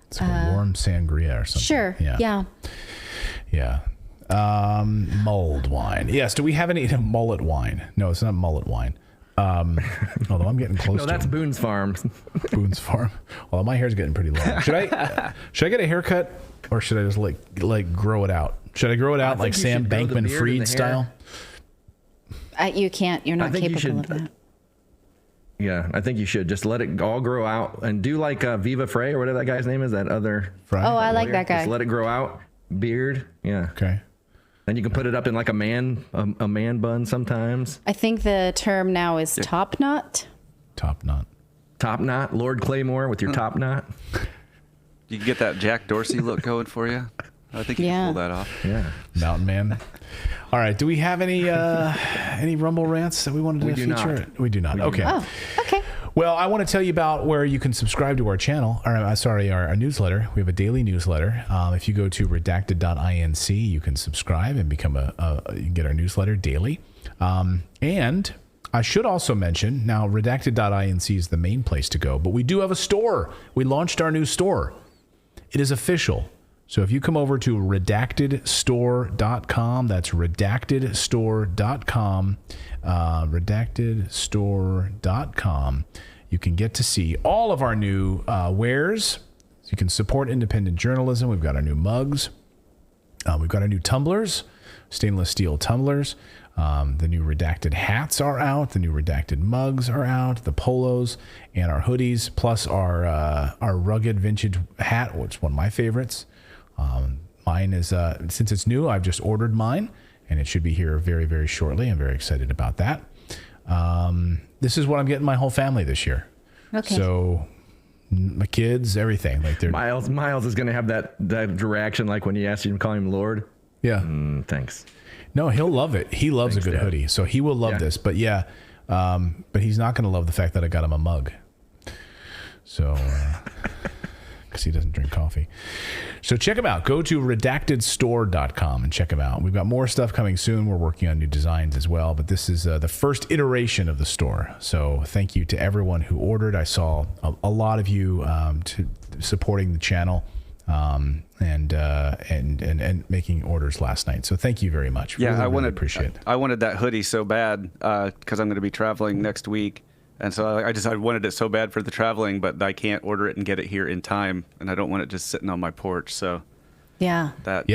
It's like a warm sangria or something. Sure. Yeah. Mulled wine. Yes. Do we have any mullet wine? No, it's not mullet wine. Although I'm getting close. No, that's Boone's Farm. Boone's Farm. Although my hair's getting pretty long. Should I get a haircut, or should I just like grow it out? Should I grow it out like Sam Bankman-Fried style? You can't. You're not capable of that. Yeah, I think you should just let it all grow out and do like Viva Frey or whatever that guy's name is. That other. Oh, I like that guy. Just let it grow out. Beard. Yeah. Okay. Then you can put it up in like a man bun sometimes. I think the term now is top knot. Top knot. Top knot. Lord Claymore with your top knot. You can get that Jack Dorsey look going for you. I think you can pull that off. Yeah. Mountain Man. All right. Do we have any Rumble rants that we wanted to feature? We do not. Okay. Oh, okay. Well, I want to tell you about where you can subscribe to our channel, our newsletter. We have a daily newsletter. If you go to redacted.inc, you can subscribe and become you can get our newsletter daily. And I should also mention, now redacted.inc is the main place to go, but we do have a store. We launched our new store. It is official. So if you come over to redactedstore.com, that's redactedstore.com, redactedstore.com, you can get to see all of our new wares. You can support independent journalism. We've got our new mugs. We've got our new tumblers, stainless steel tumblers. The new Redacted hats are out. The new Redacted mugs are out. The polos and our hoodies, plus our rugged vintage hat, which is one of my favorites. Mine is, since it's new, I've just ordered mine, and it should be here very, very shortly. I'm very excited about that. This is what I'm getting my whole family this year. Okay. So my kids, everything. Like they're Miles is going to have that reaction like when you asked him to call him Lord. Yeah. Thanks. No, he'll love it. He loves a good hoodie. So he will love this. But yeah, but he's not going to love the fact that I got him a mug. So, because he doesn't drink coffee. So check him out. Go to redactedstore.com and check him out. We've got more stuff coming soon. We're working on new designs as well. But this is the first iteration of the store. So thank you to everyone who ordered. I saw a lot of you supporting the channel and making orders last night. So thank you very much. Yeah, really appreciate it. I wanted that hoodie so bad because I'm going to be traveling next week. And so I wanted it so bad for the traveling, but I can't order it and get it here in time, and I don't want it just sitting on my porch. So yeah, that's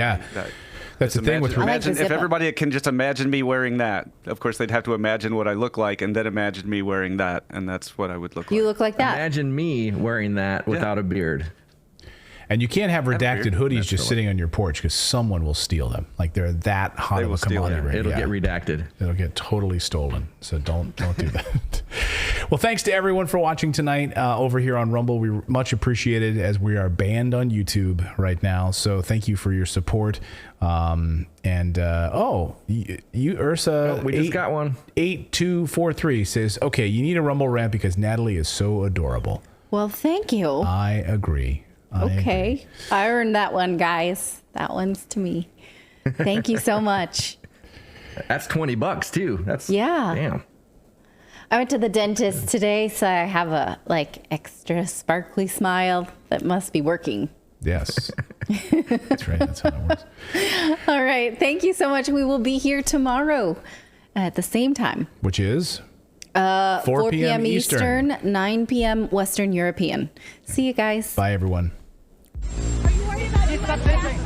the thing with imagine if everybody can just imagine me wearing that. Of course, they'd have to imagine what I look like, and then imagine me wearing that, and that's what I would look like. You look like that. Imagine me wearing that without a beard. And you can't have redacted hoodies just sitting on your porch because someone will steal them. Like they're that hot of a commodity. Right? It'll get redacted. It'll get totally stolen. So don't do that. Well, thanks to everyone for watching tonight over here on Rumble. We much appreciate it as we are banned on YouTube right now. So thank you for your support. You Ursa, we just got one. 8243 says, okay, you need a Rumble rant because Natalie is so adorable. Well, thank you. I agree. Okay. I earned that one, guys. That one's to me. Thank you so much. That's $20 too. That's damn. I went to the dentist today, so I have a extra sparkly smile that must be working. Yes. That's right. That's how it works. All right. Thank you so much. We will be here tomorrow at the same time. Which is? 4 p.m. Eastern, 9 p.m. Western European. See you guys. Bye, everyone. Are you worried about it?